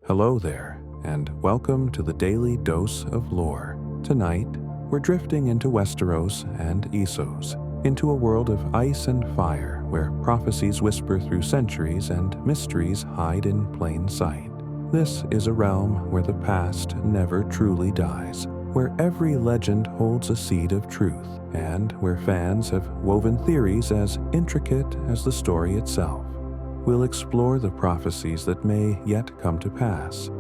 Hello there, and welcome to the Daily Dose of Lore. Tonight, we're drifting into Westeros and Essos, into a world of ice and fire where prophecies whisper through centuries and mysteries hide in plain sight. This is a realm where the past never truly dies, where every legend holds a seed of truth, and where fans have woven theories as intricate as the story itself. We'll explore the prophecies that may yet come to pass,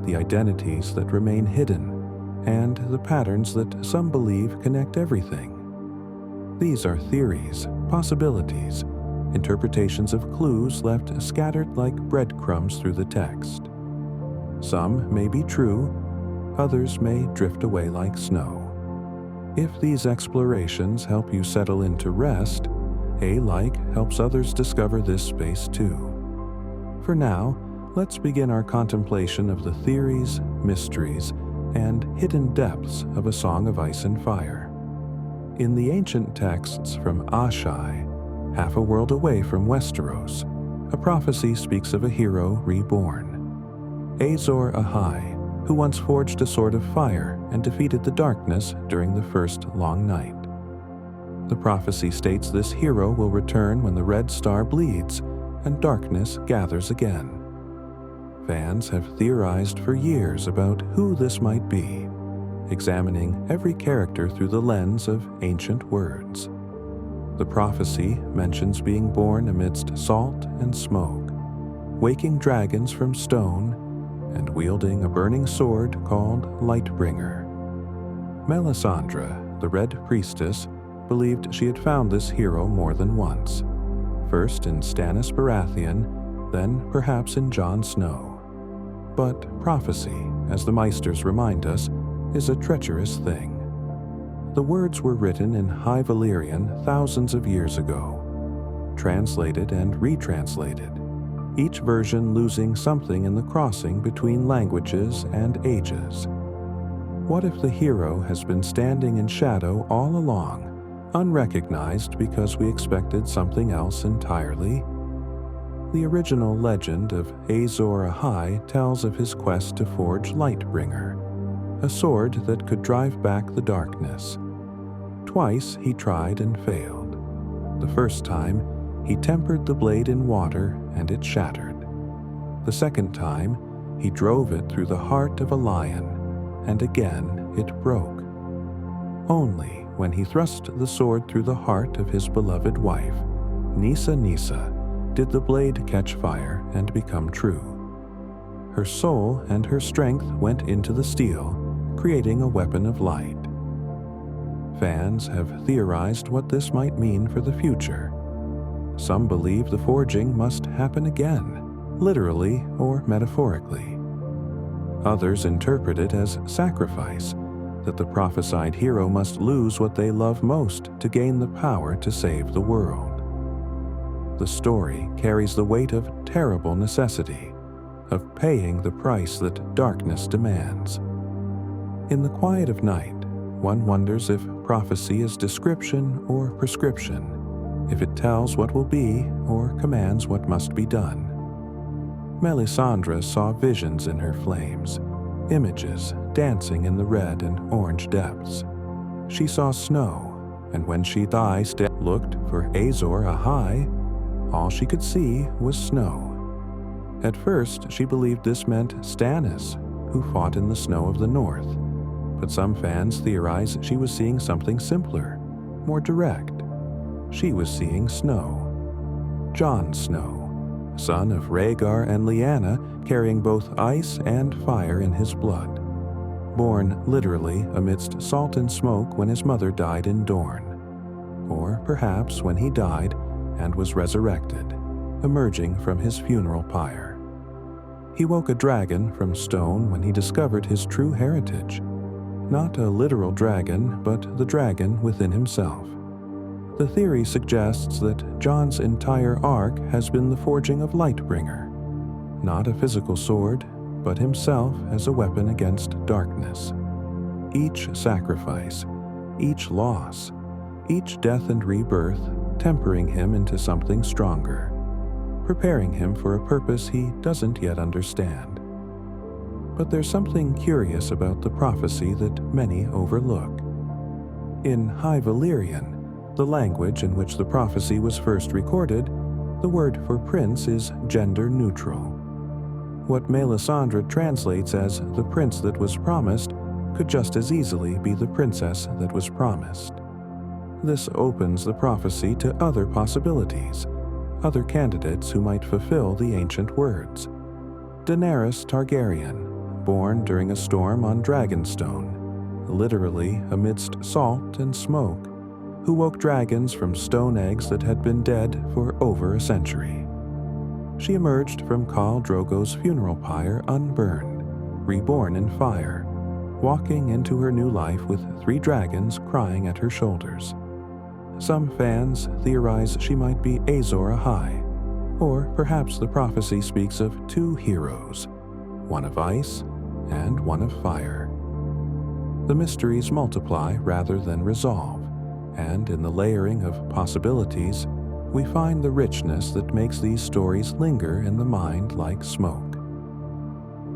the identities that remain hidden, and the patterns that some believe connect everything. These are theories, possibilities, interpretations of clues left scattered like breadcrumbs through the text. Some may be true, others may drift away like snow. If these explorations help you settle into rest, a like helps others discover this space too. For now, let's begin our contemplation of the theories, mysteries, and hidden depths of A Song of Ice and Fire. In the ancient texts from Asshai, half a world away from Westeros, a prophecy speaks of a hero reborn. Azor Ahai, who once forged a sword of fire and defeated the darkness during the first long night. The prophecy states this hero will return when the red star bleeds and darkness gathers again. Fans have theorized for years about who this might be, examining every character through the lens of ancient words. The prophecy mentions being born amidst salt and smoke, waking dragons from stone, and wielding a burning sword called Lightbringer. Melisandre, the Red Priestess, believed she had found this hero more than once, first in Stannis Baratheon, then perhaps in Jon Snow. But prophecy, as the Meisters remind us, is a treacherous thing. The words were written in High Valyrian thousands of years ago, translated and retranslated, each version losing something in the crossing between languages and ages. What if the hero has been standing in shadow all along, unrecognized because we expected something else entirely? The original legend of Azor Ahai tells of his quest to forge Lightbringer, a sword that could drive back the darkness. Twice he tried and failed. The first time, he tempered the blade in water and it shattered. The second time, he drove it through the heart of a lion, and again it broke. Only when he thrust the sword through the heart of his beloved wife, Nissa, did the blade catch fire and become true. Her soul and her strength went into the steel, creating a weapon of light. Fans have theorized what this might mean for the future. Some believe the forging must happen again, literally or metaphorically. Others interpret it as sacrifice, that the prophesied hero must lose what they love most to gain the power to save the world. The story carries the weight of terrible necessity, of paying the price that darkness demands. In the quiet of night, one wonders if prophecy is description or prescription, if it tells what will be or commands what must be done. Melisandre saw visions in her flames, images dancing in the red and orange depths. She saw snow, and when she looked for Azor Ahai, all she could see was snow. At first, she believed this meant Stannis, who fought in the snow of the north, but some fans theorize she was seeing something simpler, more direct. She was seeing snow. Jon Snow, son of Rhaegar and Lyanna, carrying both ice and fire in his blood. Born literally amidst salt and smoke when his mother died in Dorne. Or perhaps when he died and was resurrected, emerging from his funeral pyre. He woke a dragon from stone when he discovered his true heritage. Not a literal dragon, but the dragon within himself. The theory suggests that Jon's entire arc has been the forging of Lightbringer, not a physical sword, but himself as a weapon against darkness. Each sacrifice, each loss, each death and rebirth, tempering him into something stronger, preparing him for a purpose he doesn't yet understand. But there's something curious about the prophecy that many overlook. In High Valyrian, the language in which the prophecy was first recorded, the word for prince is gender neutral. What Melisandre translates as the prince that was promised could just as easily be the princess that was promised. This opens the prophecy to other possibilities, other candidates who might fulfill the ancient words. Daenerys Targaryen, born during a storm on Dragonstone, literally amidst salt and smoke, who woke dragons from stone eggs that had been dead for over a century. She emerged from Khal Drogo's funeral pyre unburned, reborn in fire, walking into her new life with 3 dragons crying at her shoulders. Some fans theorize she might be Azor Ahai, or perhaps the prophecy speaks of 2 heroes, one of ice and one of fire. The mysteries multiply rather than resolve, and in the layering of possibilities, we find the richness that makes these stories linger in the mind like smoke.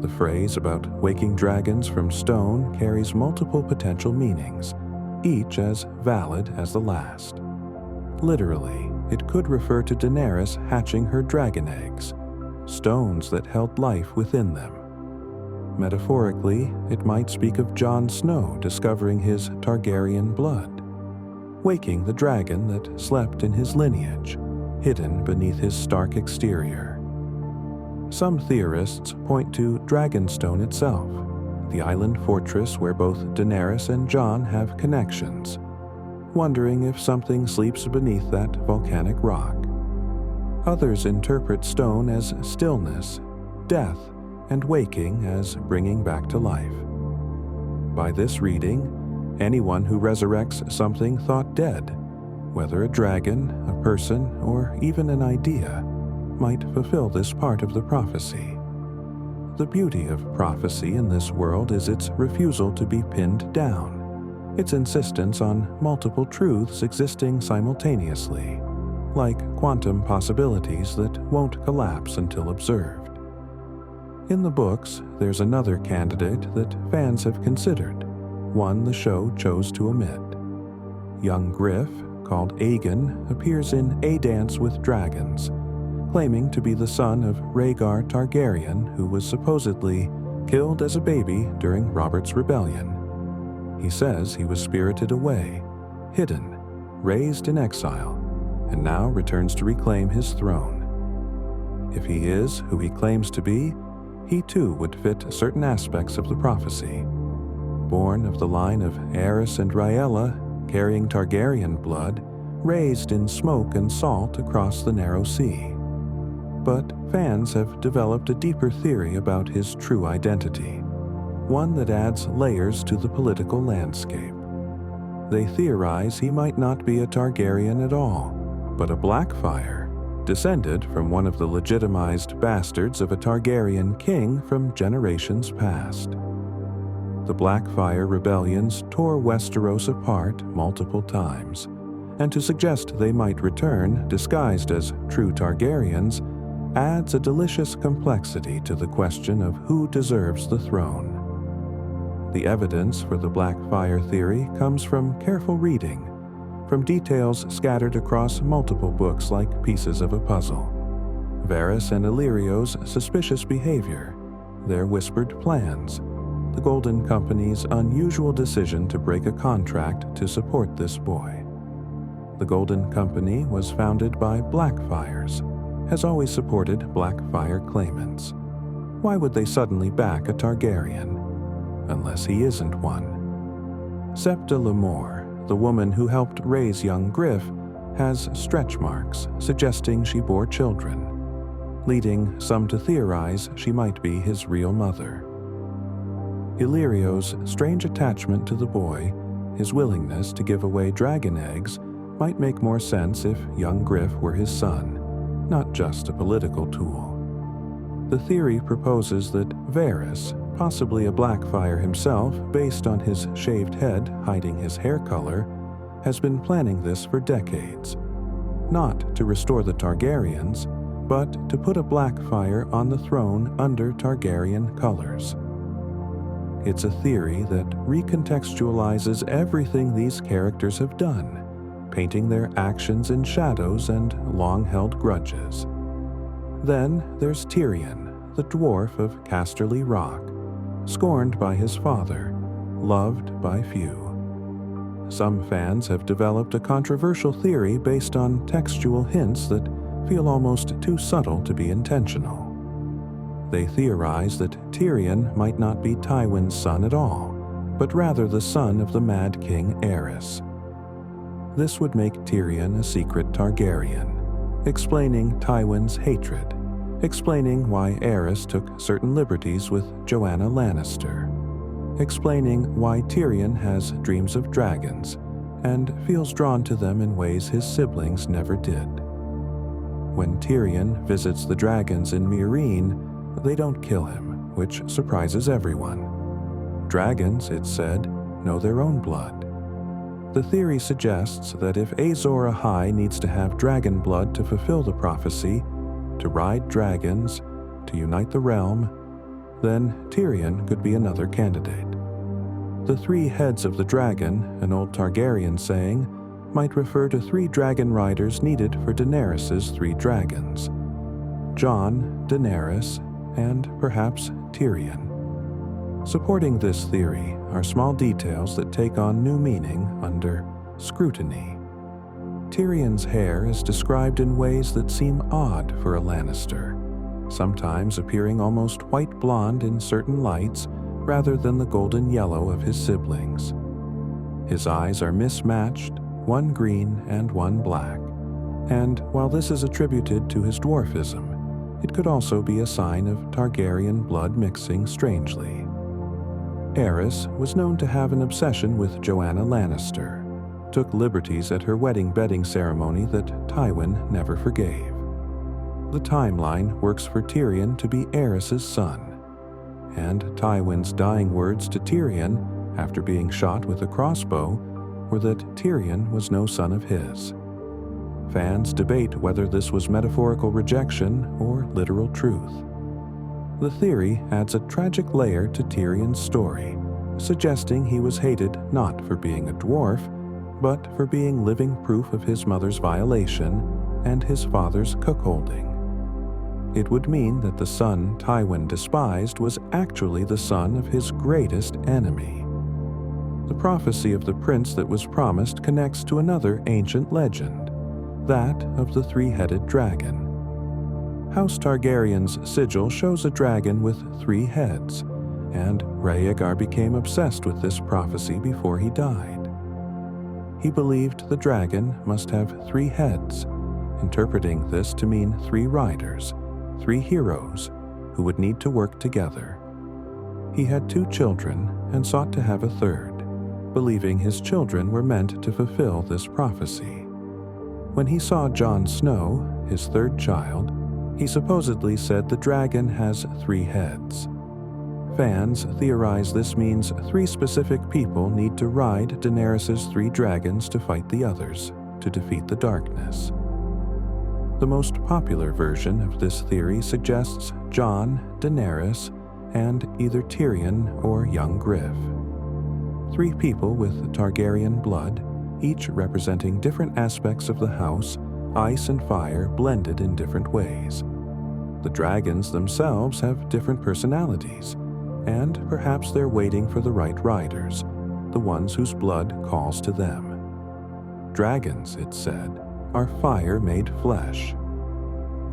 The phrase about waking dragons from stone carries multiple potential meanings, each as valid as the last. Literally, it could refer to Daenerys hatching her dragon eggs, stones that held life within them. Metaphorically, it might speak of Jon Snow discovering his Targaryen blood, waking the dragon that slept in his lineage, hidden beneath his stark exterior. Some theorists point to Dragonstone itself, the island fortress where both Daenerys and Jon have connections, wondering if something sleeps beneath that volcanic rock. Others interpret stone as stillness, death, and waking as bringing back to life. By this reading, anyone who resurrects something thought dead, whether a dragon, a person, or even an idea, might fulfill this part of the prophecy. The beauty of prophecy in this world is its refusal to be pinned down, its insistence on multiple truths existing simultaneously, like quantum possibilities that won't collapse until observed. In the books, there's another candidate that fans have considered, one the show chose to omit. Young Griff, called Aegon, appears in A Dance with Dragons, claiming to be the son of Rhaegar Targaryen, who was supposedly killed as a baby during Robert's rebellion. He says he was spirited away, hidden, raised in exile, and now returns to reclaim his throne. If he is who he claims to be, he too would fit certain aspects of the prophecy. Born of the line of Aerys and Rhaella, carrying Targaryen blood, raised in smoke and salt across the narrow sea. But fans have developed a deeper theory about his true identity, one that adds layers to the political landscape. They theorize he might not be a Targaryen at all, but a Blackfyre, descended from one of the legitimized bastards of a Targaryen king from generations past. The Blackfyre rebellions tore Westeros apart multiple times, and to suggest they might return disguised as true Targaryens adds a delicious complexity to the question of who deserves the throne. The evidence for the Blackfyre theory comes from careful reading, from details scattered across multiple books like pieces of a puzzle. Varys and Illyrio's suspicious behavior, their whispered plans, the Golden Company's unusual decision to break a contract to support this boy. The Golden Company was founded by Blackfyres, has always supported Blackfyre claimants. Why would they suddenly back a Targaryen? Unless he isn't one. Septa Lemore, the woman who helped raise young Griff, has stretch marks suggesting she bore children, leading some to theorize she might be his real mother. Illyrio's strange attachment to the boy, his willingness to give away dragon eggs, might make more sense if young Griff were his son, not just a political tool. The theory proposes that Varys, possibly a Blackfyre himself based on his shaved head hiding his hair color, has been planning this for decades. Not to restore the Targaryens, but to put a Blackfyre on the throne under Targaryen colors. It's a theory that recontextualizes everything these characters have done, painting their actions in shadows and long-held grudges. Then there's Tyrion, the dwarf of Casterly Rock, scorned by his father, loved by few. Some fans have developed a controversial theory based on textual hints that feel almost too subtle to be intentional. They theorize that Tyrion might not be Tywin's son at all, but rather the son of the Mad King Aerys. This would make Tyrion a secret Targaryen, explaining Tywin's hatred, explaining why Aerys took certain liberties with Joanna Lannister, explaining why Tyrion has dreams of dragons and feels drawn to them in ways his siblings never did. When Tyrion visits the dragons in Meereen, they don't kill him, which surprises everyone. Dragons, it's said, know their own blood. The theory suggests that if Azor Ahai needs to have dragon blood to fulfill the prophecy, to ride dragons, to unite the realm, then Tyrion could be another candidate. The 3 heads of the dragon, an old Targaryen saying, might refer to 3 dragon riders needed for Daenerys' 3 dragons: Jon, Daenerys, and perhaps Tyrion. Supporting this theory are small details that take on new meaning under scrutiny. Tyrion's hair is described in ways that seem odd for a Lannister, sometimes appearing almost white blonde in certain lights rather than the golden yellow of his siblings. His eyes are mismatched, one green and one black, and while this is attributed to his dwarfism, it could also be a sign of Targaryen blood mixing strangely. Aerys was known to have an obsession with Joanna Lannister, took liberties at her wedding bedding ceremony that Tywin never forgave. The timeline works for Tyrion to be Aerys' son, and Tywin's dying words to Tyrion after being shot with a crossbow were that Tyrion was no son of his. Fans debate whether this was metaphorical rejection or literal truth. The theory adds a tragic layer to Tyrion's story, suggesting he was hated not for being a dwarf, but for being living proof of his mother's violation and his father's cuckolding. It would mean that the son Tywin despised was actually the son of his greatest enemy. The prophecy of the prince that was promised connects to another ancient legend, that of the 3-headed dragon. House Targaryen's sigil shows a dragon with 3 heads, and Rhaegar became obsessed with this prophecy before he died. He believed the dragon must have 3 heads, interpreting this to mean 3 riders, 3 heroes, who would need to work together. He had 2 children and sought to have a 3rd, believing his children were meant to fulfill this prophecy. When he saw Jon Snow, his 3rd child, he supposedly said the dragon has 3 heads. Fans theorize this means 3 specific people need to ride Daenerys' 3 dragons to fight the others, to defeat the darkness. The most popular version of this theory suggests Jon, Daenerys, and either Tyrion or young Griff. 3 people with Targaryen blood, each representing different aspects of the house, ice and fire blended in different ways. The dragons themselves have different personalities, and perhaps they're waiting for the right riders, the ones whose blood calls to them. Dragons, it's said, are fire made flesh.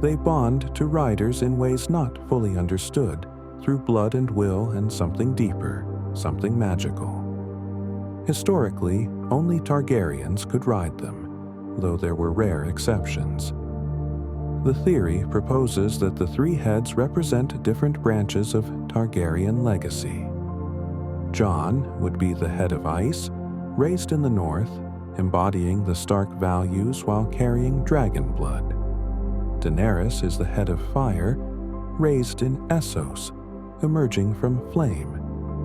They bond to riders in ways not fully understood, through blood and will and something deeper, something magical. Historically, only Targaryens could ride them, though there were rare exceptions. The theory proposes that the 3 heads represent different branches of Targaryen legacy. Jon would be the head of ice, raised in the north, embodying the Stark values while carrying dragon blood. Daenerys is the head of fire, raised in Essos, emerging from flame,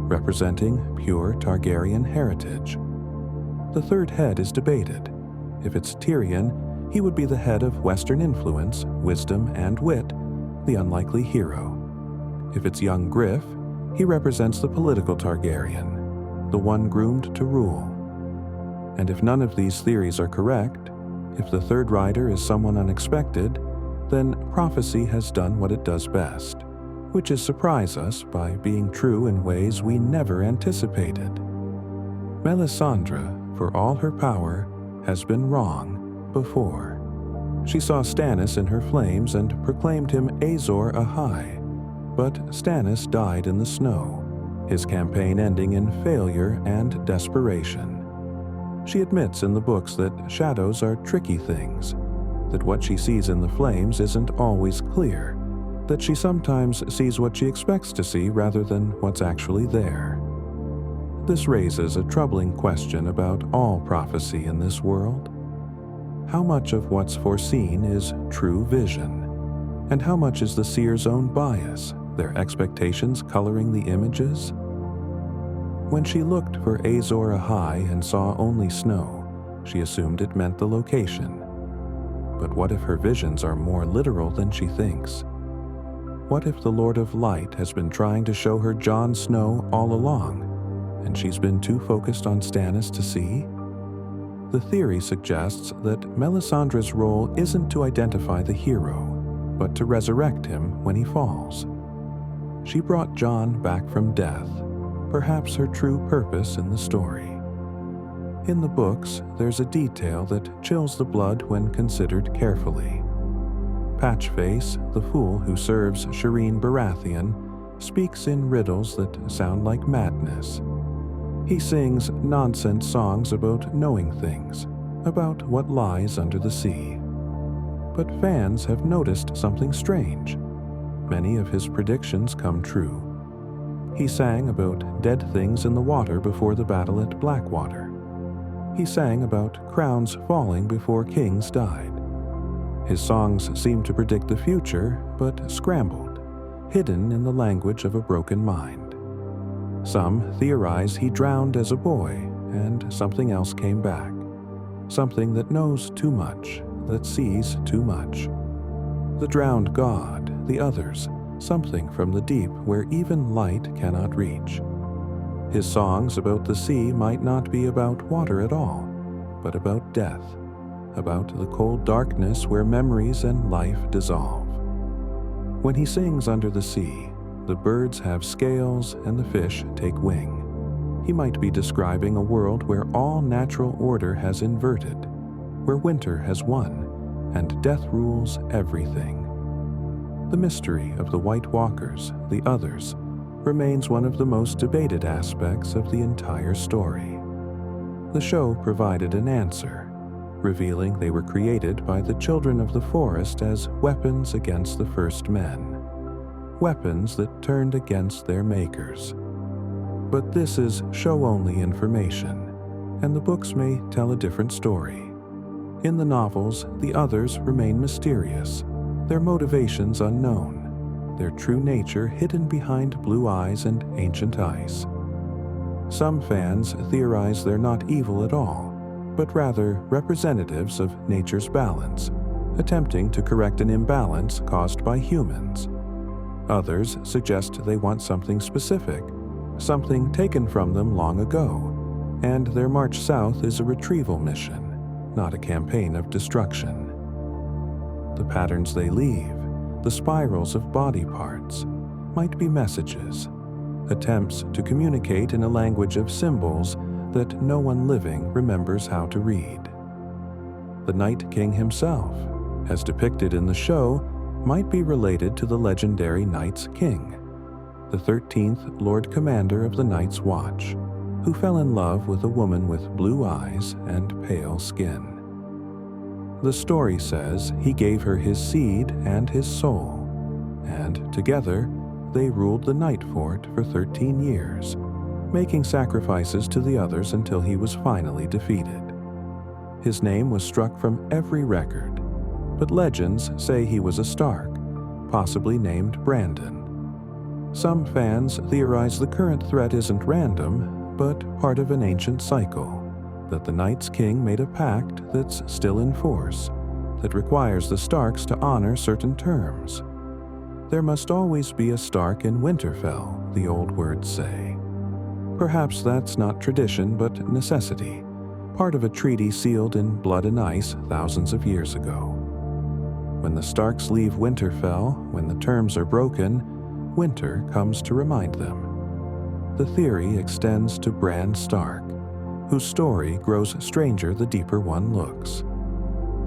representing pure Targaryen heritage. The 3rd head is debated. If it's Tyrion, he would be the head of Western influence, wisdom, and wit, the unlikely hero. If it's young Griff, He represents the political Targaryen, the one groomed to rule. And if none of these theories are correct, if the third rider is someone unexpected, then prophecy has done what it does best, which is surprise us by being true in ways we never anticipated. Melisandre, for all her power, has been wrong before. She saw Stannis in her flames and proclaimed him Azor Ahai, but Stannis died in the snow, his campaign ending in failure and desperation. She admits in the books that shadows are tricky things, that what she sees in the flames isn't always clear, that she sometimes sees what she expects to see rather than what's actually there. This raises a troubling question about all prophecy in this world. How much of what's foreseen is true vision? And how much is the seer's own bias, their expectations coloring the images? When she looked for Azor Ahai and saw only snow, she assumed it meant the location. But what if her visions are more literal than she thinks? What if the Lord of Light has been trying to show her Jon Snow all along, and she's been too focused on Stannis to see? The theory suggests that Melisandre's role isn't to identify the hero, but to resurrect him when he falls. She brought Jon back from death, perhaps her true purpose in the story. In the books, there's a detail that chills the blood when considered carefully. Patchface, the fool who serves Shireen Baratheon, speaks in riddles that sound like madness. He sings nonsense songs about knowing things, about what lies under the sea. But fans have noticed something strange. Many of his predictions come true. He sang about dead things in the water before the battle at Blackwater. He sang about crowns falling before kings died. His songs seem to predict the future, but scrambled, hidden in the language of a broken mind. Some theorize he drowned as a boy, and something else came back. Something that knows too much, that sees too much. The drowned god, the others, something from the deep where even light cannot reach. His songs about the sea might not be about water at all, but about death, about the cold darkness where memories and life dissolve. When he sings under the sea, the birds have scales and the fish take wing. He might be describing a world where all natural order has inverted, where winter has won, and death rules everything. The mystery of the White Walkers, the others, remains one of the most debated aspects of the entire story. The show provided an answer, revealing they were created by the children of the forest as weapons against the first men. Weapons that turned against their makers. But this is show-only information, and the books may tell a different story. In the novels, the others remain mysterious, their motivations unknown, their true nature hidden behind blue eyes and ancient ice. Some fans theorize they're not evil at all, but rather representatives of nature's balance, attempting to correct an imbalance caused by humans. Others suggest they want something specific, something taken from them long ago, and their march south is a retrieval mission, not a campaign of destruction. The patterns they leave, the spirals of body parts, might be messages, attempts to communicate in a language of symbols that no one living remembers how to read. The Night King himself, as depicted in the show, might be related to the legendary Night's King, the 13th Lord Commander of the Night's Watch, who fell in love with a woman with blue eyes and pale skin. The story says he gave her his seed and his soul, and together they ruled the Night Fort for 13 years, making sacrifices to the others until he was finally defeated. His name was struck from every record, but legends say he was a Stark, possibly named Brandon. Some fans theorize the current threat isn't random, but part of an ancient cycle, that the Night's King made a pact that's still in force, that requires the Starks to honor certain terms. There must always be a Stark in Winterfell, the old words say. Perhaps that's not tradition but necessity, part of a treaty sealed in blood and ice thousands of years ago. When the Starks leave Winterfell, when the terms are broken, winter comes to remind them. The theory extends to Bran Stark, whose story grows stranger the deeper one looks.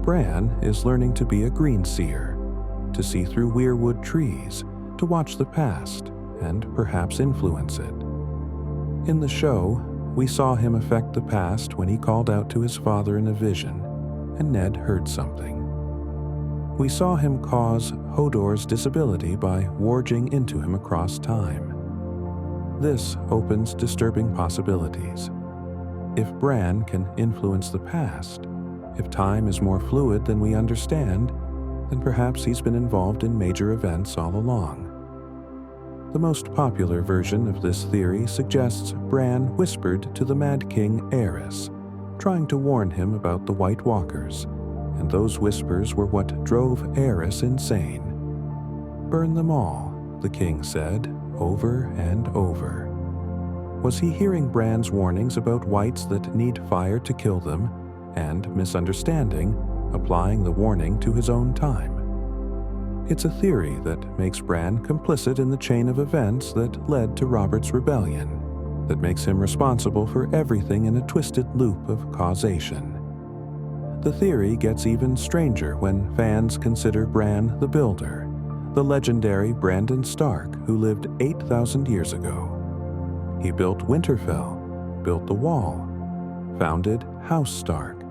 Bran is learning to be a green seer, to see through weirwood trees, to watch the past, and perhaps influence it. In the show, we saw him affect the past when he called out to his father in a vision, and Ned heard something. We saw him cause Hodor's disability by warging into him across time. This opens disturbing possibilities. If Bran can influence the past, if time is more fluid than we understand, then perhaps he's been involved in major events all along. The most popular version of this theory suggests Bran whispered to the Mad King Aerys, trying to warn him about the White Walkers, and those whispers were what drove Aerys insane. "Burn them all," the king said, over and over. Was he hearing Bran's warnings about whites that need fire to kill them, and, misunderstanding, applying the warning to his own time? It's a theory that makes Bran complicit in the chain of events that led to Robert's rebellion, that makes him responsible for everything in a twisted loop of causation. The theory gets even stranger when fans consider Bran the Builder, the legendary Brandon Stark who lived 8,000 years ago. He built Winterfell, built the Wall, founded House Stark.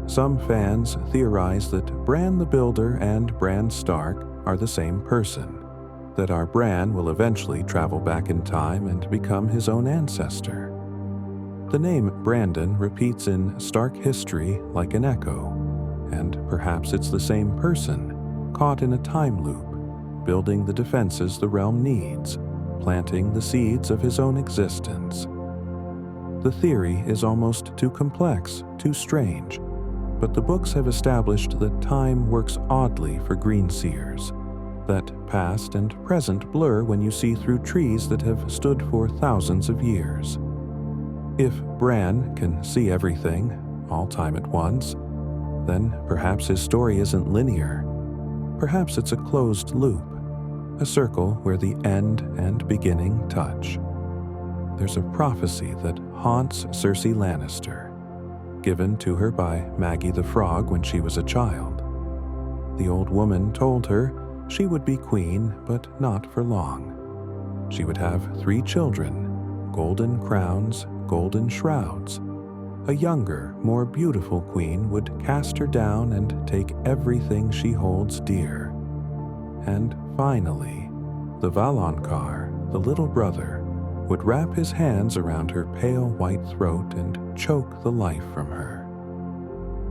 Some fans theorize that Bran the Builder and Bran Stark are the same person, that our Bran will eventually travel back in time and become his own ancestor. The name Brandon repeats in Stark history like an echo, and perhaps it's the same person, caught in a time loop, building the defenses the realm needs, planting the seeds of his own existence. The theory is almost too complex, too strange, but the books have established that time works oddly for green seers, that past and present blur when you see through trees that have stood for thousands of years. If Bran can see everything, all time at once, then perhaps his story isn't linear. Perhaps it's a closed loop, a circle where the end and beginning touch. There's a prophecy that haunts Cersei Lannister, given to her by Maggie the Frog when she was a child. The old woman told her she would be queen, but not for long. She would have 3 children, golden crowns, golden shrouds. A younger, more beautiful queen would cast her down and take everything she holds dear. And finally, the Valonqar, the little brother, would wrap his hands around her pale white throat and choke the life from her.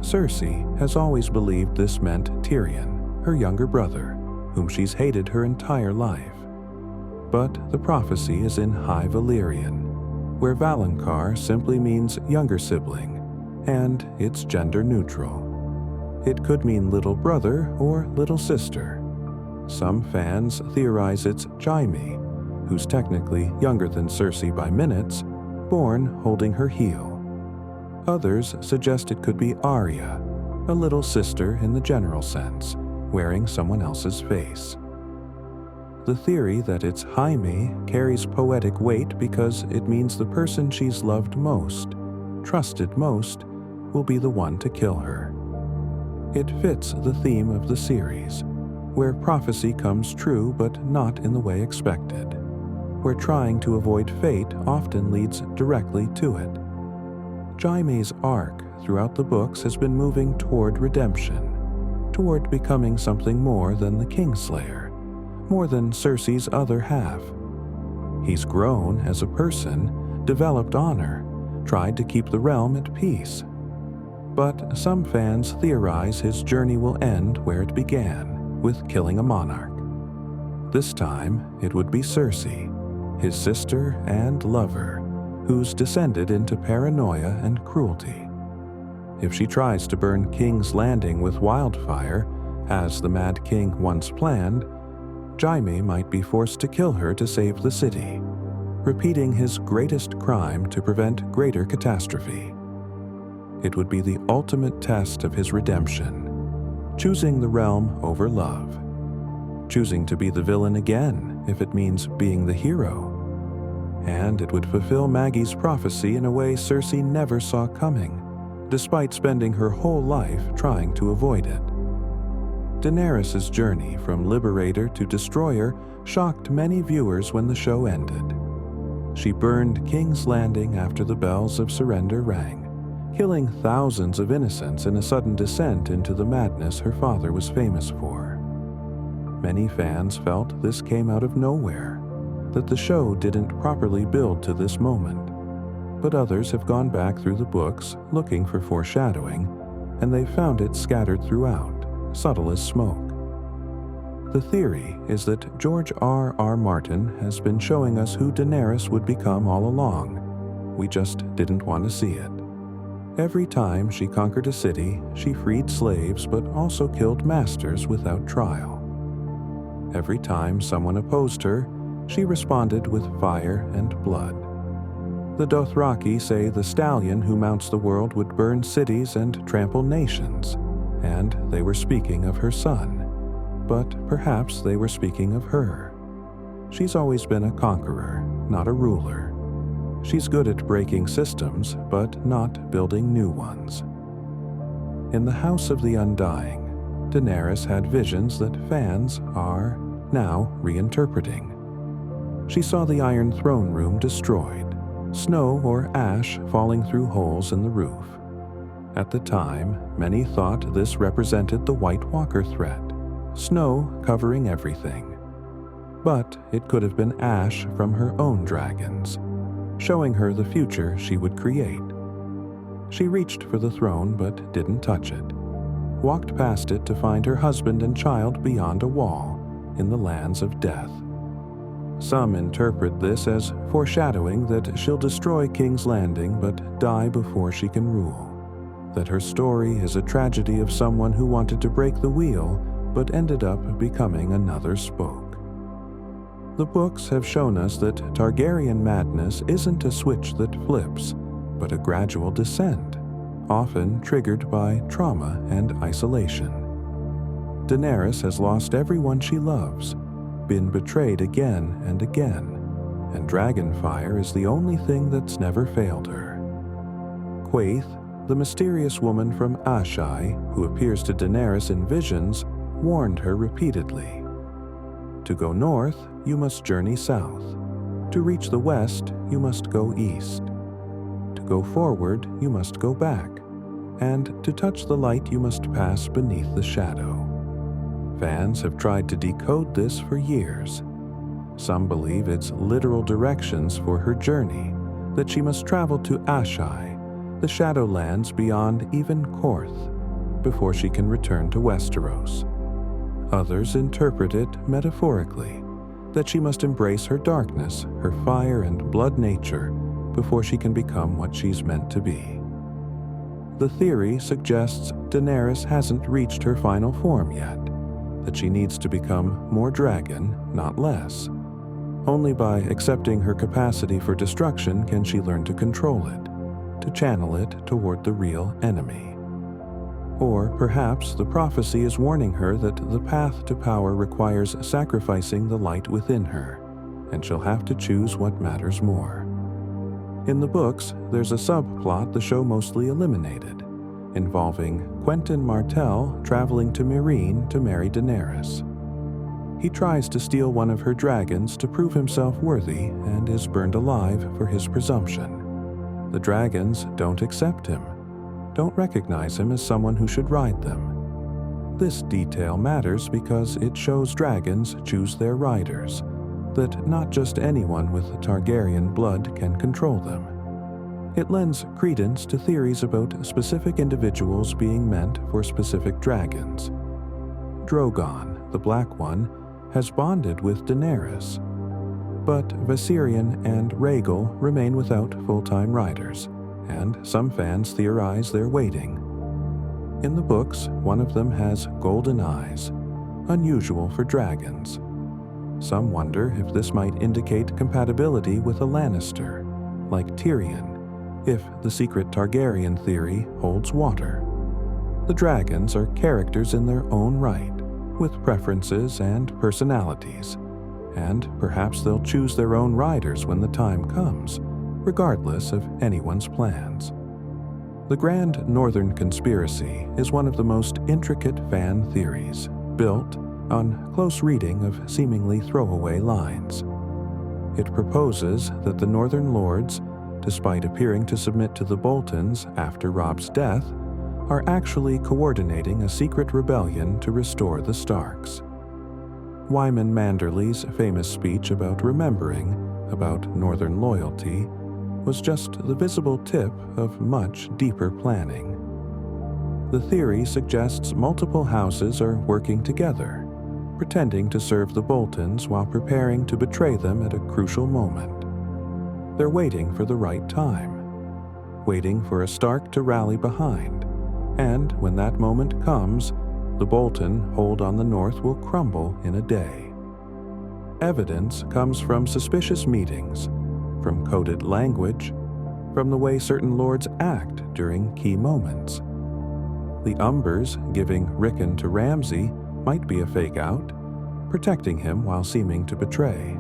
Cersei has always believed this meant Tyrion, her younger brother, whom she's hated her entire life. But the prophecy is in High Valyrian, where Valonqar simply means younger sibling, and it's gender neutral. It could mean little brother or little sister. Some fans theorize it's Jaime, who's technically younger than Cersei by minutes, born holding her heel. Others suggest it could be Arya, a little sister in the general sense, wearing someone else's face. The theory that it's Jaime carries poetic weight because it means the person she's loved most, trusted most, will be the one to kill her. It fits the theme of the series, where prophecy comes true but not in the way expected, where trying to avoid fate often leads directly to it. Jaime's arc throughout the books has been moving toward redemption, toward becoming something more than the Kingslayer, more than Cersei's other half. He's grown as a person, developed honor, tried to keep the realm at peace. But some fans theorize his journey will end where it began, with killing a monarch. This time, it would be Cersei, his sister and lover, who's descended into paranoia and cruelty. If she tries to burn King's Landing with wildfire, as the Mad King once planned, Jaime might be forced to kill her to save the city, repeating his greatest crime to prevent greater catastrophe. It would be the ultimate test of his redemption, choosing the realm over love, choosing to be the villain again if it means being the hero. And it would fulfill Maggie's prophecy in a way Cersei never saw coming, despite spending her whole life trying to avoid it. Daenerys' journey from liberator to destroyer shocked many viewers when the show ended. She burned King's Landing after the bells of surrender rang, killing thousands of innocents in a sudden descent into the madness her father was famous for. Many fans felt this came out of nowhere, that the show didn't properly build to this moment. But others have gone back through the books looking for foreshadowing, and they've found it scattered throughout, subtle as smoke. The theory is that George R.R. Martin has been showing us who Daenerys would become all along. We just didn't want to see it. Every time she conquered a city, she freed slaves but also killed masters without trial. Every time someone opposed her, she responded with fire and blood. The Dothraki say the stallion who mounts the world would burn cities and trample nations, and they were speaking of her son. But perhaps they were speaking of her. She's always been a conqueror, not a ruler. She's good at breaking systems, but not building new ones. In the House of the Undying, Daenerys had visions that fans are now reinterpreting. She saw the Iron Throne Room destroyed, snow or ash falling through holes in the roof. At the time, many thought this represented the White Walker threat, snow covering everything. But it could have been ash from her own dragons, showing her the future she would create. She reached for the throne but didn't touch it, walked past it to find her husband and child beyond a wall in the lands of death. Some interpret this as foreshadowing that she'll destroy King's Landing but die before she can rule, that her story is a tragedy of someone who wanted to break the wheel but ended up becoming another spoke. The books have shown us that Targaryen madness isn't a switch that flips, but a gradual descent, often triggered by trauma and isolation. Daenerys has lost everyone she loves, been betrayed again and again, and dragonfire is the only thing that's never failed her. Quaithe, the mysterious woman from Asshai, who appears to Daenerys in visions, warned her repeatedly. To go north, you must journey south. To reach the west, you must go east. To go forward, you must go back. And to touch the light, you must pass beneath the shadow. Fans have tried to decode this for years. Some believe it's literal directions for her journey, that she must travel to Asshai, the Shadowlands beyond even Korth, before she can return to Westeros. Others interpret it metaphorically, that she must embrace her darkness, her fire and blood nature, before she can become what she's meant to be. The theory suggests Daenerys hasn't reached her final form yet, that she needs to become more dragon, not less. Only by accepting her capacity for destruction can she learn to control it, to channel it toward the real enemy. Or perhaps the prophecy is warning her that the path to power requires sacrificing the light within her, and she'll have to choose what matters more. In the books, there's a subplot the show mostly eliminated, involving Quentyn Martell traveling to Meereen to marry Daenerys. He tries to steal one of her dragons to prove himself worthy and is burned alive for his presumption. The dragons don't accept him, don't recognize him as someone who should ride them. This detail matters because it shows dragons choose their riders, that not just anyone with Targaryen blood can control them. It lends credence to theories about specific individuals being meant for specific dragons. Drogon, the Black One, has bonded with Daenerys, but Viserion and Rhaegal remain without full-time riders, and some fans theorize they're waiting. In the books, one of them has golden eyes, unusual for dragons. Some wonder if this might indicate compatibility with a Lannister, like Tyrion, if the secret Targaryen theory holds water. The dragons are characters in their own right, with preferences and personalities, and perhaps they'll choose their own riders when the time comes, regardless of anyone's plans. The Grand Northern Conspiracy is one of the most intricate fan theories, built on close reading of seemingly throwaway lines. It proposes that the Northern Lords, despite appearing to submit to the Boltons after Robb's death, are actually coordinating a secret rebellion to restore the Starks. Wyman Manderly's famous speech about remembering, about Northern loyalty, was just the visible tip of much deeper planning. The theory suggests multiple houses are working together, pretending to serve the Boltons while preparing to betray them at a crucial moment. They're waiting for the right time, waiting for a Stark to rally behind, and when that moment comes, the Bolton hold on the North will crumble in a day. Evidence comes from suspicious meetings, from coded language, from the way certain lords act during key moments. The Umbers giving Rickon to Ramsay might be a fake-out, protecting him while seeming to betray.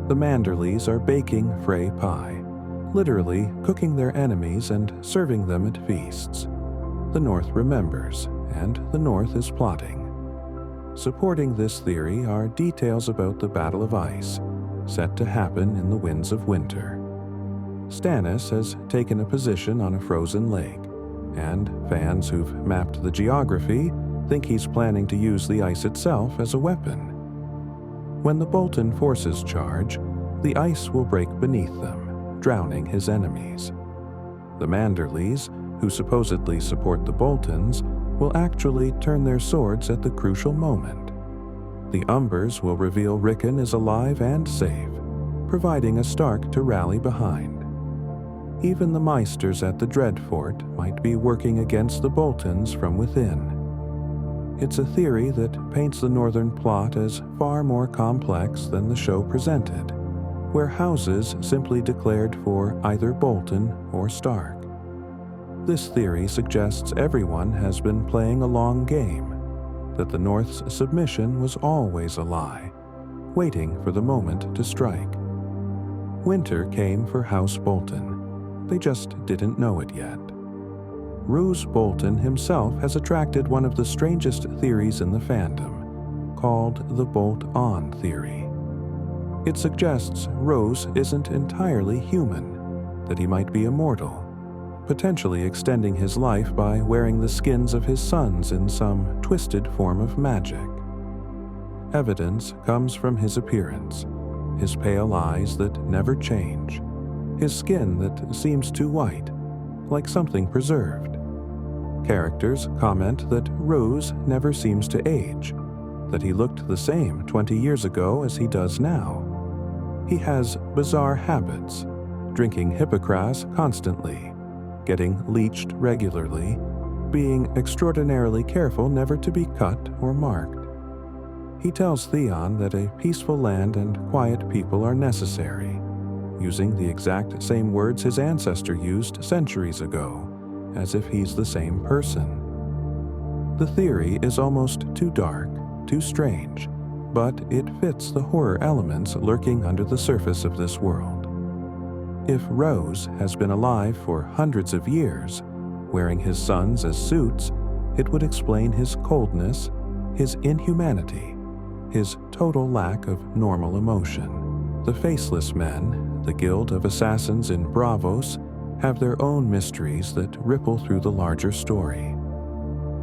The Manderlys are baking Frey pie, literally cooking their enemies and serving them at feasts. The North remembers, and the North is plotting. Supporting this theory are details about the Battle of Ice, set to happen in the Winds of Winter. Stannis has taken a position on a frozen lake, and fans who've mapped the geography think he's planning to use the ice itself as a weapon. When the Bolton forces charge, the ice will break beneath them, drowning his enemies. The Manderlys, who supposedly support the Boltons, will actually turn their swords at the crucial moment. The Umbers will reveal Rickon is alive and safe, providing a Stark to rally behind. Even the Meisters at the Dreadfort might be working against the Boltons from within. It's a theory that paints the Northern plot as far more complex than the show presented, where houses simply declared for either Bolton or Stark. This theory suggests everyone has been playing a long game, that the North's submission was always a lie, waiting for the moment to strike. Winter came for House Bolton. They just didn't know it yet. Roose Bolton himself has attracted one of the strangest theories in the fandom, called the Bolt-On theory. It suggests Rose isn't entirely human, that he might be immortal, potentially extending his life by wearing the skins of his sons in some twisted form of magic. Evidence comes from his appearance, his pale eyes that never change, his skin that seems too white, like something preserved. Characters comment that Rose never seems to age, that he looked the same 20 years ago as he does now. He has bizarre habits, drinking Hippocras constantly, getting leeched regularly, being extraordinarily careful never to be cut or marked. He tells Theon that a peaceful land and quiet people are necessary, using the exact same words his ancestor used centuries ago, as if he's the same person. The theory is almost too dark, too strange, but it fits the horror elements lurking under the surface of this world. If Rose has been alive for hundreds of years, wearing his sons as suits, it would explain his coldness, his inhumanity, his total lack of normal emotion. The Faceless Men, the Guild of Assassins in Braavos, have their own mysteries that ripple through the larger story.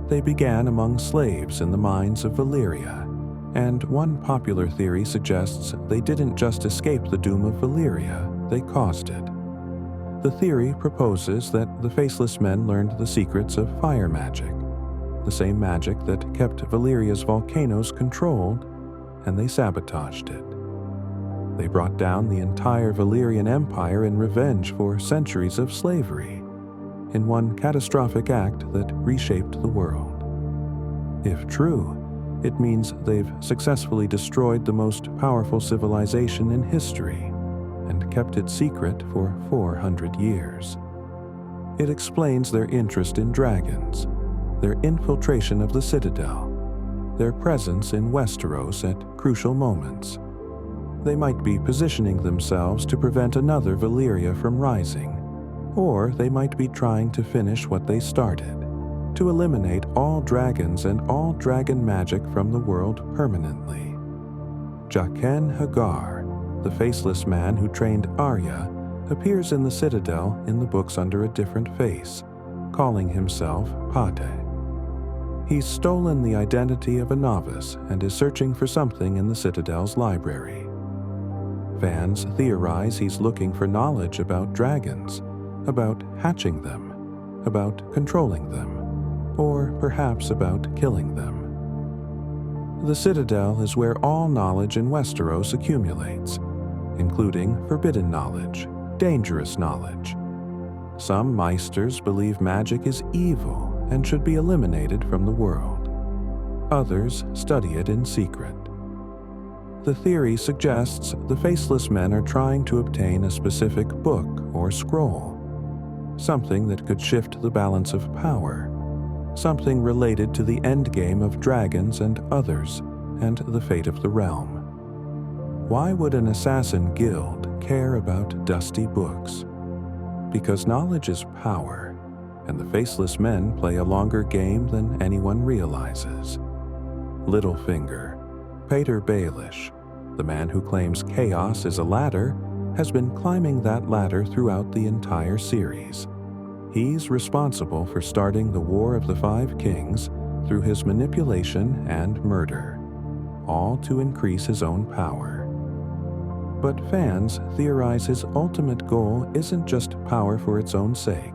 They began among slaves in the mines of Valyria, and one popular theory suggests they didn't just escape the doom of Valyria, they caused it. The theory proposes that the Faceless Men learned the secrets of fire magic, the same magic that kept Valyria's volcanoes controlled, and they sabotaged it. They brought down the entire Valyrian Empire in revenge for centuries of slavery, in one catastrophic act that reshaped the world. If true, It means they've successfully destroyed the most powerful civilization in history and kept it secret for 400 years. It explains their interest in dragons, their infiltration of the Citadel, their presence in Westeros at crucial moments. They might be positioning themselves to prevent another Valyria from rising, or they might be trying to finish what they started, to eliminate all dragons and all dragon magic from the world permanently. Jaqen H'ghar, the faceless man who trained Arya, appears in the Citadel in the books under a different face, calling himself Pate. He's stolen the identity of a novice and is searching for something in the Citadel's library. Fans theorize he's looking for knowledge about dragons, about hatching them, about controlling them, or perhaps about killing them. The Citadel is where all knowledge in Westeros accumulates, including forbidden knowledge, dangerous knowledge. Some Meisters believe magic is evil and should be eliminated from the world. Others study it in secret. The theory suggests the Faceless Men are trying to obtain a specific book or scroll, something that could shift the balance of power, something related to the endgame of dragons and others, and the fate of the realm. Why would an assassin guild care about dusty books? Because knowledge is power, and the Faceless Men play a longer game than anyone realizes. Littlefinger, Pater Baelish, the man who claims chaos is a ladder, has been climbing that ladder throughout the entire series. He's responsible for starting the War of the Five Kings through his manipulation and murder, all to increase his own power. But fans theorize his ultimate goal isn't just power for its own sake.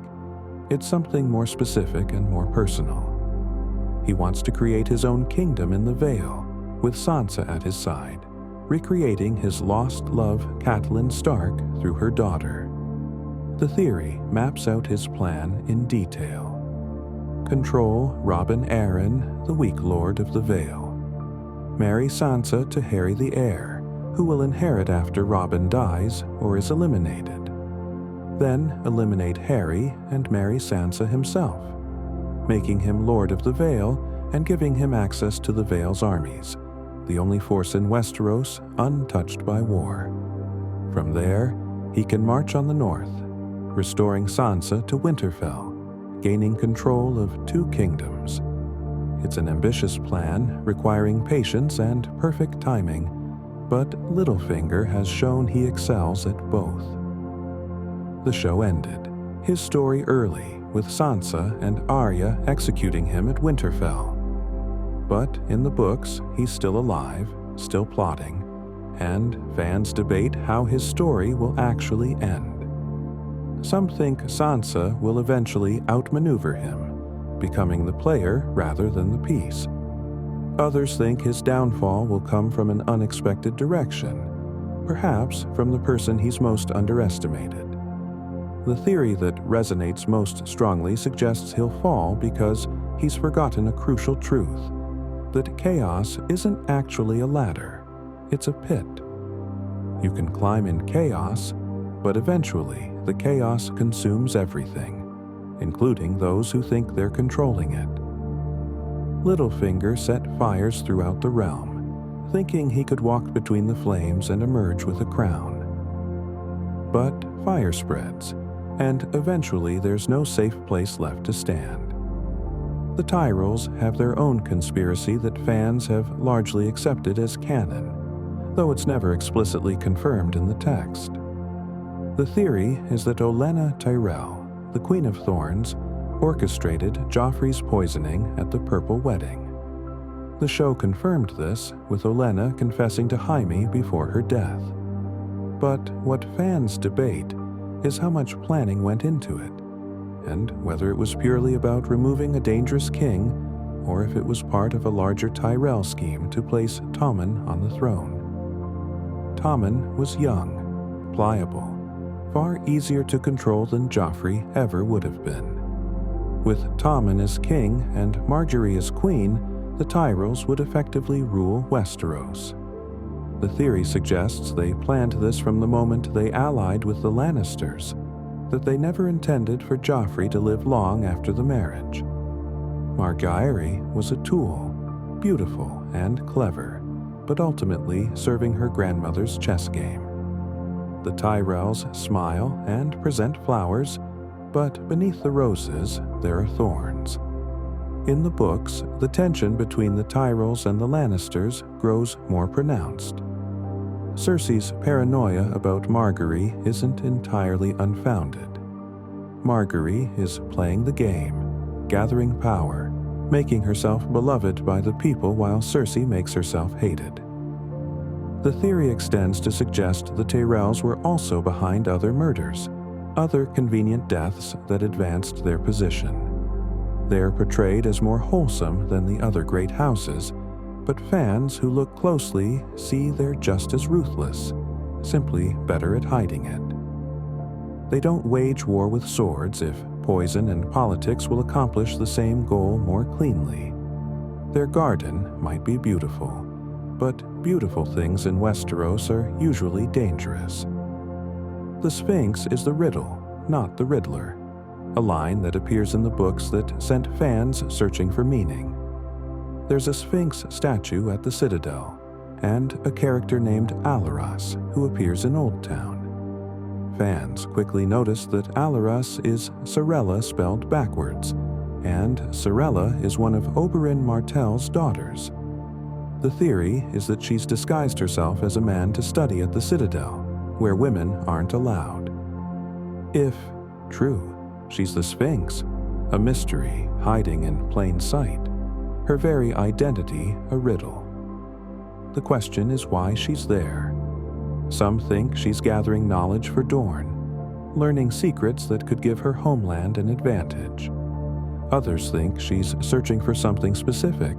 It's something more specific and more personal. He wants to create his own kingdom in the Vale, with Sansa at his side, recreating his lost love Catelyn Stark through her daughter. The theory maps out his plan in detail. Control Robin Arryn, the weak lord of the Vale. Marry Sansa to Harry the heir, who will inherit after Robin dies or is eliminated. Then eliminate Harry and marry Sansa himself, making him Lord of the Vale and giving him access to the Vale's armies, the only force in Westeros untouched by war. From there, he can march on the north, restoring Sansa to Winterfell, gaining control of 2 kingdoms. It's an ambitious plan requiring patience and perfect timing, but Littlefinger has shown he excels at both. The show ended, his story early, with Sansa and Arya executing him at Winterfell. But in the books, he's still alive, still plotting, and fans debate how his story will actually end. Some think Sansa will eventually outmaneuver him, becoming the player rather than the piece. Others think his downfall will come from an unexpected direction, perhaps from the person he's most underestimated. The theory that resonates most strongly suggests he'll fall because he's forgotten a crucial truth, that chaos isn't actually a ladder, it's a pit. You can climb in chaos, but eventually the chaos consumes everything, including those who think they're controlling it. Littlefinger set fires throughout the realm, thinking he could walk between the flames and emerge with a crown. But fire spreads, and eventually there's no safe place left to stand. The Tyrells have their own conspiracy that fans have largely accepted as canon, though it's never explicitly confirmed in the text. The theory is that Olenna Tyrell, the Queen of Thorns, orchestrated Joffrey's poisoning at the Purple Wedding. The show confirmed this, with Olenna confessing to Jaime before her death. But what fans debate is how much planning went into it, and whether it was purely about removing a dangerous king, or if it was part of a larger Tyrell scheme to place Tommen on the throne. Tommen was young, pliable, far easier to control than Joffrey ever would have been. With Tommen as king and Margaery as queen, the Tyrells would effectively rule Westeros. The theory suggests they planned this from the moment they allied with the Lannisters, that they never intended for Joffrey to live long after the marriage. Margaery was a tool, beautiful and clever, but ultimately serving her grandmother's chess game. The Tyrells smile and present flowers, but beneath the roses there are thorns. In the books, the tension between the Tyrells and the Lannisters grows more pronounced. Cersei's paranoia about Margaery isn't entirely unfounded. Margaery is playing the game, gathering power, making herself beloved by the people while Cersei makes herself hated. The theory extends to suggest the Tyrells were also behind other murders, other convenient deaths that advanced their position. They're portrayed as more wholesome than the other great houses, but fans who look closely see they're just as ruthless, simply better at hiding it. They don't wage war with swords if poison and politics will accomplish the same goal more cleanly. Their garden might be beautiful, but beautiful things in Westeros are usually dangerous. The Sphinx is the riddle, not the Riddler, a line that appears in the books that sent fans searching for meaning. There's a Sphinx statue at the Citadel, and a character named Alaras who appears in Old Town. Fans quickly notice that Alaras is Sarella spelled backwards, and Sarella is one of Oberyn Martell's daughters. The theory is that she's disguised herself as a man to study at the Citadel, where women aren't allowed. If true, she's the Sphinx, a mystery hiding in plain sight, her very identity a riddle. The question is why she's there. Some think she's gathering knowledge for Dorne, learning secrets that could give her homeland an advantage. Others think she's searching for something specific,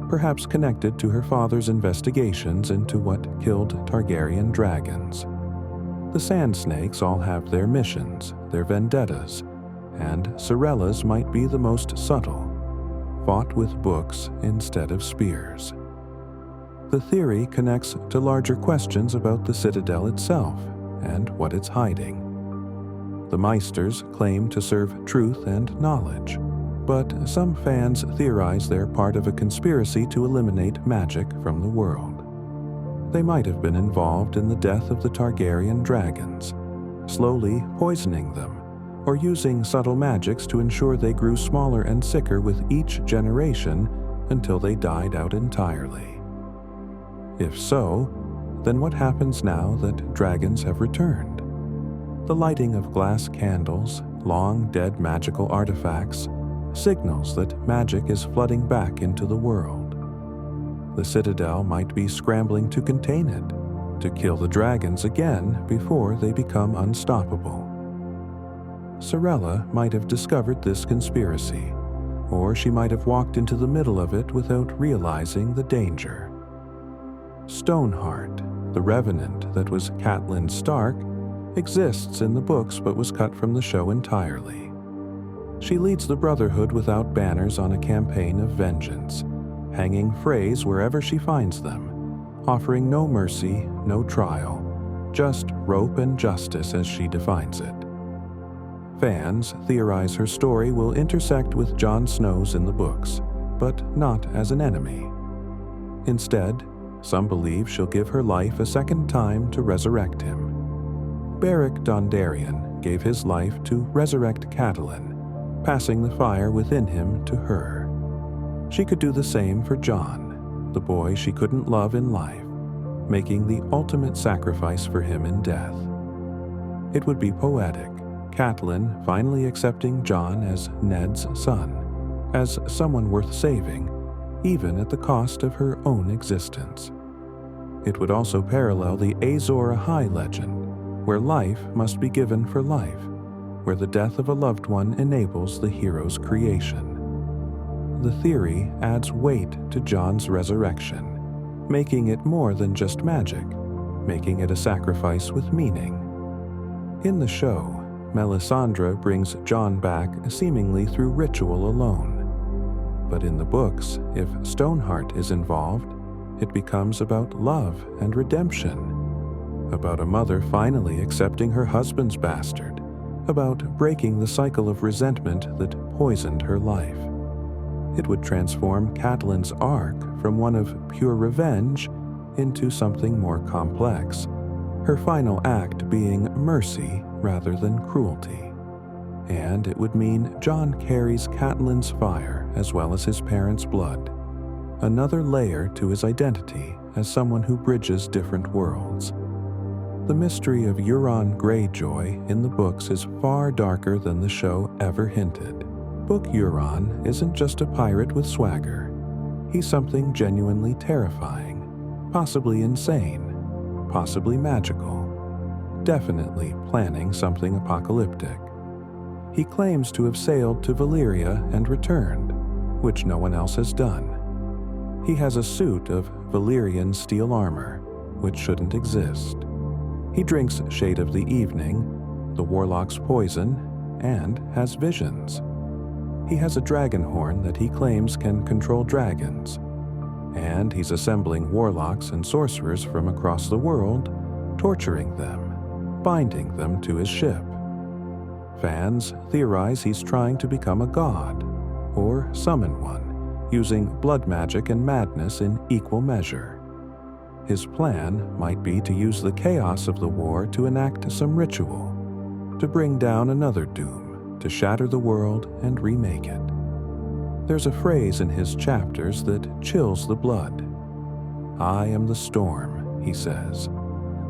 perhaps connected to her father's investigations into what killed Targaryen dragons. The Sand Snakes all have their missions, their vendettas, and Sarella's might be the most subtle, fought with books instead of spears. The theory connects to larger questions about the Citadel itself and what it's hiding. The Meisters claim to serve truth and knowledge, but some fans theorize they're part of a conspiracy to eliminate magic from the world. They might have been involved in the death of the Targaryen dragons, slowly poisoning them, or using subtle magics to ensure they grew smaller and sicker with each generation until they died out entirely. If so, then what happens now that dragons have returned? The lighting of glass candles, long dead magical artifacts, signals that magic is flooding back into the world. The Citadel might be scrambling to contain it, to kill the dragons again before they become unstoppable. Sarella might have discovered this conspiracy, or she might have walked into the middle of it without realizing the danger. Stoneheart, the revenant that was Catelyn Stark, exists in the books but was cut from the show entirely. She leads the Brotherhood without banners on a campaign of vengeance, hanging Freys wherever she finds them, offering no mercy, no trial, just rope and justice as she defines it. Fans theorize her story will intersect with Jon Snow's in the books, but not as an enemy. Instead, some believe she'll give her life a second time to resurrect him. Beric Dondarrion gave his life to resurrect Catelyn, passing the fire within him to her. She could do the same for Jon, the boy she couldn't love in life, making the ultimate sacrifice for him in death. It would be poetic, Catelyn finally accepting Jon as Ned's son, as someone worth saving, even at the cost of her own existence. It would also parallel the Azor Ahai legend, where life must be given for life, where the death of a loved one enables the hero's creation. The theory adds weight to Jon's resurrection, making it more than just magic, making it a sacrifice with meaning. In the show, Melisandre brings Jon back seemingly through ritual alone. But in the books, if Stoneheart is involved, it becomes about love and redemption, about a mother finally accepting her husband's bastard, about breaking the cycle of resentment that poisoned her life. It would transform Catelyn's arc from one of pure revenge into something more complex, her final act being mercy rather than cruelty. And it would mean Jon carries Catelyn's fire as well as his parents' blood, another layer to his identity as someone who bridges different worlds. The mystery of Euron Greyjoy in the books is far darker than the show ever hinted. Book Euron isn't just a pirate with swagger. He's something genuinely terrifying, possibly insane, possibly magical, definitely planning something apocalyptic. He claims to have sailed to Valyria and returned, which no one else has done. He has a suit of Valyrian steel armor, which shouldn't exist. He drinks Shade of the Evening, the Warlock's poison, and has visions. He has a dragon horn that he claims can control dragons, and he's assembling warlocks and sorcerers from across the world, torturing them, binding them to his ship. Fans theorize he's trying to become a god, or summon one, using blood magic and madness in equal measure. His plan might be to use the chaos of the war to enact some ritual, to bring down another doom, to shatter the world and remake it. There's a phrase in his chapters that chills the blood. "I am the storm," he says,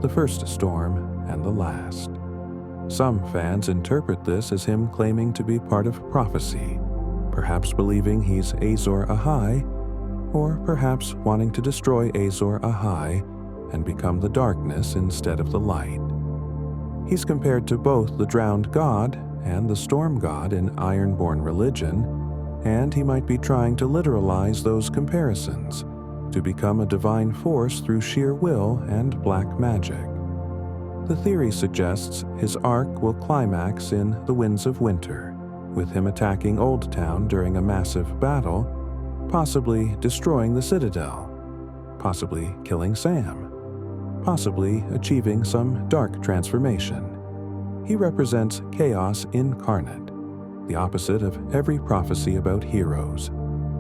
"the first storm and the last." Some fans interpret this as him claiming to be part of prophecy, perhaps believing he's Azor Ahai, or perhaps wanting to destroy Azor Ahai and become the darkness instead of the light. He's compared to both the drowned god and the storm god in Ironborn religion, and he might be trying to literalize those comparisons, to become a divine force through sheer will and black magic. The theory suggests his arc will climax in the Winds of Winter, with him attacking Old Town during a massive battle, possibly destroying the Citadel, possibly killing Sam, possibly achieving some dark transformation. He represents chaos incarnate, the opposite of every prophecy about heroes.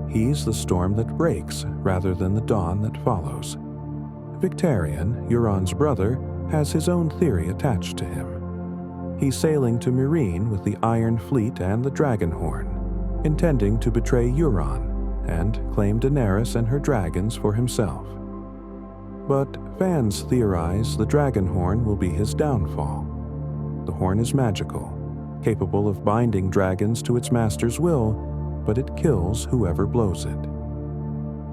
He's the storm that breaks rather than the dawn that follows. Victarion, Euron's brother, has his own theory attached to him. He's sailing to Meereen with the Iron Fleet and the Dragonhorn, intending to betray Euron and claim Daenerys and her dragons for himself. But fans theorize the Dragonhorn will be his downfall. The horn is magical, capable of binding dragons to its master's will, but it kills whoever blows it.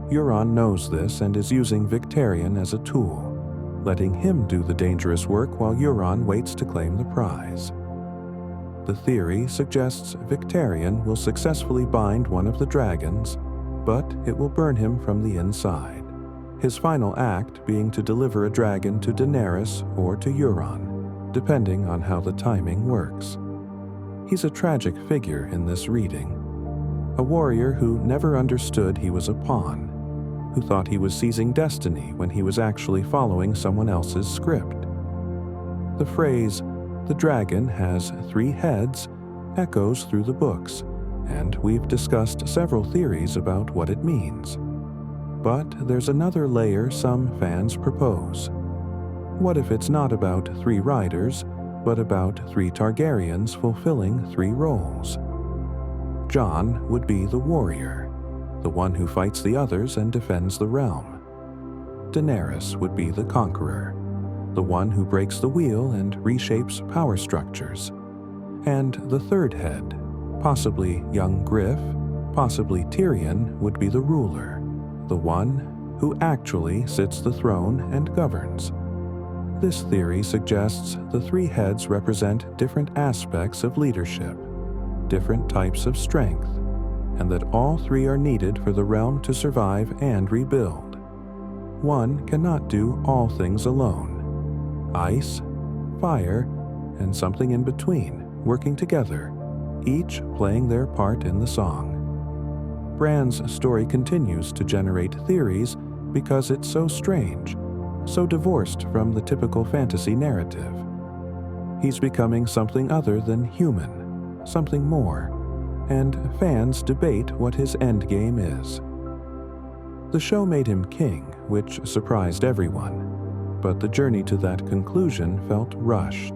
Euron knows this and is using Victarion as a tool, letting him do the dangerous work while Euron waits to claim the prize. The theory suggests Victarion will successfully bind one of the dragons, but it will burn him from the inside, his final act being to deliver a dragon to Daenerys or to Euron, depending on how the timing works. He's a tragic figure in this reading, a warrior who never understood he was a pawn, who thought he was seizing destiny when he was actually following someone else's script. The phrase, "the dragon has 3 heads," echoes through the books, and we've discussed several theories about what it means. But there's another layer some fans propose. What if it's not about 3 riders, but about 3 Targaryens fulfilling 3 roles? Jon would be the warrior, the one who fights the others and defends the realm. Daenerys would be the conqueror, the one who breaks the wheel and reshapes power structures. And the third head, possibly young Griff, possibly Tyrion, would be the ruler, the one who actually sits the throne and governs. This theory suggests the 3 heads represent different aspects of leadership, different types of strength, and that all 3 are needed for the realm to survive and rebuild. One cannot do all things alone. Ice, fire, and something in between, working together, each playing their part in the song. Bran's story continues to generate theories because it's so strange, so divorced from the typical fantasy narrative. He's becoming something other than human, something more, and fans debate what his endgame is. The show made him king, which surprised everyone, but the journey to that conclusion felt rushed.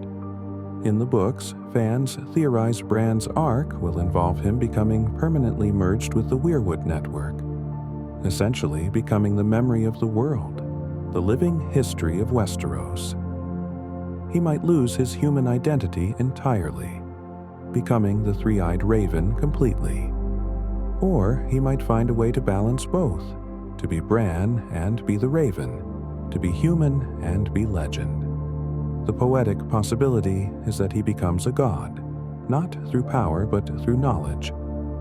In the books, fans theorize Bran's arc will involve him becoming permanently merged with the Weirwood network, essentially becoming the memory of the world, the living history of Westeros. He might lose his human identity entirely, becoming the three-eyed raven completely. Or he might find a way to balance both, to be Bran and be the raven, to be human and be legend. The poetic possibility is that he becomes a god, not through power but through knowledge,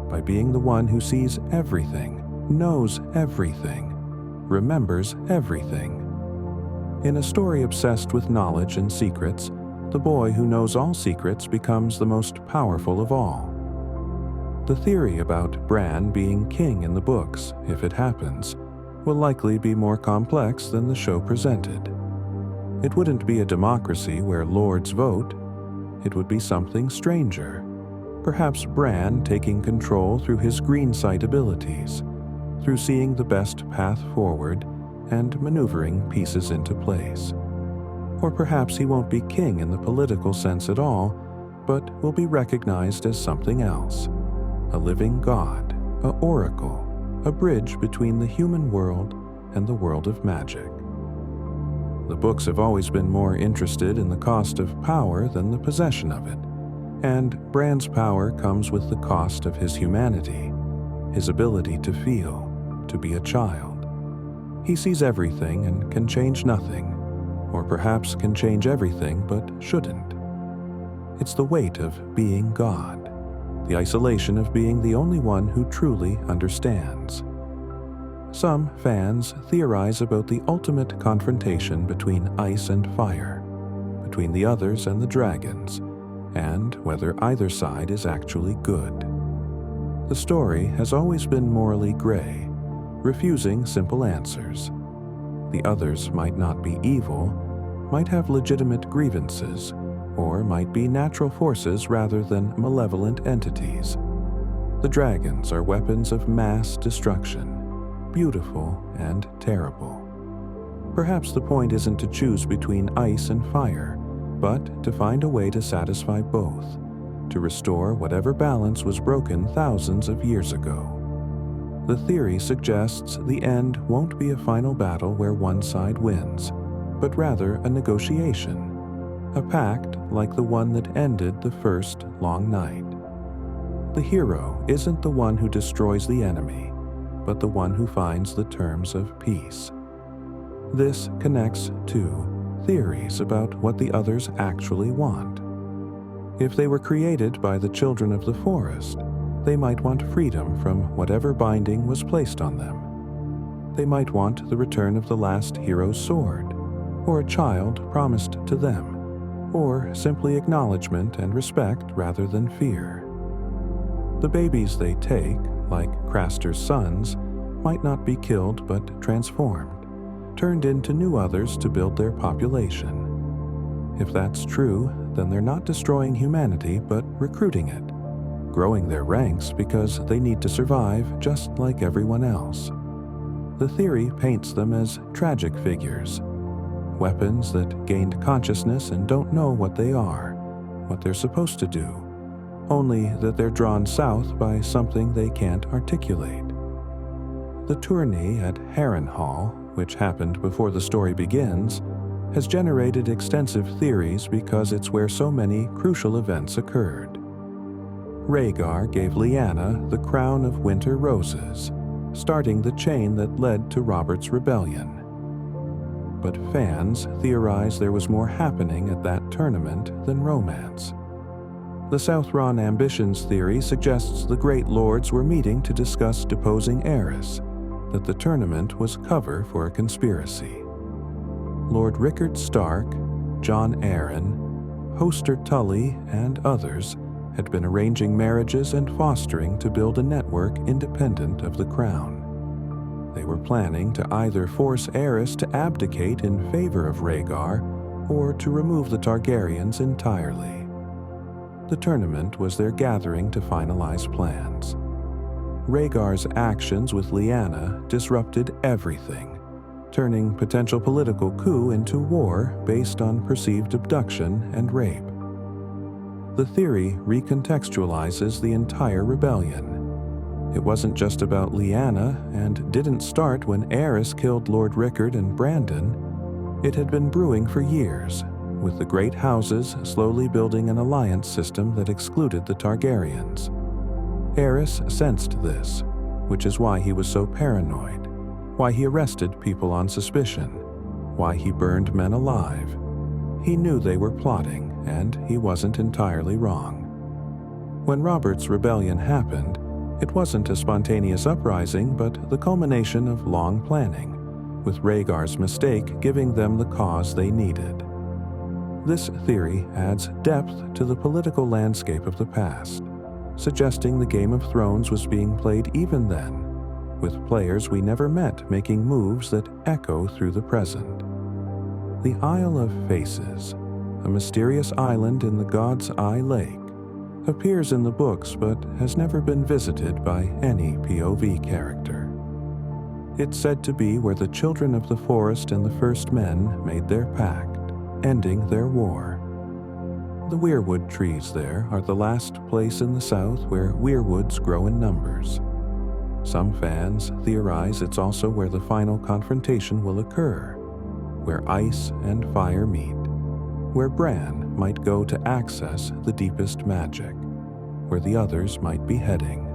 by being the one who sees everything, knows everything, remembers everything. In a story obsessed with knowledge and secrets, the boy who knows all secrets becomes the most powerful of all. The theory about Bran being king in the books, if it happens, will likely be more complex than the show presented. It wouldn't be a democracy where lords vote. It would be something stranger. Perhaps Bran taking control through his green sight abilities, through seeing the best path forward and maneuvering pieces into place. Or perhaps he won't be king in the political sense at all, but will be recognized as something else. A living god, a oracle, a bridge between the human world and the world of magic. The books have always been more interested in the cost of power than the possession of it, and Bran's power comes with the cost of his humanity, his ability to feel, to be a child. He sees everything and can change nothing, or perhaps can change everything but shouldn't. It's the weight of being God, the isolation of being the only one who truly understands. Some fans theorize about the ultimate confrontation between ice and fire, between the others and the dragons, and whether either side is actually good. The story has always been morally gray, refusing simple answers. The others might not be evil, might have legitimate grievances, or might be natural forces rather than malevolent entities. The dragons are weapons of mass destruction, beautiful and terrible. Perhaps the point isn't to choose between ice and fire, but to find a way to satisfy both, to restore whatever balance was broken thousands of years ago. The theory suggests the end won't be a final battle where one side wins, but rather a negotiation, a pact like the one that ended the first long night. The hero isn't the one who destroys the enemy, but the one who finds the terms of peace. This connects to theories about what the others actually want. If they were created by the children of the forest, they might want freedom from whatever binding was placed on them. They might want the return of the last hero's sword, or a child promised to them, or simply acknowledgement and respect rather than fear. The babies they take, like Craster's sons, might not be killed but transformed, turned into new others to build their population. If that's true, then they're not destroying humanity but recruiting it, growing their ranks because they need to survive just like everyone else. The theory paints them as tragic figures, weapons that gained consciousness and don't know what they are, what they're supposed to do, only that they're drawn south by something they can't articulate. The tourney at Harrenhal, which happened before the story begins, has generated extensive theories because it's where so many crucial events occurred. Rhaegar gave Lyanna the crown of winter roses, starting the chain that led to Robert's rebellion. But fans theorize there was more happening at that tournament than romance. The Southron ambitions theory suggests the Great Lords were meeting to discuss deposing Aerys, that the tournament was cover for a conspiracy. Lord Rickard Stark, Jon Arryn, Hoster Tully, and others had been arranging marriages and fostering to build a network independent of the crown. They were planning to either force Aerys to abdicate in favor of Rhaegar or to remove the Targaryens entirely. The tournament was their gathering to finalize plans. Rhaegar's actions with Lyanna disrupted everything, turning potential political coup into war based on perceived abduction and rape. The theory recontextualizes the entire rebellion. It wasn't just about Lyanna and didn't start when Aerys killed Lord Rickard and Brandon. It had been brewing for years, with the great houses slowly building an alliance system that excluded the Targaryens. Aerys sensed this, which is why he was so paranoid, why he arrested people on suspicion, why he burned men alive. He knew they were plotting, and he wasn't entirely wrong. When Robert's rebellion happened, it wasn't a spontaneous uprising, but the culmination of long planning, with Rhaegar's mistake giving them the cause they needed. This theory adds depth to the political landscape of the past, suggesting the Game of Thrones was being played even then, with players we never met making moves that echo through the present. The Isle of Faces, a mysterious island in the God's Eye Lake, appears in the books but has never been visited by any POV character. It's said to be where the children of the forest and the first men made their pact, ending their war. The weirwood trees there are the last place in the south where weirwoods grow in numbers. Some fans theorize it's also where the final confrontation will occur, where ice and fire meet, where Bran might go to access the deepest magic, where the others might be heading.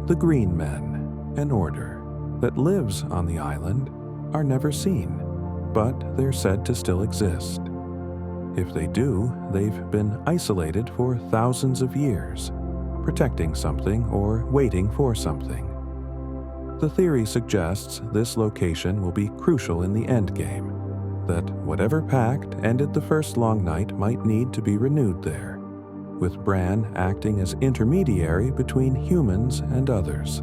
The Green Men, an order that lives on the island, are never seen, but they're said to still exist. If they do, they've been isolated for thousands of years, protecting something or waiting for something. The theory suggests this location will be crucial in the endgame, that whatever pact ended the first long night might need to be renewed there, with Bran acting as intermediary between humans and others.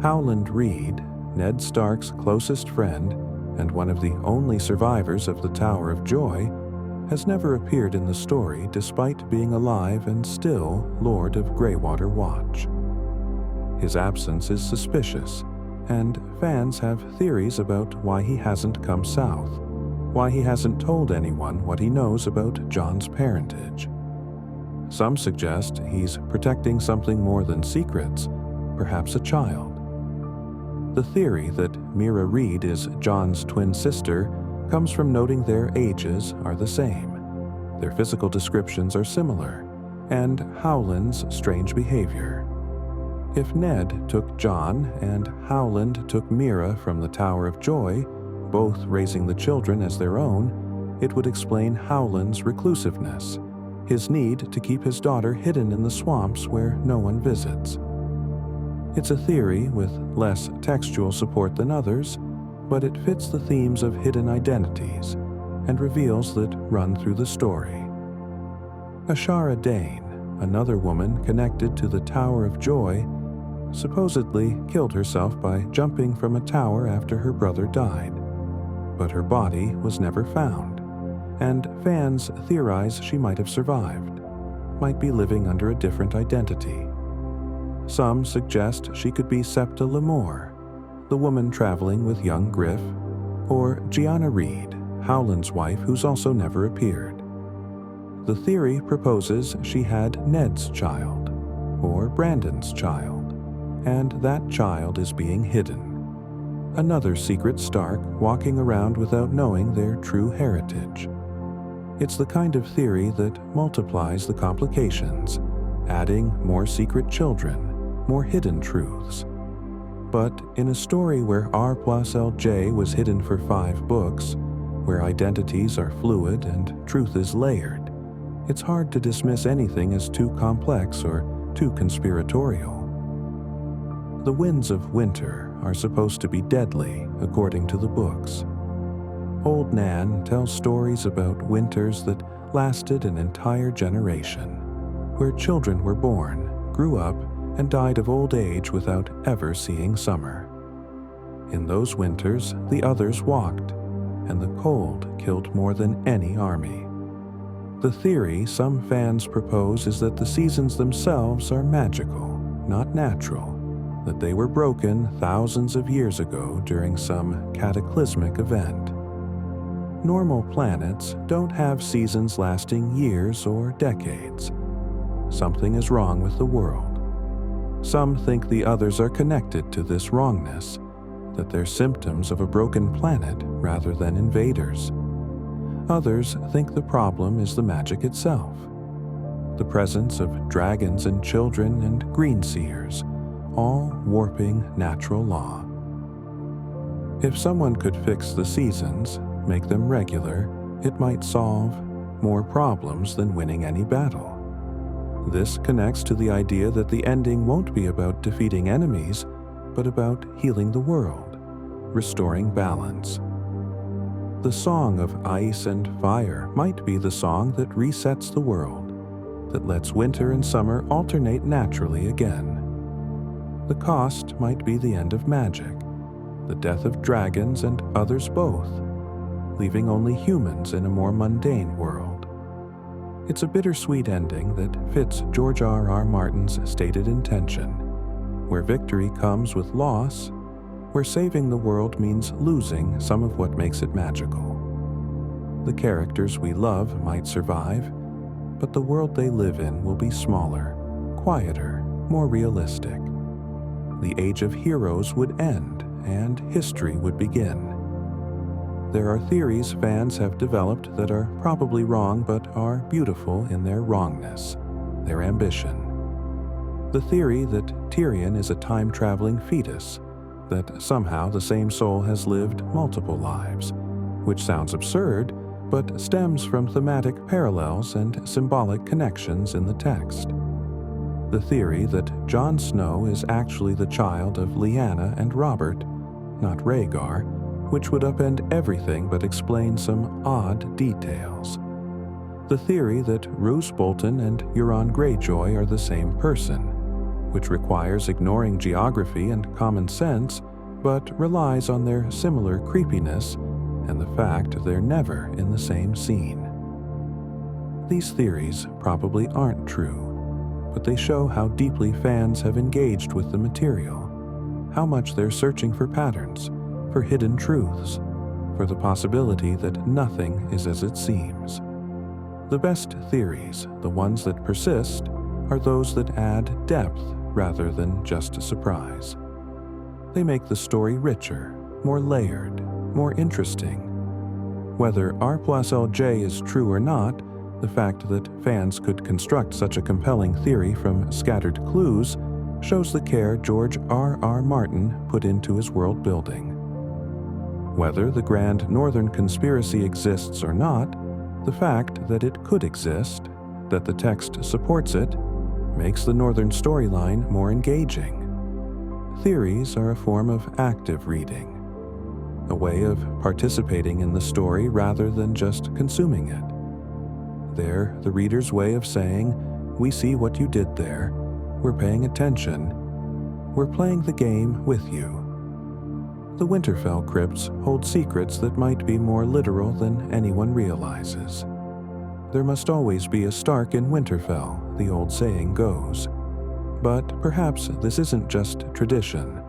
Howland Reed, Ned Stark's closest friend and one of the only survivors of the Tower of Joy, has never appeared in the story despite being alive and still Lord of Greywater Watch. His absence is suspicious, and fans have theories about why he hasn't come south, why he hasn't told anyone what he knows about Jon's parentage. Some suggest he's protecting something more than secrets, perhaps a child. The theory that Mira Reed is Jon's twin sister comes from noting their ages are the same, their physical descriptions are similar, and Howland's strange behavior. If Ned took Jon and Howland took Mira from the Tower of Joy, both raising the children as their own, it would explain Howland's reclusiveness, his need to keep his daughter hidden in the swamps where no one visits. It's a theory with less textual support than others, but it fits the themes of hidden identities and reveals that run through the story. Ashara Dane, another woman connected to the Tower of Joy, supposedly killed herself by jumping from a tower after her brother died, but her body was never found, and fans theorize she might have survived, might be living under a different identity. Some suggest she could be Septa Lemore, the woman traveling with young Griff, or Gianna Reed, Howland's wife who's also never appeared. The theory proposes she had Ned's child, or Brandon's child, and that child is being hidden. Another secret Stark walking around without knowing their true heritage. It's the kind of theory that multiplies the complications, adding more secret children, more hidden truths. But in a story where R+LJ was hidden for 5 books, where identities are fluid and truth is layered, it's hard to dismiss anything as too complex or too conspiratorial. The winds of winter are supposed to be deadly, according to the books. Old Nan tells stories about winters that lasted an entire generation. where children were born, grew up, and died of old age without ever seeing summer. In those winters, the others walked, and the cold killed more than any army. The theory some fans propose is that the seasons themselves are magical, not natural, that they were broken thousands of years ago during some cataclysmic event. Normal planets don't have seasons lasting years or decades. Something is wrong with the world. Some think the others are connected to this wrongness, that they're symptoms of a broken planet rather than invaders. Others think the problem is the magic itself, the presence of dragons and children and green seers, all warping natural law. If someone could fix the seasons, make them regular, it might solve more problems than winning any battle. This connects to the idea that the ending won't be about defeating enemies, but about healing the world, restoring balance. The song of ice and fire might be the song that resets the world, that lets winter and summer alternate naturally again. The cost might be the end of magic, the death of dragons and others both, leaving only humans in a more mundane world. It's a bittersweet ending that fits George R.R. Martin's stated intention, where victory comes with loss, where saving the world means losing some of what makes it magical. The characters we love might survive, but the world they live in will be smaller, quieter, more realistic. The age of heroes would end, and history would begin. There are theories fans have developed that are probably wrong but are beautiful in their wrongness, their ambition. The theory that Tyrion is a time-traveling fetus, that somehow the same soul has lived multiple lives, which sounds absurd, but stems from thematic parallels and symbolic connections in the text. The theory that Jon Snow is actually the child of Lyanna and Robert, not Rhaegar, which would upend everything but explain some odd details. The theory that Roose Bolton and Euron Greyjoy are the same person, which requires ignoring geography and common sense, but relies on their similar creepiness and the fact they're never in the same scene. These theories probably aren't true, but they show how deeply fans have engaged with the material, how much they're searching for patterns, for hidden truths, for the possibility that nothing is as it seems. The best theories, the ones that persist, are those that add depth rather than just a surprise. They make the story richer, more layered, more interesting. Whether R+LJ is true or not, the fact that fans could construct such a compelling theory from scattered clues shows the care George R.R. Martin put into his world building. Whether the Grand Northern Conspiracy exists or not, the fact that it could exist, that the text supports it, makes the Northern storyline more engaging. Theories are a form of active reading, a way of participating in the story rather than just consuming it. They're the reader's way of saying, "We see what you did there, we're paying attention, we're playing the game with you." The Winterfell crypts hold secrets that might be more literal than anyone realizes. There must always be a Stark in Winterfell, the old saying goes. But perhaps this isn't just tradition.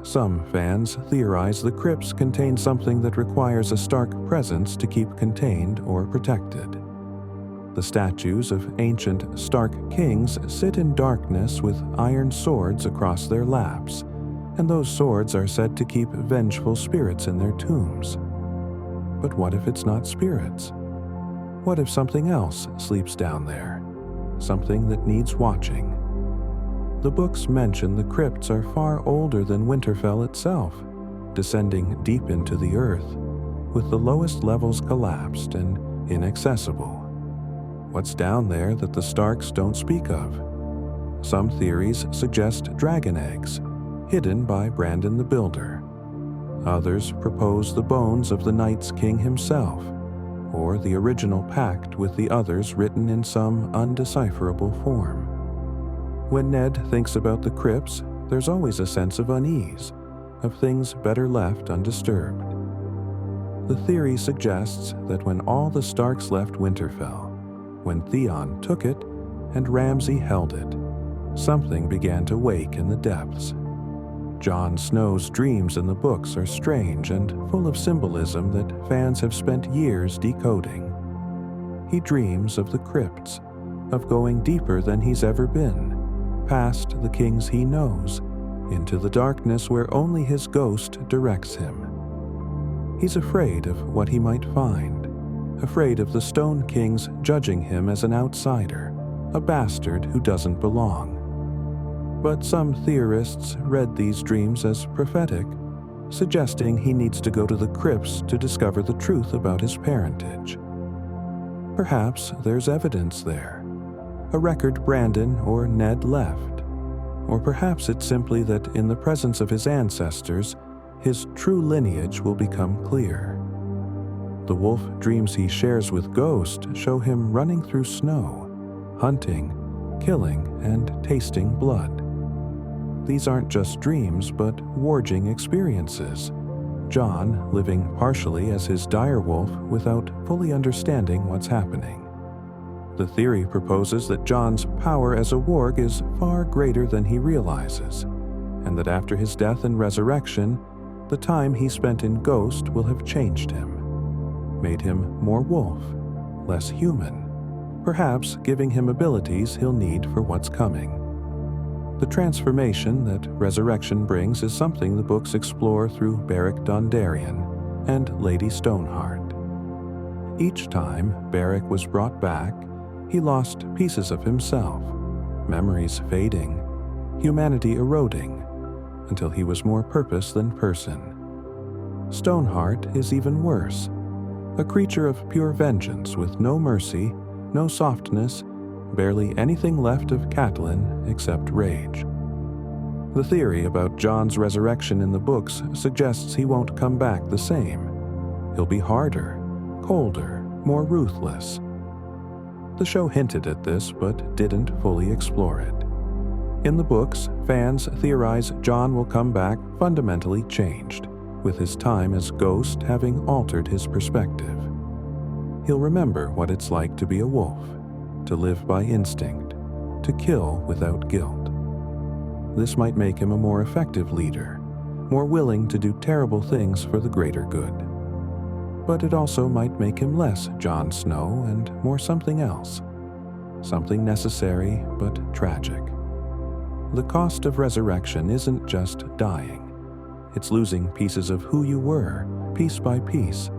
Some fans theorize the crypts contain something that requires a Stark presence to keep contained or protected. The statues of ancient Stark kings sit in darkness with iron swords across their laps, and those swords are said to keep vengeful spirits in their tombs. But what if it's not spirits? What if something else sleeps down there? Something that needs watching? The books mention the crypts are far older than Winterfell itself, descending deep into the earth, with the lowest levels collapsed and inaccessible. What's down there that the Starks don't speak of? Some theories suggest dragon eggs, hidden by Brandon the Builder. Others propose the bones of the Night's King himself, or the original pact with the others written in some undecipherable form. When Ned thinks about the crypts, there's always a sense of unease, of things better left undisturbed. The theory suggests that when all the Starks left Winterfell, when Theon took it and Ramsay held it, something began to wake in the depths. Jon Snow's dreams in the books are strange and full of symbolism that fans have spent years decoding. He dreams of the crypts, of going deeper than he's ever been, past the kings he knows, into the darkness where only his ghost directs him. He's afraid of what he might find, afraid of the Stone Kings judging him as an outsider, a bastard who doesn't belong. But some theorists read these dreams as prophetic, suggesting he needs to go to the crypts to discover the truth about his parentage. Perhaps there's evidence there, a record Brandon or Ned left, or perhaps it's simply that in the presence of his ancestors, his true lineage will become clear. The wolf dreams he shares with Ghost show him running through snow, hunting, killing, and tasting blood. These aren't just dreams, but warging experiences. Jon living partially as his direwolf without fully understanding what's happening. The theory proposes that Jon's power as a warg is far greater than he realizes, and that after his death and resurrection, the time he spent in Ghost will have changed him, made him more wolf, less human, perhaps giving him abilities he'll need for what's coming. The transformation that resurrection brings is something the books explore through Beric Dondarrion and Lady Stoneheart. Each time Beric was brought back, he lost pieces of himself, memories fading, humanity eroding, until he was more purpose than person. Stoneheart is even worse, a creature of pure vengeance with no mercy, no softness, barely anything left of Catelyn except rage. The theory about Jon's resurrection in the books suggests he won't come back the same. He'll be harder, colder, more ruthless. The show hinted at this but didn't fully explore it. In the books, fans theorize Jon will come back fundamentally changed, with his time as Ghost having altered his perspective. He'll remember what it's like to be a wolf, to live by instinct, to kill without guilt. This might make him a more effective leader, more willing to do terrible things for the greater good. But it also might make him less Jon Snow and more something else, something necessary but tragic. The cost of resurrection isn't just dying. It's losing pieces of who you were, piece by piece,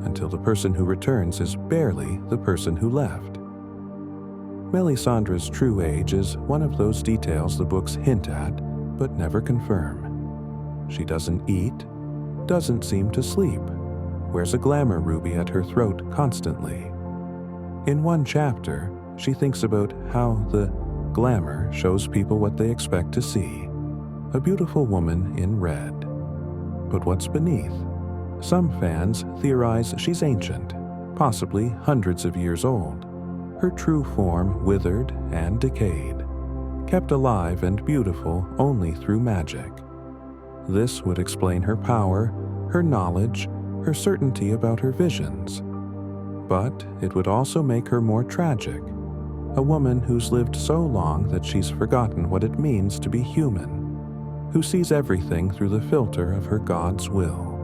until the person who returns is barely the person who left. Melisandre's true age is one of those details the books hint at, but never confirm. She doesn't eat, doesn't seem to sleep, wears a glamour ruby at her throat constantly. In one chapter, she thinks about how the glamour shows people what they expect to see, a beautiful woman in red. But what's beneath? Some fans theorize she's ancient, possibly hundreds of years old, her true form withered and decayed, kept alive and beautiful only through magic. This would explain her power, her knowledge, her certainty about her visions. But it would also make her more tragic, a woman who's lived so long that she's forgotten what it means to be human, who sees everything through the filter of her God's will.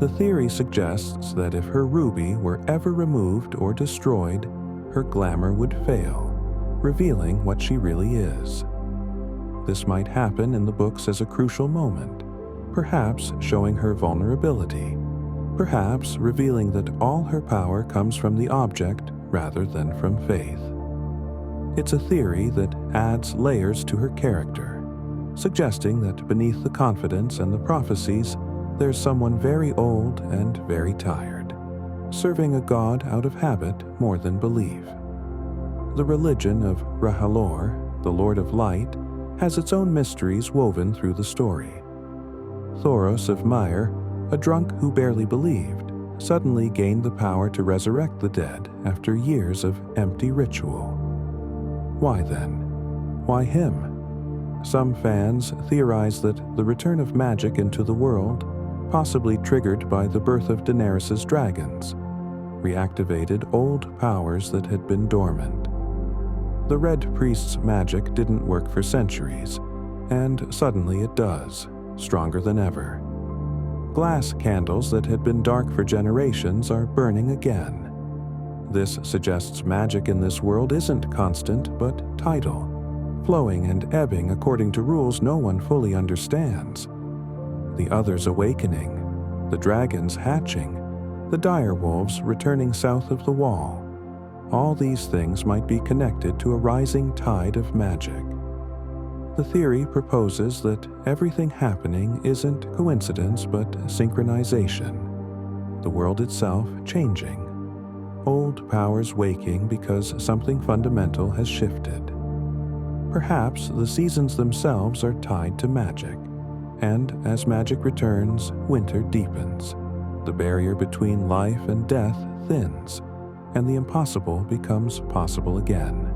The theory suggests that if her ruby were ever removed or destroyed, her glamour would fail, revealing what she really is. This might happen in the books as a crucial moment, perhaps showing her vulnerability, perhaps revealing that all her power comes from the object rather than from faith. It's a theory that adds layers to her character, suggesting that beneath the confidence and the prophecies, there's someone very old and very tired, serving a god out of habit more than belief. The religion of Rahalor, the Lord of Light, has its own mysteries woven through the story. Thoros of Myre, a drunk who barely believed, suddenly gained the power to resurrect the dead after years of empty ritual. Why then? Why him? Some fans theorize that the return of magic into the world, possibly triggered by the birth of Daenerys' dragons, reactivated old powers that had been dormant. The Red Priest's magic didn't work for centuries, and suddenly it does, stronger than ever. Glass candles that had been dark for generations are burning again. This suggests magic in this world isn't constant but tidal, flowing and ebbing according to rules no one fully understands. The others awakening, the dragons hatching, the direwolves returning south of the wall. All these things might be connected to a rising tide of magic. The theory proposes that everything happening isn't coincidence but synchronization, the world itself changing, old powers waking because something fundamental has shifted. Perhaps the seasons themselves are tied to magic, and as magic returns, winter deepens. The barrier between life and death thins, and the impossible becomes possible again.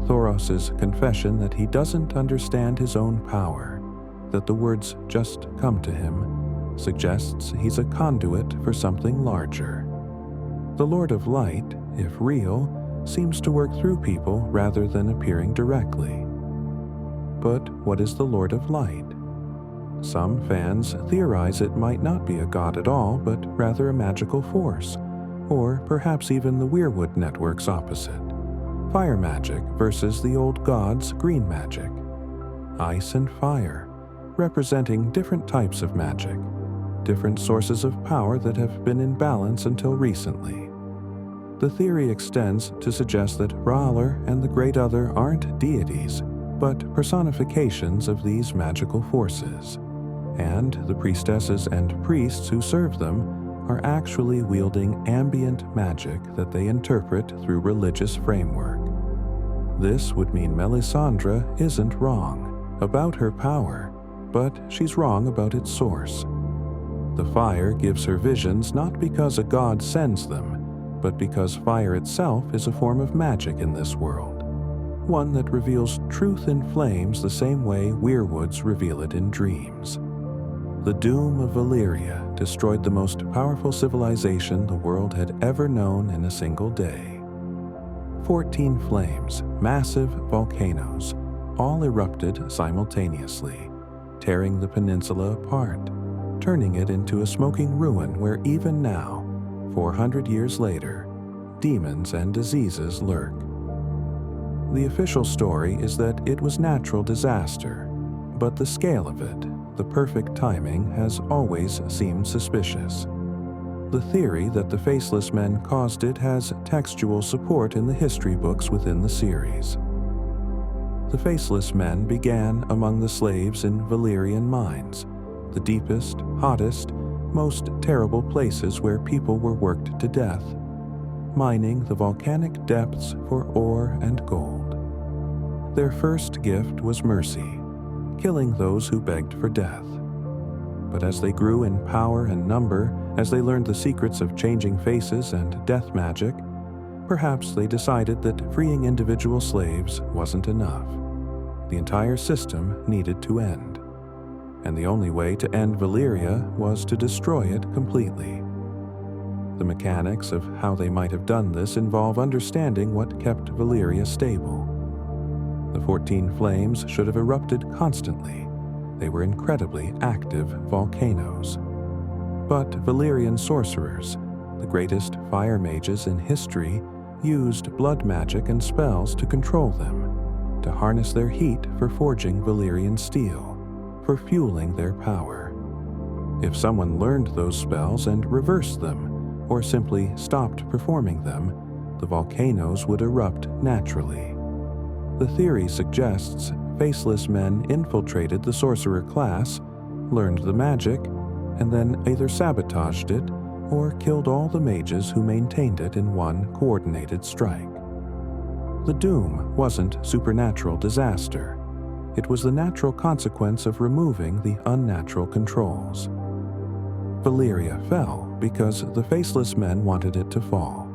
Thoros' confession that he doesn't understand his own power, that the words just come to him, suggests he's a conduit for something larger. The Lord of Light, if real, seems to work through people rather than appearing directly. But what is the Lord of Light? Some fans theorize it might not be a god at all, but rather a magical force, or perhaps even the Weirwood Network's opposite. Fire magic versus the old gods' green magic. Ice and fire, representing different types of magic, different sources of power that have been in balance until recently. The theory extends to suggest that R'hllor and the Great Other aren't deities, but personifications of these magical forces, and the priestesses and priests who serve them are actually wielding ambient magic that they interpret through religious framework. This would mean Melisandre isn't wrong about her power, but she's wrong about its source. The fire gives her visions not because a god sends them, but because fire itself is a form of magic in this world, one that reveals truth in flames the same way weirwoods reveal it in dreams. The doom of Valyria destroyed the most powerful civilization the world had ever known in a single day. 14 flames, massive volcanoes, all erupted simultaneously, tearing the peninsula apart, turning it into a smoking ruin where even now, 400 years later, demons and diseases lurk. The official story is that it was natural disaster, but the scale of it, the perfect timing, has always seemed suspicious. The theory that the Faceless Men caused it has textual support in the history books within the series. The Faceless Men began among the slaves in Valyrian mines, the deepest, hottest, most terrible places where people were worked to death, mining the volcanic depths for ore and gold. Their first gift was mercy, killing those who begged for death. But as they grew in power and number, as they learned the secrets of changing faces and death magic, perhaps they decided that freeing individual slaves wasn't enough. The entire system needed to end. And the only way to end Valyria was to destroy it completely. The mechanics of how they might have done this involve understanding what kept Valyria stable. The 14 flames should have erupted constantly. They were incredibly active volcanoes. But Valyrian sorcerers, the greatest fire mages in history, used blood magic and spells to control them, to harness their heat for forging Valyrian steel, for fueling their power. If someone learned those spells and reversed them, or simply stopped performing them, the volcanoes would erupt naturally. The theory suggests Faceless Men infiltrated the sorcerer class, learned the magic, and then either sabotaged it or killed all the mages who maintained it in one coordinated strike. The doom wasn't supernatural disaster. It was the natural consequence of removing the unnatural controls. Valyria fell because the faceless men wanted it to fall,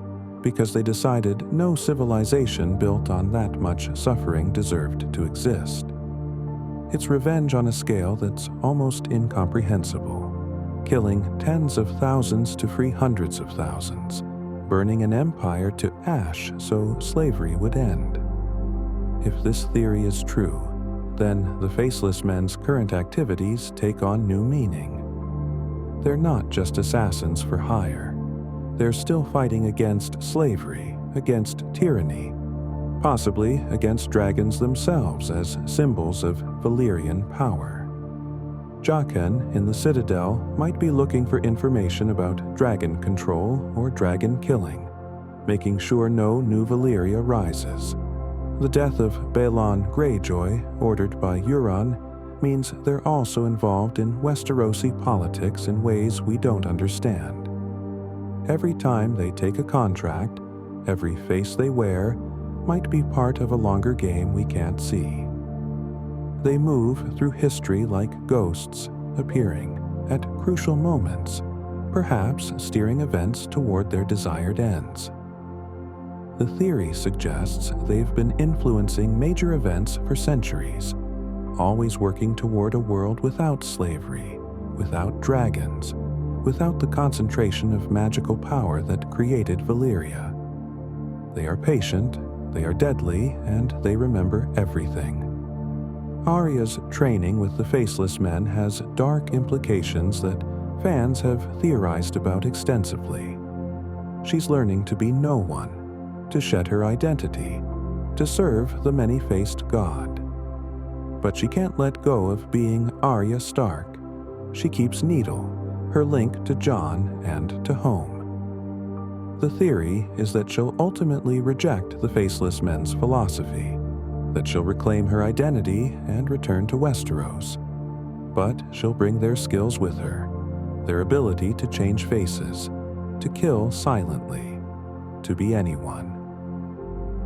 because they decided no civilization built on that much suffering deserved to exist. It's revenge on a scale that's almost incomprehensible, killing tens of thousands to free hundreds of thousands, burning an empire to ash so slavery would end. If this theory is true, then the faceless men's current activities take on new meaning. They're not just assassins for hire. They're still fighting against slavery, against tyranny, possibly against dragons themselves as symbols of Valyrian power. Jaqen in the Citadel might be looking for information about dragon control or dragon killing, making sure no new Valyria rises. The death of Balon Greyjoy, ordered by Euron, means they're also involved in Westerosi politics in ways we don't understand. Every time they take a contract, every face they wear might be part of a longer game we can't see. They move through history like ghosts, appearing at crucial moments, perhaps steering events toward their desired ends. The theory suggests they've been influencing major events for centuries, always working toward a world without slavery, without dragons, without the concentration of magical power that created Valyria. They are patient, they are deadly, and they remember everything. Arya's training with the Faceless Men has dark implications that fans have theorized about extensively. She's learning to be no one, to shed her identity, to serve the many-faced god. But she can't let go of being Arya Stark. She keeps Needle, her link to Jon and to home. The theory is that she'll ultimately reject the Faceless Men's philosophy, that she'll reclaim her identity and return to Westeros. But she'll bring their skills with her, their ability to change faces, to kill silently, to be anyone.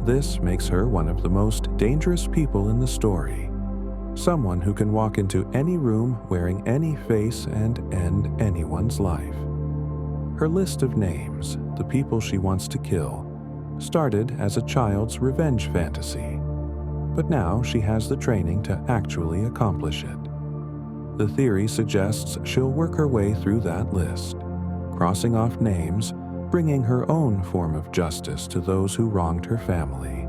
This makes her one of the most dangerous people in the story, someone who can walk into any room wearing any face and end anyone's life. Her list of names, the people she wants to kill, started as a child's revenge fantasy, but now she has the training to actually accomplish it. The theory suggests she'll work her way through that list, crossing off names, bringing her own form of justice to those who wronged her family.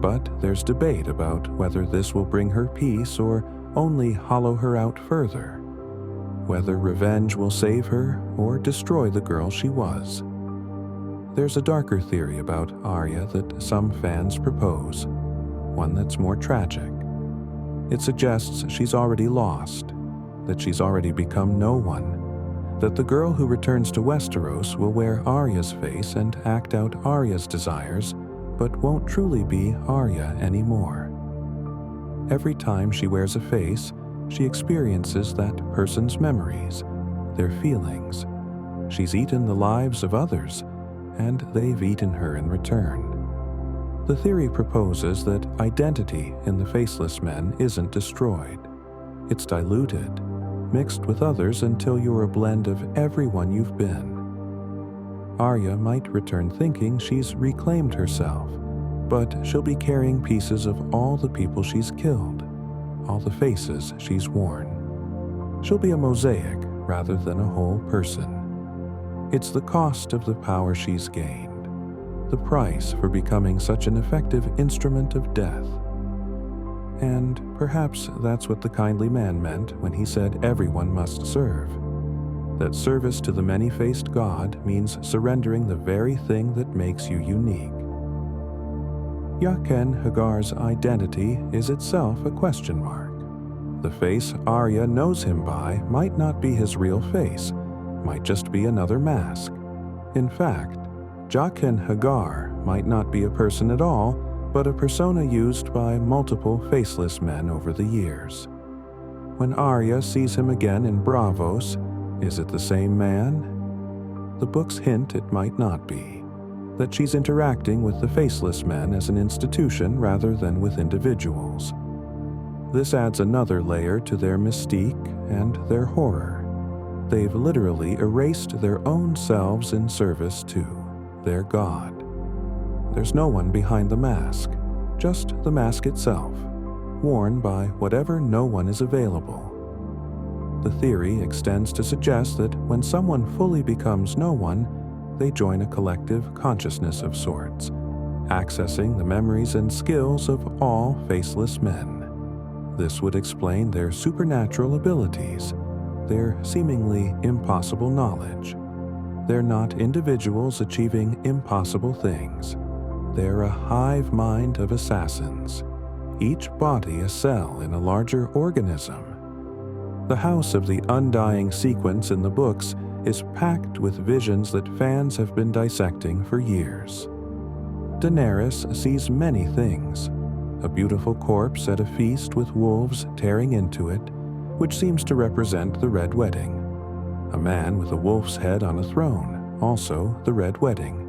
But there's debate about whether this will bring her peace or only hollow her out further, whether revenge will save her or destroy the girl she was. There's a darker theory about Arya that some fans propose, one that's more tragic. It suggests she's already lost, that she's already become no one, that the girl who returns to Westeros will wear Arya's face and act out Arya's desires, but won't truly be Arya anymore. Every time she wears a face, she experiences that person's memories, their feelings. She's eaten the lives of others, and they've eaten her in return. The theory proposes that identity in the Faceless Men isn't destroyed. It's diluted, mixed with others until you're a blend of everyone you've been. Arya might return thinking she's reclaimed herself, but she'll be carrying pieces of all the people she's killed, all the faces she's worn. She'll be a mosaic rather than a whole person. It's the cost of the power she's gained, the price for becoming such an effective instrument of death. And perhaps that's what the kindly man meant when he said everyone must serve. That service to the many-faced god means surrendering the very thing that makes you unique. Jaqen H'ghar's identity is itself a question mark. The face Arya knows him by might not be his real face, might just be another mask. In fact, Jaqen H'ghar might not be a person at all, but a persona used by multiple Faceless Men over the years. When Arya sees him again in Braavos, is it the same man? The books hint it might not be, that she's interacting with the Faceless Men as an institution rather than with individuals. This adds another layer to their mystique and their horror. They've literally erased their own selves in service to their god. There's no one behind the mask, just the mask itself, worn by whatever no one is available. The theory extends to suggest that when someone fully becomes no one, they join a collective consciousness of sorts, accessing the memories and skills of all faceless men. This would explain their supernatural abilities, their seemingly impossible knowledge. They're not individuals achieving impossible things. They're a hive mind of assassins, each body a cell in a larger organism. The House of the Undying sequence in the books is packed with visions that fans have been dissecting for years. Daenerys sees many things: a beautiful corpse at a feast with wolves tearing into it, which seems to represent the Red Wedding. A man with a wolf's head on a throne, also the Red Wedding.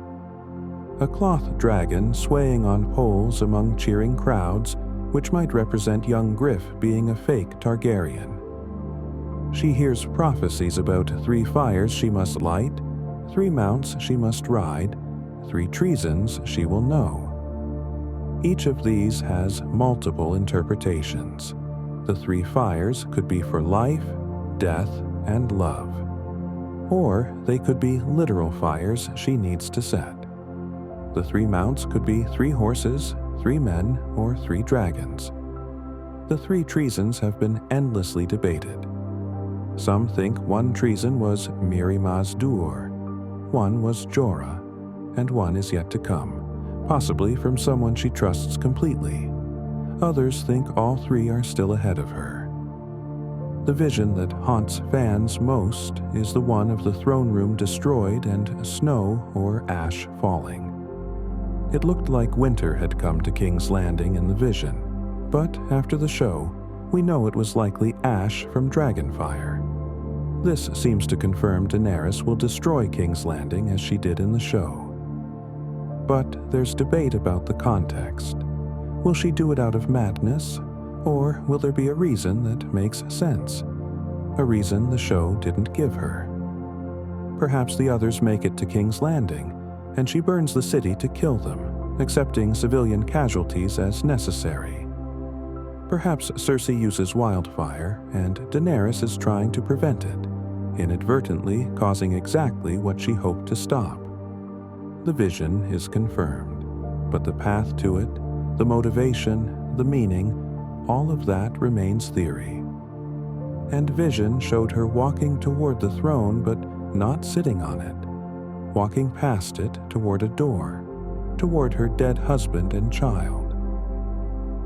A cloth dragon swaying on poles among cheering crowds, which might represent young Griff being a fake Targaryen. She hears prophecies about 3 fires she must light, 3 mounts she must ride, 3 treasons she will know. Each of these has multiple interpretations. The 3 fires could be for life, death, and love. Or they could be literal fires she needs to set. The 3 mounts could be 3 horses, 3 men, or 3 dragons. The 3 treasons have been endlessly debated. Some think one treason was Miri Maz-Dur, one was Jorah, and one is yet to come, possibly from someone she trusts completely. Others think all 3 are still ahead of her. The vision that haunts fans most is the one of the throne room destroyed and snow or ash falling. It looked like winter had come to King's Landing in the vision, but after the show, we know it was likely ash from Dragonfire. This seems to confirm Daenerys will destroy King's Landing as she did in the show. But there's debate about the context. Will she do it out of madness, or will there be a reason that makes sense? A reason the show didn't give her. Perhaps the others make it to King's Landing, and she burns the city to kill them, accepting civilian casualties as necessary. Perhaps Cersei uses wildfire, and Daenerys is trying to prevent it, inadvertently causing exactly what she hoped to stop. The vision is confirmed, but the path to it, the motivation, the meaning, all of that remains theory. And vision showed her walking toward the throne but not sitting on it, walking past it toward a door, toward her dead husband and child.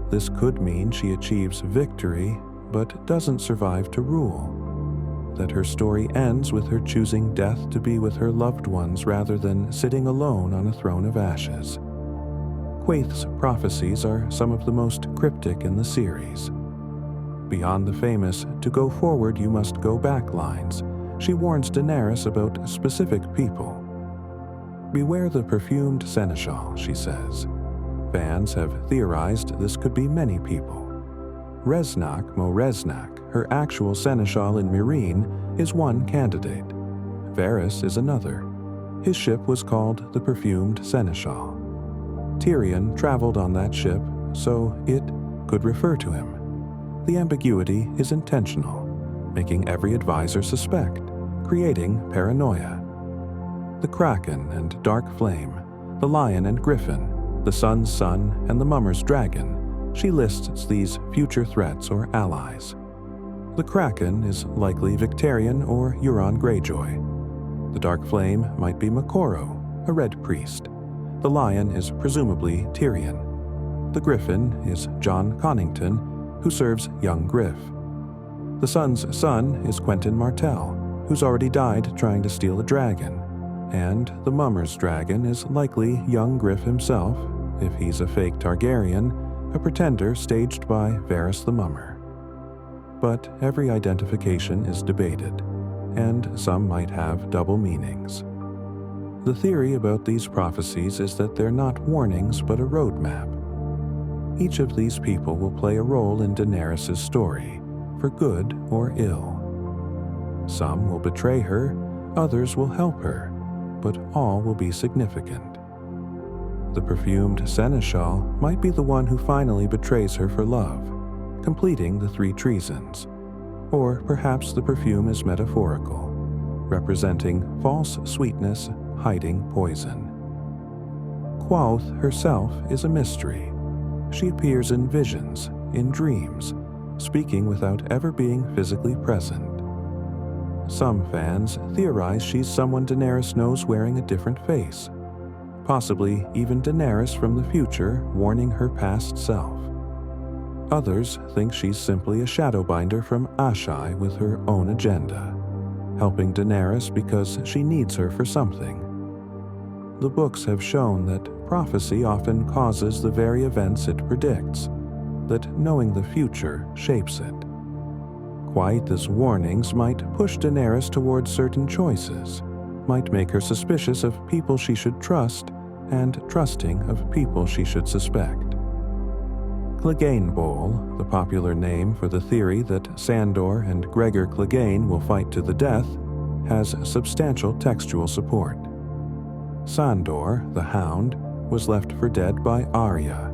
This could mean she achieves victory but doesn't survive to rule, that her story ends with her choosing death to be with her loved ones rather than sitting alone on a throne of ashes. Quaithe's prophecies are some of the most cryptic in the series. Beyond the famous "to go forward you must go back" lines, she warns Daenerys about specific people. "Beware the perfumed seneschal," she says. Fans have theorized this could be many people. Reznak Mo-Reznak, her actual seneschal in Meereen, is one candidate. Varys is another. His ship was called the Perfumed Seneschal. Tyrion traveled on that ship, so it could refer to him. The ambiguity is intentional, making every advisor suspect, creating paranoia. The Kraken and Dark Flame, the Lion and Griffin, the Sun's Son and the Mummer's Dragon, she lists these future threats or allies. The Kraken is likely Victarion or Euron Greyjoy. The Dark Flame might be Makoro, a Red Priest. The Lion is presumably Tyrion. The Griffin is Jon Connington, who serves young Griff. The Sun's Son is Quentyn Martell, who's already died trying to steal a dragon. And the Mummer's Dragon is likely young Griff himself, if he's a fake Targaryen, a pretender staged by Varys the Mummer. But every identification is debated, and some might have double meanings. The theory about these prophecies is that they're not warnings but a roadmap. Each of these people will play a role in Daenerys' story, for good or ill. Some will betray her, others will help her, but all will be significant. The perfumed seneschal might be the one who finally betrays her for love, completing the 3 treasons. Or perhaps the perfume is metaphorical, representing false sweetness hiding poison. Quoth herself is a mystery. She appears in visions, in dreams, speaking without ever being physically present. Some fans theorize she's someone Daenerys knows wearing a different face, possibly even Daenerys from the future warning her past self. Others think she's simply a shadowbinder from Ashai with her own agenda, helping Daenerys because she needs her for something. The books have shown that prophecy often causes the very events it predicts, that knowing the future shapes it. Quite as warnings might push Daenerys towards certain choices, might make her suspicious of people she should trust and trusting of people she should suspect. Clegane Bowl, the popular name for the theory that Sandor and Gregor Clegane will fight to the death, has substantial textual support. Sandor, the Hound, was left for dead by Arya,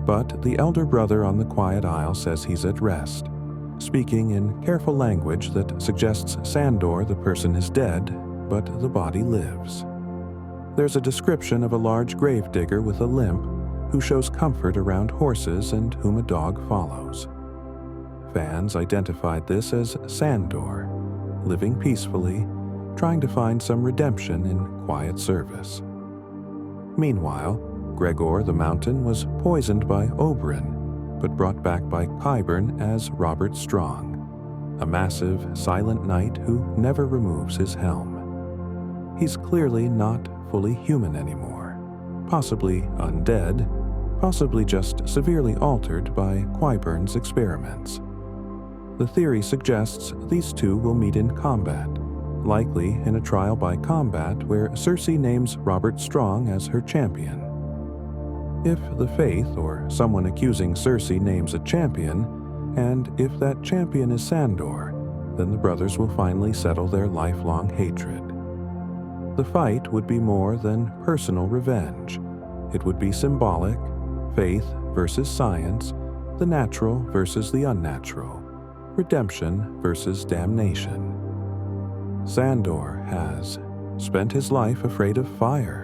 but the elder brother on the Quiet Isle says he's at rest, speaking in careful language that suggests Sandor, the person, is dead, but the body lives. There's a description of a large gravedigger with a limp who shows comfort around horses and whom a dog follows. Fans identified this as Sandor, living peacefully, trying to find some redemption in quiet service. Meanwhile, Gregor the Mountain was poisoned by Oberyn, but brought back by Qyburn as Robert Strong, a massive, silent knight who never removes his helm. He's clearly not fully human anymore, possibly undead, possibly just severely altered by Qyburn's experiments. The theory suggests these two will meet in combat, likely in a trial by combat where Cersei names Robert Strong as her champion. If the Faith or someone accusing Cersei names a champion, and if that champion is Sandor, then the brothers will finally settle their lifelong hatred. The fight would be more than personal revenge. It would be symbolic, faith versus science, the natural versus the unnatural, redemption versus damnation. Sandor has spent his life afraid of fire,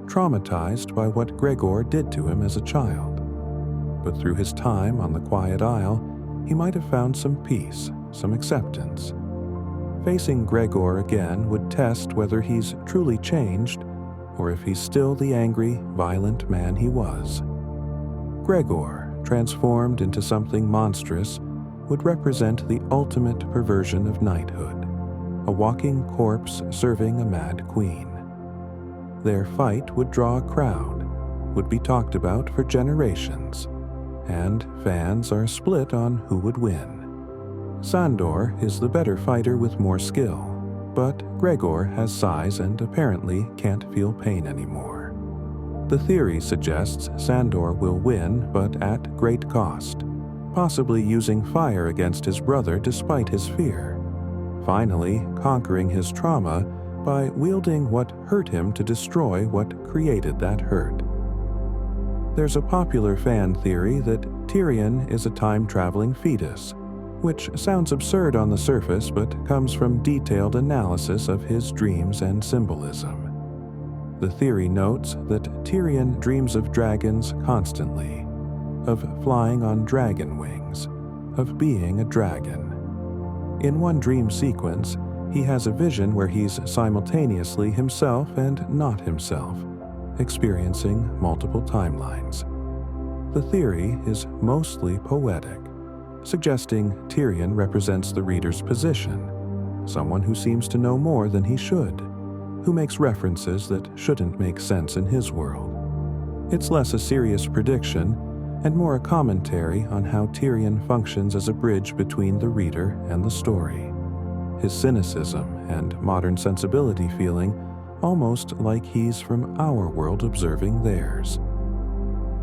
traumatized by what Gregor did to him as a child. But through his time on the Quiet Isle, he might have found some peace, some acceptance. Facing Gregor again would test whether he's truly changed or if he's still the angry, violent man he was. Gregor, transformed into something monstrous, would represent the ultimate perversion of knighthood, a walking corpse serving a mad queen. Their fight would draw a crowd, would be talked about for generations, and fans are split on who would win. Sandor is the better fighter with more skill, but Gregor has size and apparently can't feel pain anymore. The theory suggests Sandor will win, but at great cost, possibly using fire against his brother despite his fear, finally conquering his trauma by wielding what hurt him to destroy what created that hurt. There's a popular fan theory that Tyrion is a time-traveling fetus, which sounds absurd on the surface but comes from detailed analysis of his dreams and symbolism. The theory notes that Tyrion dreams of dragons constantly, of flying on dragon wings, of being a dragon. In one dream sequence, he has a vision where he's simultaneously himself and not himself, experiencing multiple timelines. The theory is mostly poetic, suggesting Tyrion represents the reader's position, someone who seems to know more than he should, who makes references that shouldn't make sense in his world. It's less a serious prediction and more a commentary on how Tyrion functions as a bridge between the reader and the story. His cynicism and modern sensibility feeling almost like he's from our world observing theirs.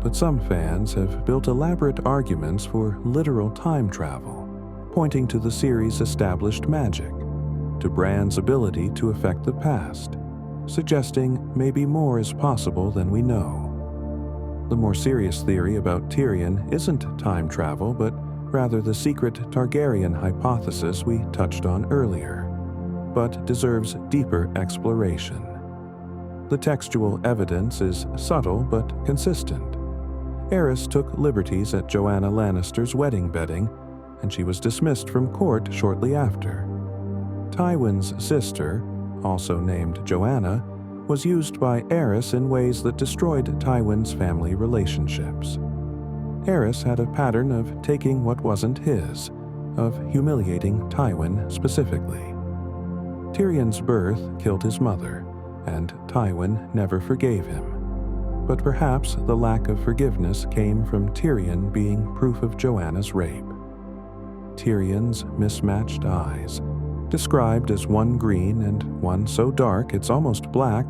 But some fans have built elaborate arguments for literal time travel, pointing to the series' established magic, to Bran's ability to affect the past, suggesting maybe more is possible than we know. The more serious theory about Tyrion isn't time travel, but rather the secret Targaryen hypothesis we touched on earlier, but deserves deeper exploration. The textual evidence is subtle but consistent. Aerys took liberties at Joanna Lannister's wedding bedding, and she was dismissed from court shortly after. Tywin's sister, also named Joanna, was used by Aerys in ways that destroyed Tywin's family relationships. Aerys had a pattern of taking what wasn't his, of humiliating Tywin specifically. Tyrion's birth killed his mother, and Tywin never forgave him. But perhaps the lack of forgiveness came from Tyrion being proof of Joanna's rape. Tyrion's mismatched eyes, described as one green and one so dark it's almost black,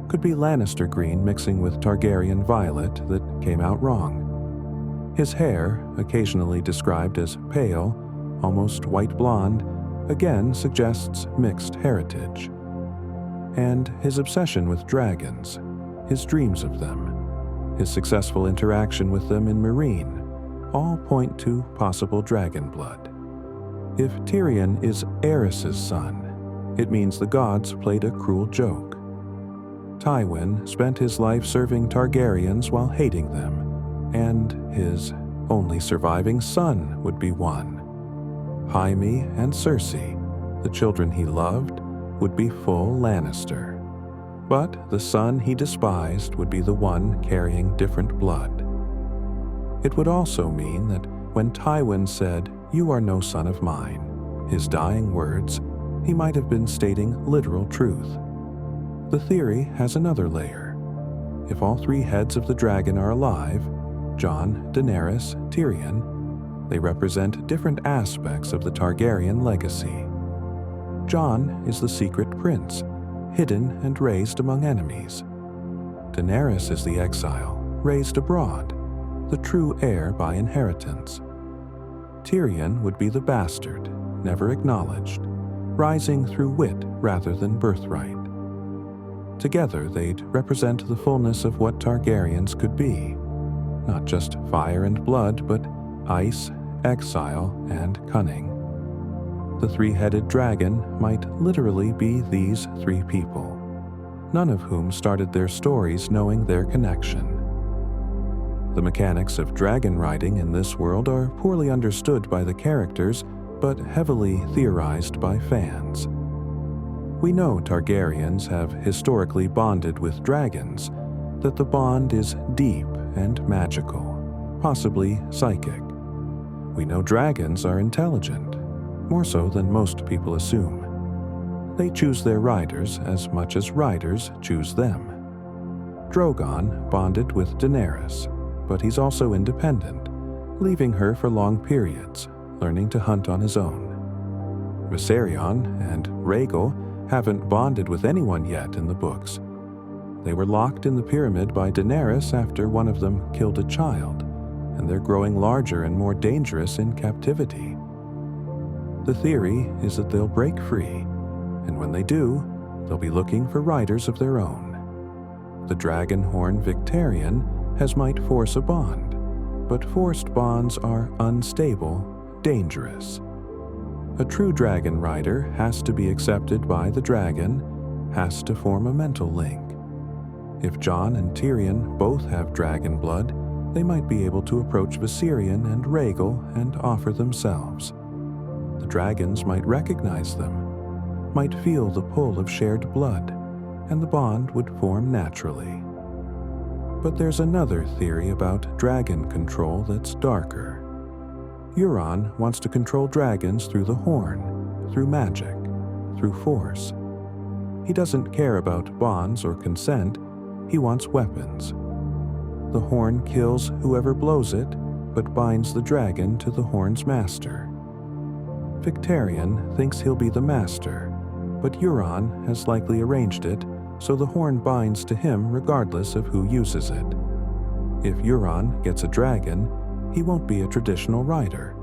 could be Lannister green mixing with Targaryen violet that came out wrong. His hair, occasionally described as pale, almost white blonde, again suggests mixed heritage. And his obsession with dragons, his dreams of them, his successful interaction with them in Meereen, all point to possible dragon blood. If Tyrion is Aerys' son, it means the gods played a cruel joke. Tywin spent his life serving Targaryens while hating them, and his only surviving son would be one. Jaime and Cersei, the children he loved, would be full Lannister. But the son he despised would be the one carrying different blood. It would also mean that when Tywin said, "You are no son of mine," his dying words, he might have been stating literal truth. The theory has another layer. If all three heads of the dragon are alive, Jon, Daenerys, Tyrion, they represent different aspects of the Targaryen legacy. Jon is the secret prince, hidden and raised among enemies. Daenerys is the exile, raised abroad, the true heir by inheritance. Tyrion would be the bastard, never acknowledged, rising through wit rather than birthright. Together they'd represent the fullness of what Targaryens could be, not just fire and blood, but ice, exile, and cunning. The three-headed dragon might literally be these three people, none of whom started their stories knowing their connection. The mechanics of dragon riding in this world are poorly understood by the characters, but heavily theorized by fans. We know Targaryens have historically bonded with dragons, that the bond is deep and magical, possibly psychic. We know dragons are intelligent, more so than most people assume. They choose their riders as much as riders choose them. Drogon bonded with Daenerys, but he's also independent, leaving her for long periods, learning to hunt on his own. Viserion and Rhaegal haven't bonded with anyone yet in the books. They were locked in the pyramid by Daenerys after one of them killed a child, and they're growing larger and more dangerous in captivity. The theory is that they'll break free, and when they do, they'll be looking for riders of their own. The Dragonhorn Victarion has might force a bond, but forced bonds are unstable, dangerous. A true dragon rider has to be accepted by the dragon, has to form a mental link. If Jon and Tyrion both have dragon blood, they might be able to approach Viserion and Rhaegal and offer themselves. The dragons might recognize them, might feel the pull of shared blood, and the bond would form naturally. But there's another theory about dragon control that's darker. Euron wants to control dragons through the horn, through magic, through force. He doesn't care about bonds or consent, he wants weapons. The horn kills whoever blows it, but binds the dragon to the horn's master. Victarion thinks he'll be the master, but Euron has likely arranged it so the horn binds to him regardless of who uses it. If Euron gets a dragon, he won't be a traditional rider.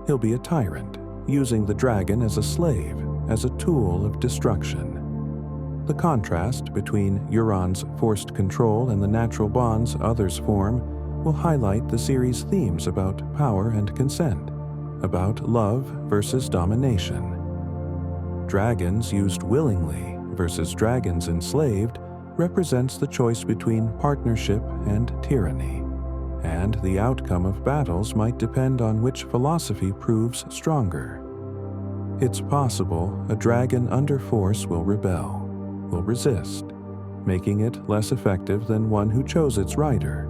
He'll be a tyrant, using the dragon as a slave as a tool of destruction. The contrast between Euron's forced control and the natural bonds others form will highlight the series' themes about power and consent, about love versus domination. Dragons used willingly versus dragons enslaved represents the choice between partnership and tyranny, and the outcome of battles might depend on which philosophy proves stronger. It's possible a dragon under force will rebel, will resist, making it less effective than one who chose its rider.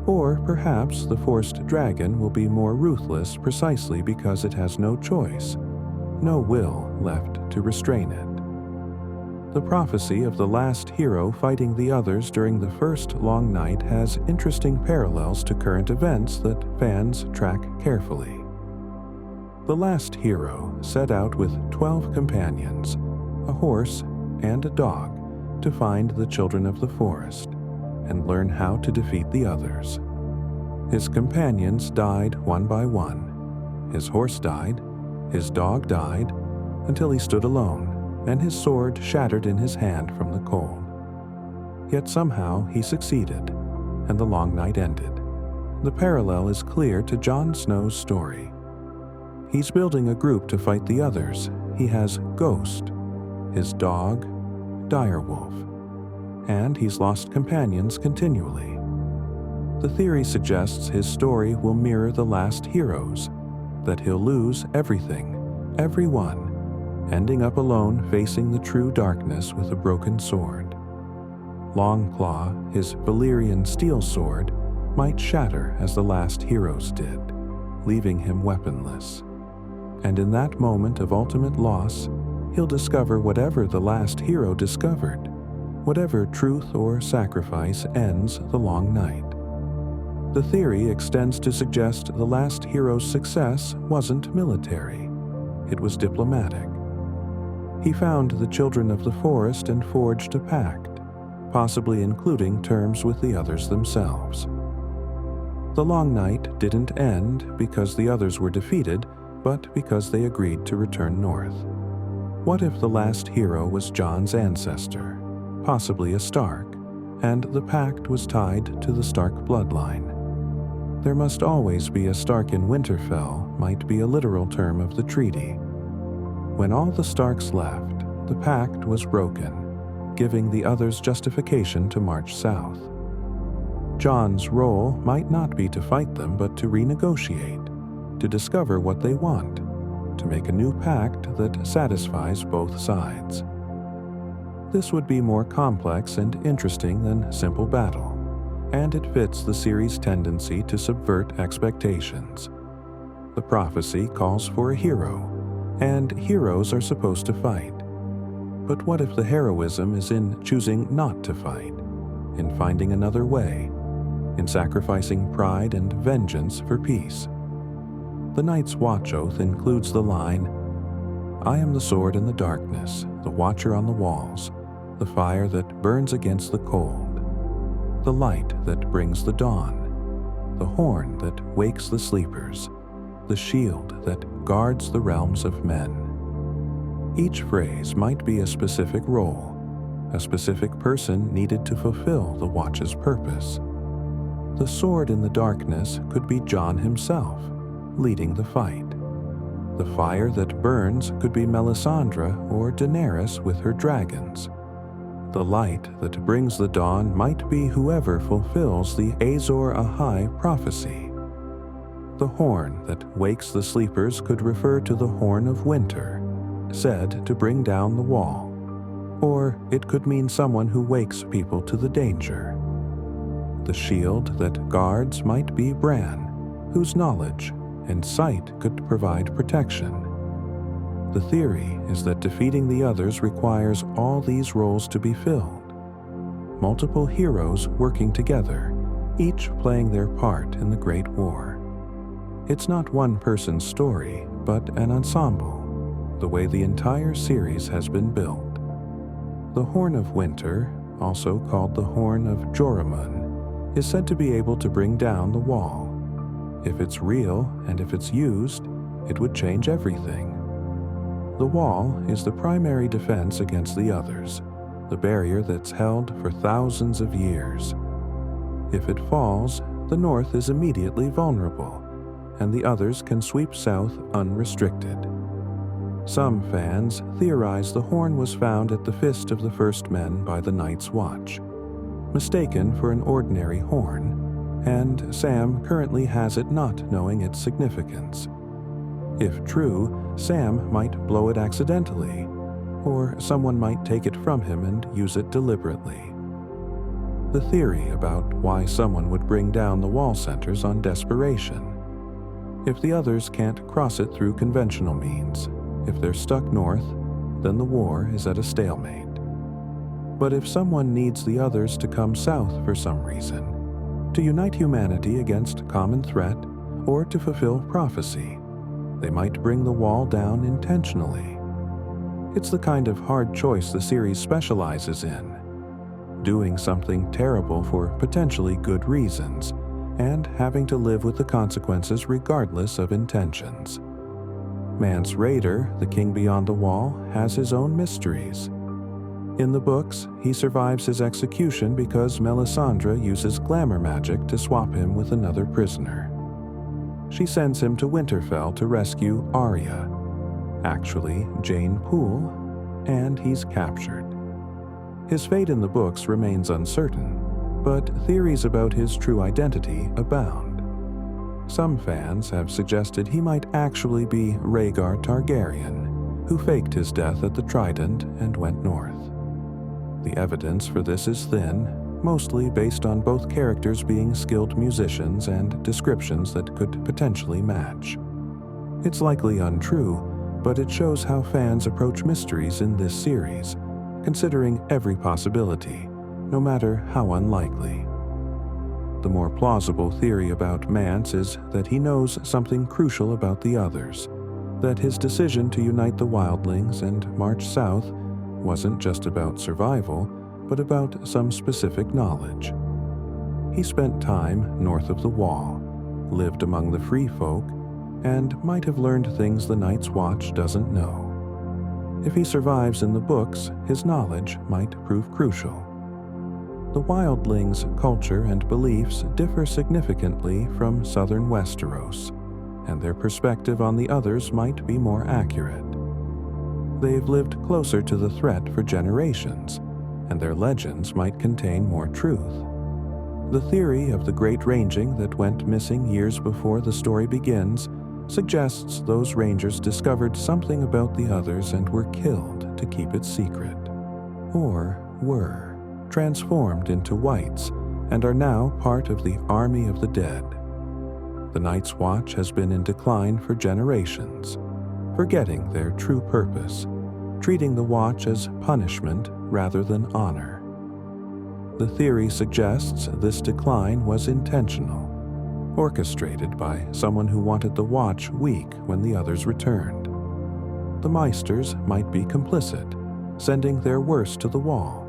Or perhaps the forced dragon will be more ruthless precisely because it has no choice, no will left to restrain it. The prophecy of the last hero fighting the others during the first long night has interesting parallels to current events that fans track carefully. The last hero set out with 12 companions, a horse and a dog, to find the children of the forest and learn how to defeat the others. His companions died one by one. His horse died, his dog died, until he stood alone, and his sword shattered in his hand from the cold. Yet somehow he succeeded, and the long night ended. The parallel is clear to Jon Snow's story. He's building a group to fight the others. He has Ghost, his dog, Direwolf, and he's lost companions continually. The theory suggests his story will mirror the last hero's, that he'll lose everything, everyone, ending up alone facing the true darkness with a broken sword. Longclaw, his Valyrian steel sword, might shatter as the last hero's did, leaving him weaponless. And in that moment of ultimate loss, he'll discover whatever the last hero discovered, whatever truth or sacrifice ends the long night. The theory extends to suggest the last hero's success wasn't military, it was diplomatic. He found the children of the forest and forged a pact, possibly including terms with the others themselves. The long night didn't end because the others were defeated, but because they agreed to return north. What if the last hero was Jon's ancestor, possibly a Stark, and the pact was tied to the Stark bloodline? There must always be a Stark in Winterfell might be a literal term of the treaty. When all the Starks left, the pact was broken, giving the others justification to march south. Jon's role might not be to fight them, but to renegotiate, to discover what they want, to make a new pact that satisfies both sides. This would be more complex and interesting than simple battle, and it fits the series' tendency to subvert expectations. The prophecy calls for a hero, and heroes are supposed to fight. But what if the heroism is in choosing not to fight, in finding another way, in sacrificing pride and vengeance for peace? The Night's Watch Oath includes the line, "I am the sword in the darkness, the watcher on the walls, the fire that burns against the cold, the light that brings the dawn, the horn that wakes the sleepers, the shield that guards the realms of men." Each phrase might be a specific role, a specific person needed to fulfill the Watch's purpose. The sword in the darkness could be Jon himself, leading the fight. The fire that burns could be Melisandre or Daenerys with her dragons. The light that brings the dawn might be whoever fulfills the Azor Ahai prophecy. The horn that wakes the sleepers could refer to the Horn of Winter, said to bring down the wall, or it could mean someone who wakes people to the danger. The shield that guards might be Bran, whose knowledge and sight could provide protection. The theory is that defeating the others requires all these roles to be filled. Multiple heroes working together, each playing their part in the Great War. It's not one person's story, but an ensemble, the way the entire series has been built. The Horn of Winter, also called the Horn of Joramun, is said to be able to bring down the wall. If it's real and if it's used, it would change everything. The wall is the primary defense against the others, the barrier that's held for thousands of years. If it falls, the north is immediately vulnerable, and the others can sweep south unrestricted. Some fans theorize the horn was found at the fist of the first men by the Night's Watch, mistaken for an ordinary horn, and Sam currently has it not knowing its significance. If true, Sam might blow it accidentally, or someone might take it from him and use it deliberately. The theory about why someone would bring down the wall centers on desperation. If the others can't cross it through conventional means, if they're stuck north, then the war is at a stalemate. But if someone needs the others to come south for some reason, to unite humanity against common threat, or to fulfill prophecy, they might bring the wall down intentionally. It's the kind of hard choice the series specializes in, doing something terrible for potentially good reasons, and having to live with the consequences regardless of intentions. Mance Rayder, the king beyond the wall, has his own mysteries. In the books, he survives his execution because Melisandre uses glamour magic to swap him with another prisoner. She sends him to Winterfell to rescue Arya, actually Jane Poole, and he's captured. His fate in the books remains uncertain, but theories about his true identity abound. Some fans have suggested he might actually be Rhaegar Targaryen, who faked his death at the Trident and went north. The evidence for this is thin, mostly based on both characters being skilled musicians and descriptions that could potentially match. It's likely untrue, but it shows how fans approach mysteries in this series, considering every possibility, no matter how unlikely. The more plausible theory about Mance is that he knows something crucial about the others, that his decision to unite the wildlings and march south wasn't just about survival, but about some specific knowledge. He spent time north of the wall, lived among the free folk, and might have learned things the Night's Watch doesn't know. If he survives in the books, his knowledge might prove crucial. The wildlings' culture and beliefs differ significantly from southern Westeros, and their perspective on the others might be more accurate. They've lived closer to the threat for generations, and their legends might contain more truth. The theory of the Great Ranging that went missing years before the story begins suggests those rangers discovered something about the others and were killed to keep it secret, or were transformed into whites and are now part of the army of the dead. The Night's Watch has been in decline for generations, forgetting their true purpose, treating the Watch as punishment rather than honor. The theory suggests this decline was intentional, orchestrated by someone who wanted the Watch weak when the others returned. The Meisters might be complicit, sending their worst to the wall,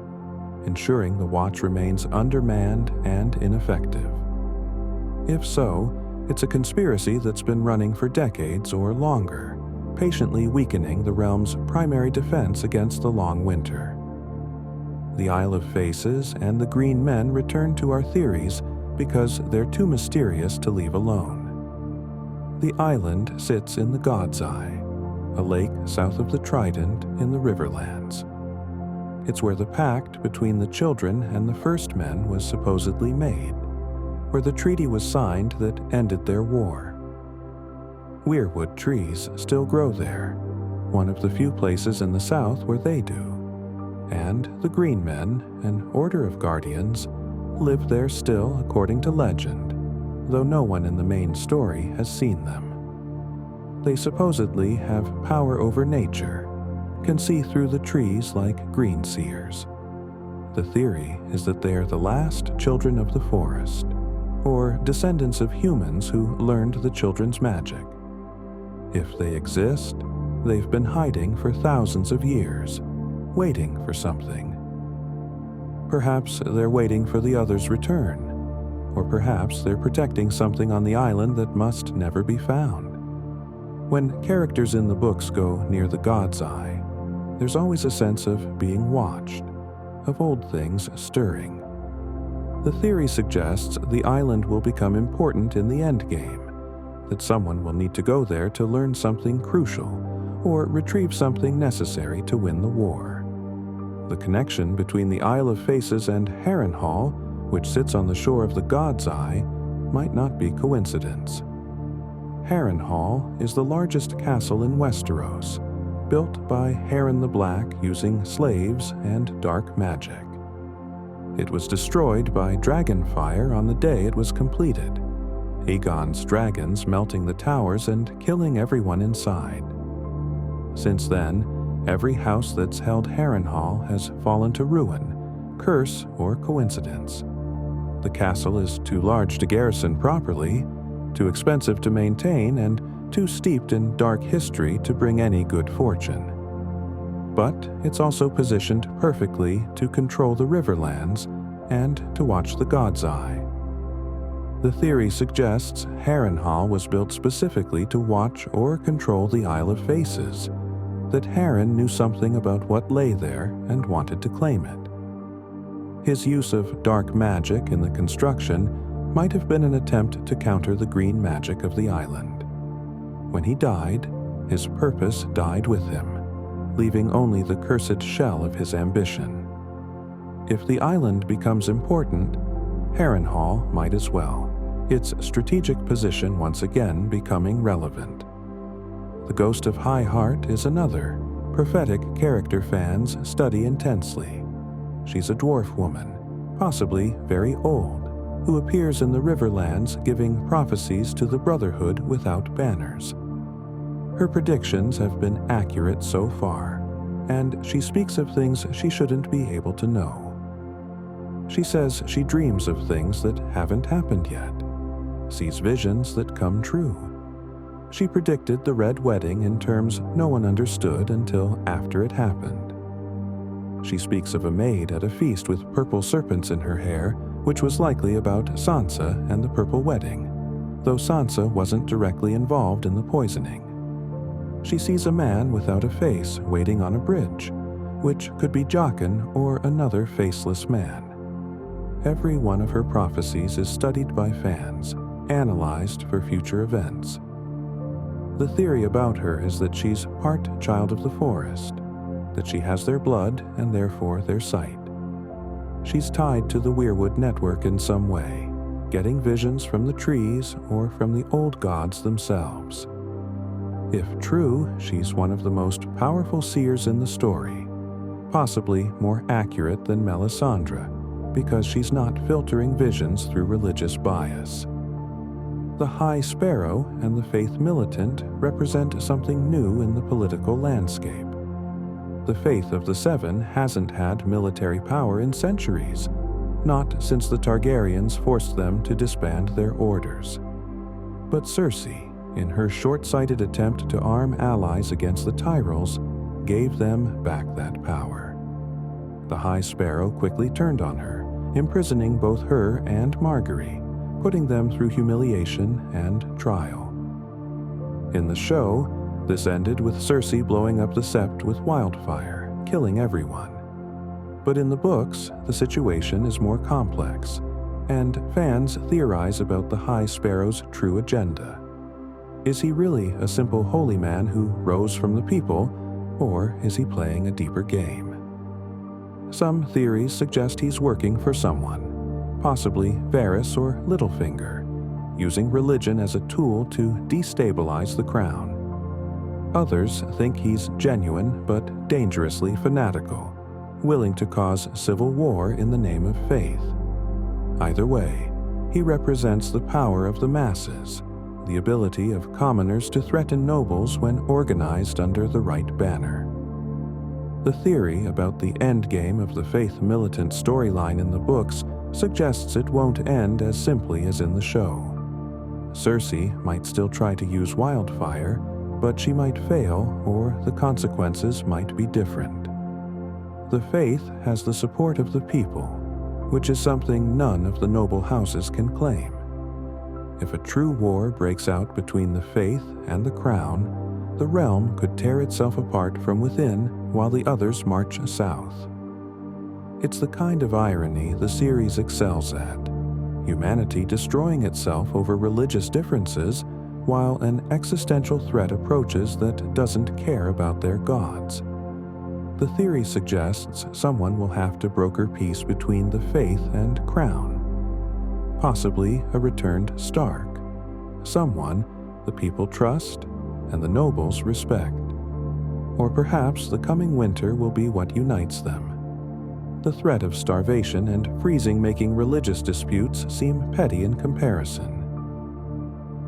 ensuring the Watch remains undermanned and ineffective. If so, it's a conspiracy that's been running for decades or longer, patiently weakening the realm's primary defense against the long winter. The Isle of Faces and the Green Men return to our theories because they're too mysterious to leave alone. The island sits in the God's Eye, a lake south of the Trident in the Riverlands. It's where the pact between the children and the first men was supposedly made, where the treaty was signed that ended their war. Weirwood trees still grow there, one of the few places in the south where they do, and the Green Men, an order of guardians, live there still according to legend, though no one in the main story has seen them. They supposedly have power over nature, can see through the trees like green seers. The theory is that they are the last children of the forest, or descendants of humans who learned the children's magic. If they exist, they've been hiding for thousands of years, waiting for something. Perhaps they're waiting for the others' return, or perhaps they're protecting something on the island that must never be found. When characters in the books go near the God's Eye, there's always a sense of being watched, of old things stirring. The theory suggests the island will become important in the endgame, that someone will need to go there to learn something crucial or retrieve something necessary to win the war. The connection between the Isle of Faces and Harrenhal, which sits on the shore of the God's Eye, might not be coincidence. Harrenhal is the largest castle in Westeros, built by Harren the Black using slaves and dark magic. It was destroyed by dragonfire on the day it was completed, Aegon's dragons melting the towers and killing everyone inside. Since then, every house that's held Harrenhal has fallen to ruin, curse or coincidence. The castle is too large to garrison properly, too expensive to maintain, and too steeped in dark history to bring any good fortune. But it's also positioned perfectly to control the Riverlands and to watch the God's Eye. The theory suggests Harrenhal was built specifically to watch or control the Isle of Faces, that Harren knew something about what lay there and wanted to claim it. His use of dark magic in the construction might have been an attempt to counter the green magic of the island. When he died, his purpose died with him, leaving only the cursed shell of his ambition. If the island becomes important, Harrenhal might as well, its strategic position once again becoming relevant. The Ghost of High Heart is another prophetic character fans study intensely. She's a dwarf woman, possibly very old, who appears in the Riverlands giving prophecies to the Brotherhood without banners. Her predictions have been accurate so far, and she speaks of things she shouldn't be able to know. She says she dreams of things that haven't happened yet, sees visions that come true. She predicted the Red Wedding in terms no one understood until after it happened. She speaks of a maid at a feast with purple serpents in her hair, which was likely about Sansa and the Purple Wedding, though Sansa wasn't directly involved in the poisoning. She sees a man without a face waiting on a bridge, which could be Jaqen or another faceless man. Every one of her prophecies is studied by fans, analyzed for future events. The theory about her is that she's part child of the forest, that she has their blood and therefore their sight. She's tied to the Weirwood network in some way, getting visions from the trees or from the old gods themselves. If true, she's one of the most powerful seers in the story, possibly more accurate than Melisandre, because she's not filtering visions through religious bias. The High Sparrow and the Faith Militant represent something new in the political landscape. The Faith of the Seven hasn't had military power in centuries, not since the Targaryens forced them to disband their orders. But Cersei, in her short-sighted attempt to arm allies against the Tyrells, gave them back that power. The High Sparrow quickly turned on her, imprisoning both her and Margaery, putting them through humiliation and trial. In the show, this ended with Cersei blowing up the Sept with wildfire, killing everyone. But in the books, the situation is more complex, and fans theorize about the High Sparrow's true agenda. Is he really a simple holy man who rose from the people, or is he playing a deeper game? Some theories suggest he's working for someone, possibly Varys or Littlefinger, using religion as a tool to destabilize the crown. Others think he's genuine but dangerously fanatical, willing to cause civil war in the name of faith. Either way, he represents the power of the masses, the ability of commoners to threaten nobles when organized under the right banner. The theory about the endgame of the Faith Militant storyline in the books suggests it won't end as simply as in the show. Cersei might still try to use wildfire, but she might fail, or the consequences might be different. The Faith has the support of the people, which is something none of the noble houses can claim. If a true war breaks out between the Faith and the Crown, the realm could tear itself apart from within while the others march south. It's the kind of irony the series excels at, humanity destroying itself over religious differences while an existential threat approaches that doesn't care about their gods. The theory suggests someone will have to broker peace between the faith and crown, possibly a returned Stark, someone the people trust and the nobles respect. Or perhaps the coming winter will be what unites them. The threat of starvation and freezing making religious disputes seem petty in comparison.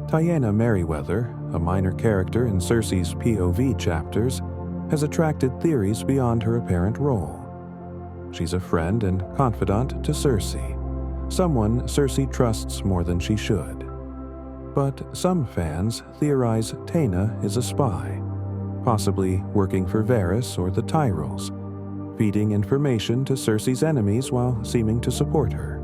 Tyenna Merryweather, a minor character in Cersei's POV chapters, has attracted theories beyond her apparent role. She's a friend and confidant to Cersei, someone Cersei trusts more than she should. But some fans theorize Tyenna is a spy, possibly working for Varys or the Tyrells, feeding information to Cersei's enemies while seeming to support her.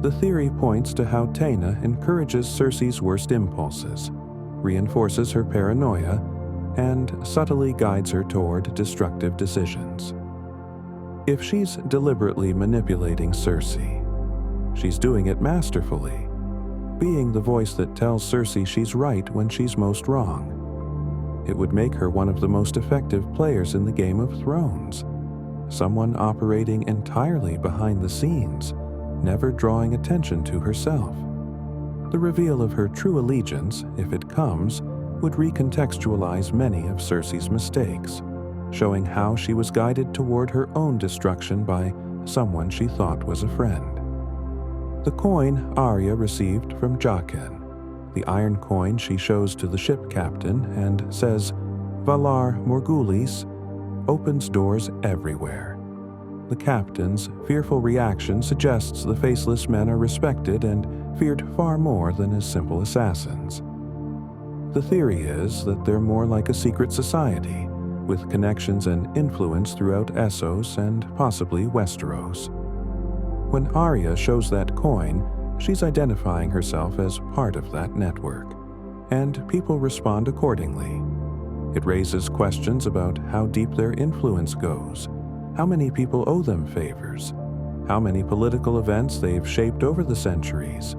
The theory points to how Tyenna encourages Cersei's worst impulses, reinforces her paranoia, and subtly guides her toward destructive decisions. If she's deliberately manipulating Cersei, she's doing it masterfully, being the voice that tells Cersei she's right when she's most wrong. It would make her one of the most effective players in the Game of Thrones, someone operating entirely behind the scenes, never drawing attention to herself. The reveal of her true allegiance, if it comes, would recontextualize many of Cersei's mistakes, showing how she was guided toward her own destruction by someone she thought was a friend. The coin Arya received from Jaqen, the iron coin she shows to the ship captain and says, Valar Morghulis, opens doors everywhere. The captain's fearful reaction suggests the faceless men are respected and feared far more than as simple assassins. The theory is that they're more like a secret society, with connections and influence throughout Essos and possibly Westeros. When Arya shows that coin, she's identifying herself as part of that network, and people respond accordingly. It raises questions about how deep their influence goes, how many people owe them favors, how many political events they've shaped over the centuries.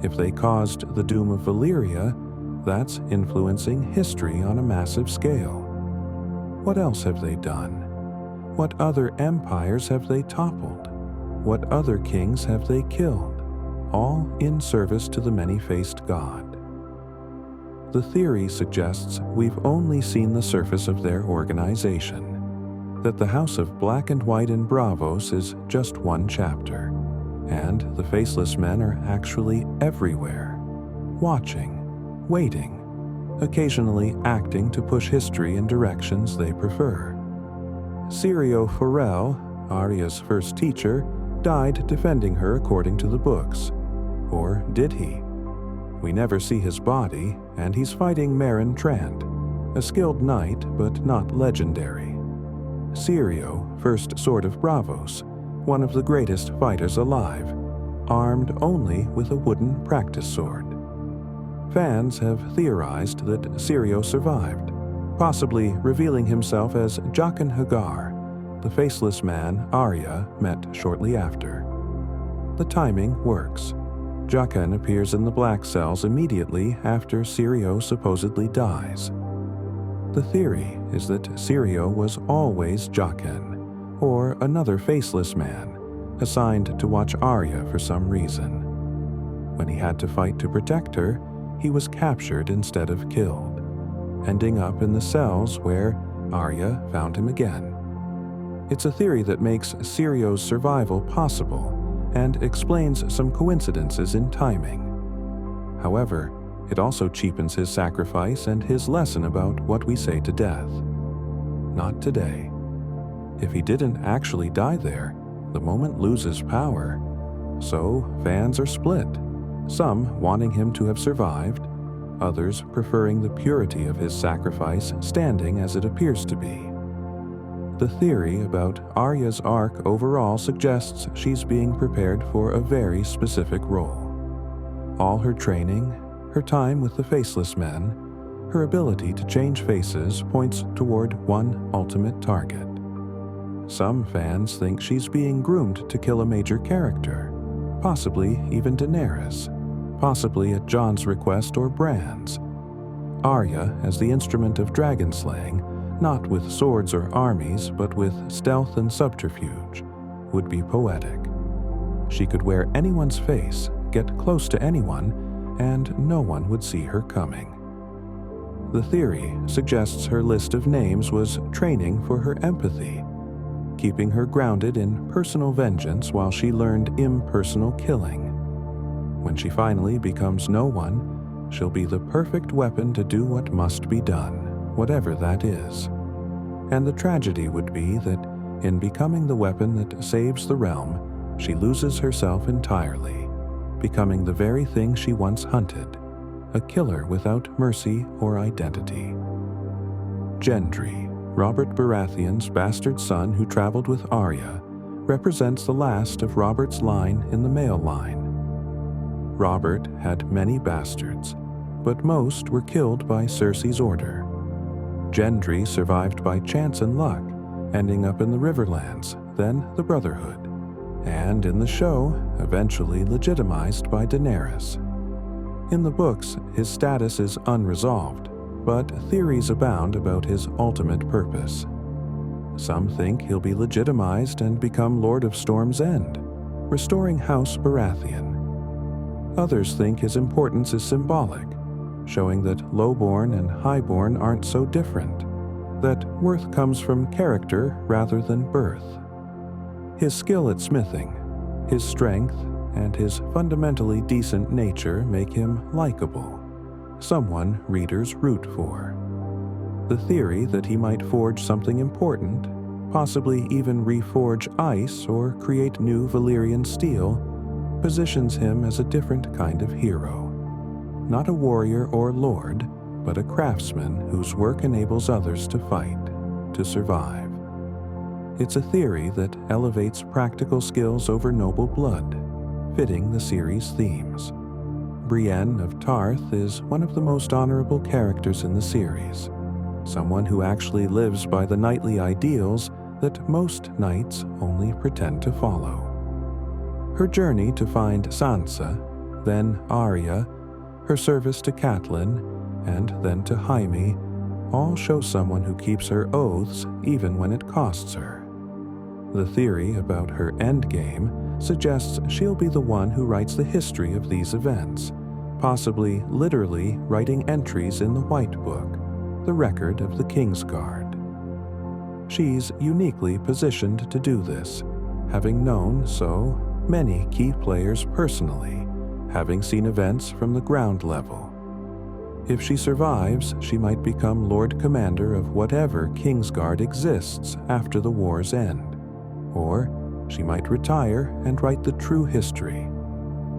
If they caused the doom of Valyria, that's influencing history on a massive scale. What else have they done? What other empires have they toppled? What other kings have they killed? All in service to the many-faced god. The theory suggests we've only seen the surface of their organization, that the House of Black and White in Braavos is just one chapter, and the Faceless Men are actually everywhere, watching, waiting, occasionally acting to push history in directions they prefer. Syrio Forel, Arya's first teacher, died defending her according to the books. Or did he? We never see his body, and he's fighting Meryn Trant, a skilled knight but not legendary. Syrio, first Sword of Braavos, one of the greatest fighters alive, armed only with a wooden practice sword. Fans have theorized that Syrio survived, possibly revealing himself as Jaqen H'ghar, the faceless man Arya met shortly after. The timing works. Jaqen appears in the Black Cells immediately after Syrio supposedly dies. The theory is that Syrio was always Jaqen, or another faceless man, assigned to watch Arya for some reason. When he had to fight to protect her, he was captured instead of killed, ending up in the cells where Arya found him again. It's a theory that makes Syrio's survival possible and explains some coincidences in timing. However, it also cheapens his sacrifice and his lesson about what we say to death. Not today. If he didn't actually die there, the moment loses power. So fans are split, some wanting him to have survived, others preferring the purity of his sacrifice standing as it appears to be. The theory about Arya's arc overall suggests she's being prepared for a very specific role. All her training, her time with the Faceless Men, Her ability to change faces points toward one ultimate target. Some fans think she's being groomed to kill a major character, possibly even Daenerys, possibly at Jon's request or Bran's. Arya as the instrument of dragon slaying, not with swords or armies, but with stealth and subterfuge, would be poetic. She could wear anyone's face, get close to anyone, and no one would see her coming. The theory suggests her list of names was training for her empathy, keeping her grounded in personal vengeance while she learned impersonal killing. When she finally becomes no one, she'll be the perfect weapon to do what must be done, whatever that is. And the tragedy would be that in becoming the weapon that saves the realm, she loses herself entirely, becoming the very thing she once hunted, a killer without mercy or identity. Gendry, Robert Baratheon's bastard son who traveled with Arya, represents the last of Robert's line in the male line. Robert had many bastards, but most were killed by Cersei's order. Gendry survived by chance and luck, ending up in the Riverlands, then the Brotherhood, and in the show, eventually legitimized by Daenerys. In the books, his status is unresolved, but theories abound about his ultimate purpose. Some think he'll be legitimized and become Lord of Storm's End, restoring House Baratheon. Others think his importance is symbolic, showing that lowborn and highborn aren't so different, that worth comes from character rather than birth. His skill at smithing, his strength, and his fundamentally decent nature make him likable, someone readers root for. The theory that he might forge something important, possibly even reforge ice or create new Valyrian steel, positions him as a different kind of hero. Not a warrior or lord, but a craftsman whose work enables others to fight, to survive. It's a theory that elevates practical skills over noble blood, fitting the series' themes. Brienne of Tarth is one of the most honorable characters in the series, someone who actually lives by the knightly ideals that most knights only pretend to follow. Her journey to find Sansa, then Arya, her service to Catelyn, and then to Jaime, all show someone who keeps her oaths even when it costs her. The theory about her endgame suggests she'll be the one who writes the history of these events, possibly literally writing entries in the White Book, the record of the Kingsguard. She's uniquely positioned to do this, having known so many key players personally, having seen events from the ground level. If she survives, she might become Lord Commander of whatever Kingsguard exists after the war's end. Or she might retire and write the true history,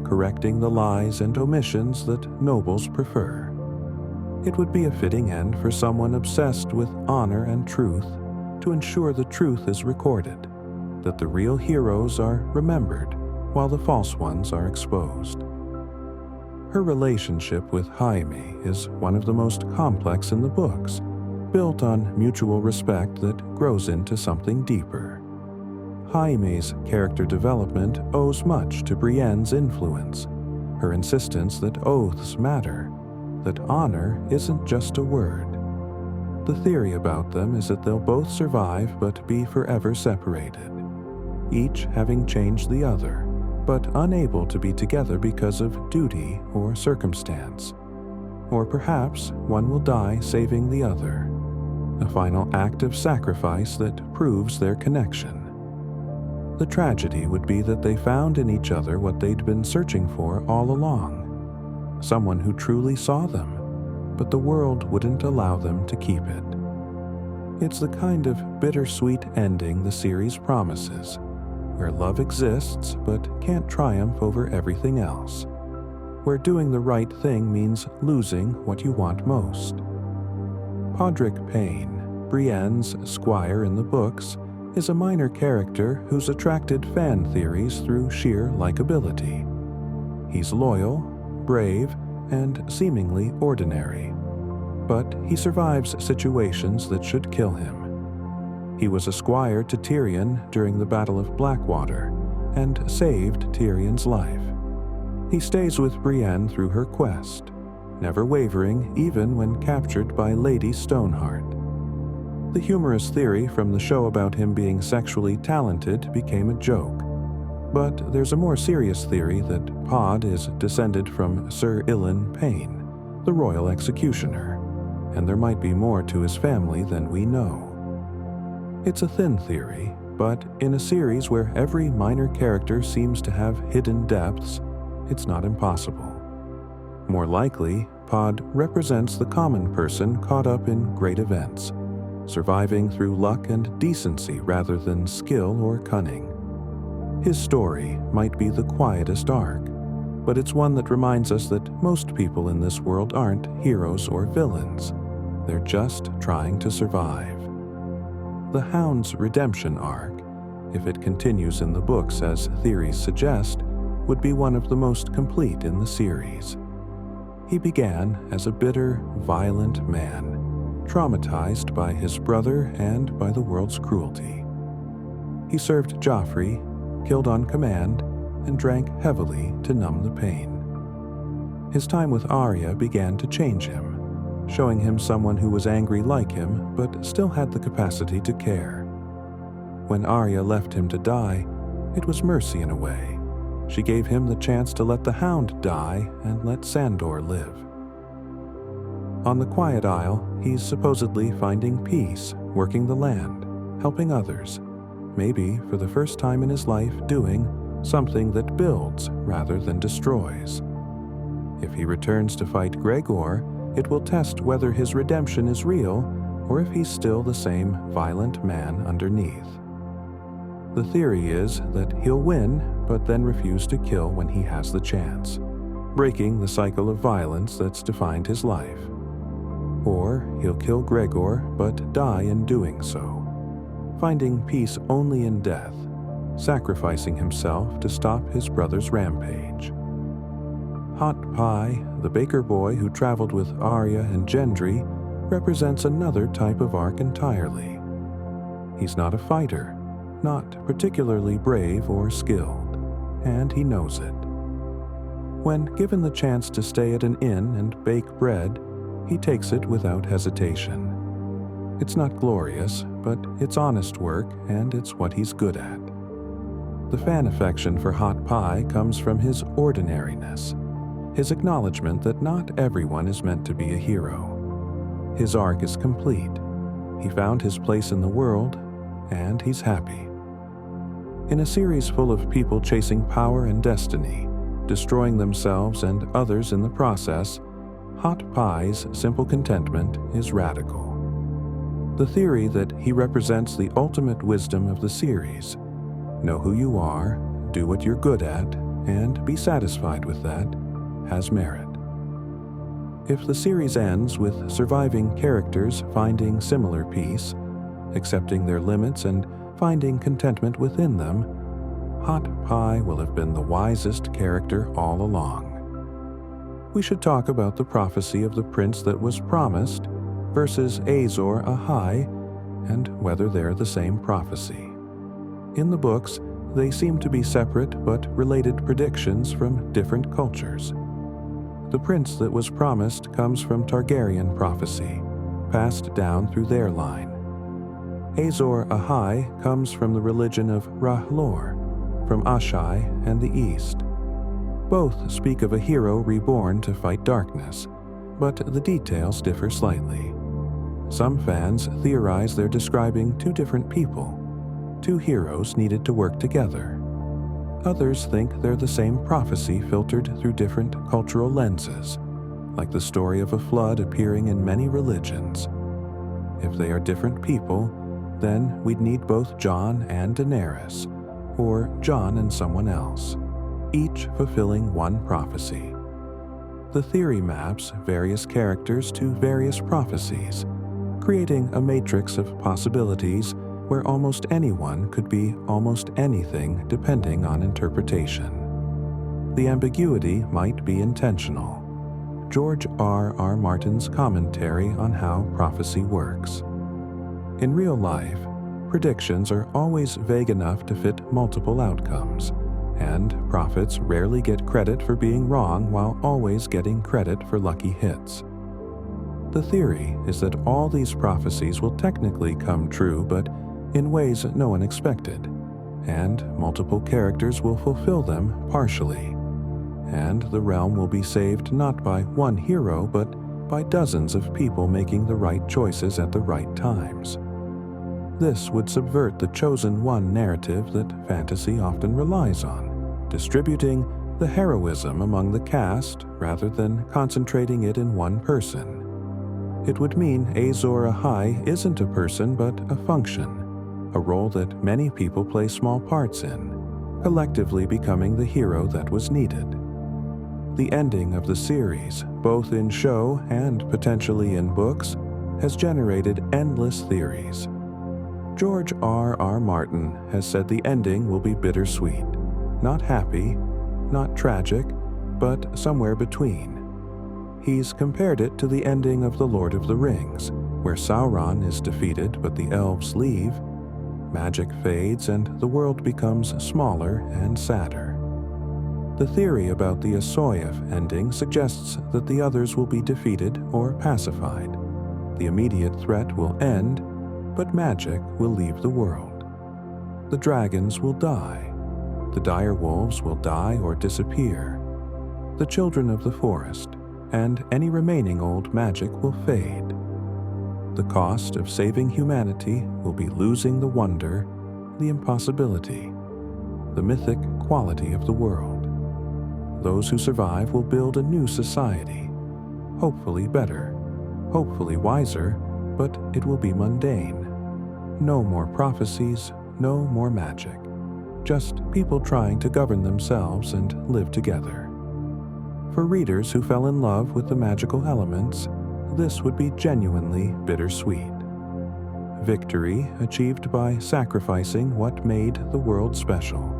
correcting the lies and omissions that nobles prefer. It would be a fitting end for someone obsessed with honor and truth to ensure the truth is recorded, that the real heroes are remembered while the false ones are exposed. Her relationship with Jaime is one of the most complex in the books, built on mutual respect that grows into something deeper. Jaime's character development owes much to Brienne's influence, her insistence that oaths matter, that honor isn't just a word. The theory about them is that they'll both survive but be forever separated, each having changed the other, but unable to be together because of duty or circumstance. Or perhaps one will die saving the other, a final act of sacrifice that proves their connection. The tragedy would be that they found in each other what they'd been searching for all along, someone who truly saw them, but the world wouldn't allow them to keep it. It's the kind of bittersweet ending the series promises, where love exists but can't triumph over everything else, where doing the right thing means losing what you want most. Podrick Payne, Brienne's squire in the books, is a minor character who's attracted fan theories through sheer likability. He's loyal, brave, and seemingly ordinary. but he survives situations that should kill him. He was a squire to Tyrion during the Battle of Blackwater and saved Tyrion's life. He stays with Brienne through her quest, never wavering even when captured by Lady Stoneheart. The humorous theory from the show about him being sexually talented became a joke, but there's a more serious theory that Pod is descended from Sir Ilan Payne, the royal executioner, and there might be more to his family than we know. It's a thin theory, but in a series where every minor character seems to have hidden depths, it's not impossible. More likely, Pod represents the common person caught up in great events, surviving through luck and decency rather than skill or cunning. His story might be the quietest arc, but it's one that reminds us that most people in this world aren't heroes or villains. They're just trying to survive. The Hound's redemption arc, if it continues in the books as theories suggest, would be one of the most complete in the series. He began as a bitter, violent man, traumatized by his brother and by the world's cruelty. He served Joffrey, killed on command, and drank heavily to numb the pain. His time with Arya began to change him, showing him someone who was angry like him but still had the capacity to care. When Arya left him to die, it was mercy in a way. She gave him the chance to let the Hound die and let Sandor live. On the Quiet Isle, he's supposedly finding peace, working the land, helping others, maybe for the first time in his life doing something that builds rather than destroys. If he returns to fight Gregor, it will test whether his redemption is real or if he's still the same violent man underneath. The theory is that he'll win, but then refuse to kill when he has the chance, breaking the cycle of violence that's defined his life. Or he'll kill Gregor, but die in doing so, finding peace only in death, sacrificing himself to stop his brother's rampage. Hot Pie, the baker boy who traveled with Arya and Gendry, represents another type of arc entirely. He's not a fighter, not particularly brave or skilled, and he knows it. When given the chance to stay at an inn and bake bread, he takes it without hesitation. It's not glorious, but it's honest work and it's what he's good at. The fan affection for Hot Pie comes from his ordinariness, his acknowledgement that not everyone is meant to be a hero. His arc is complete. He found his place in the world, and he's happy. In a series full of people chasing power and destiny, destroying themselves and others in the process, Hot Pie's simple contentment is radical. The theory that he represents the ultimate wisdom of the series, know who you are, do what you're good at, and be satisfied with that, has merit. If the series ends with surviving characters finding similar peace, accepting their limits and finding contentment within them, Hot Pie will have been the wisest character all along. We should talk about the prophecy of the prince that was promised versus Azor Ahai and whether they're the same prophecy. In the books, they seem to be separate but related predictions from different cultures. The prince that was promised comes from Targaryen prophecy, passed down through their line. Azor Ahai comes from the religion of Rahlor, from Ashai and the East. Both speak of a hero reborn to fight darkness, but the details differ slightly. Some fans theorize they're describing two different people, two heroes needed to work together. Others think they're the same prophecy filtered through different cultural lenses, like the story of a flood appearing in many religions. If they are different people, then we'd need both Jon and Daenerys, or Jon and someone else, each fulfilling one prophecy. The theory maps various characters to various prophecies, creating a matrix of possibilities where almost anyone could be almost anything depending on interpretation. The ambiguity might be intentional. George R. Martin's commentary on how prophecy works. In real life, predictions are always vague enough to fit multiple outcomes, and prophets rarely get credit for being wrong while always getting credit for lucky hits. The theory is that all these prophecies will technically come true, but in ways no one expected, and multiple characters will fulfill them partially, and the realm will be saved not by one hero but by dozens of people making the right choices at the right times. This would subvert the chosen one narrative that fantasy often relies on, distributing the heroism among the cast rather than concentrating it in one person. It would mean Azor Ahai isn't a person but a function, a role that many people play small parts in, collectively becoming the hero that was needed. The ending of the series, both in show and potentially in books, has generated endless theories. George R. Martin has said the ending will be bittersweet, not happy, not tragic, but somewhere between. He's compared it to the ending of The Lord of the Rings, where Sauron is defeated but the elves leave, magic fades, and the world becomes smaller and sadder. The theory about the Asoyev ending suggests that the others will be defeated or pacified. The immediate threat will end, but magic will leave the world. The dragons will die. The dire wolves will die or disappear. The children of the forest and any remaining old magic will fade. The cost of saving humanity will be losing the wonder, the impossibility, the mythic quality of the world. Those who survive will build a new society, hopefully better, hopefully wiser, but it will be mundane. No more prophecies, no more magic. Just people trying to govern themselves and live together. For readers who fell in love with the magical elements, this would be genuinely bittersweet. Victory achieved by sacrificing what made the world special.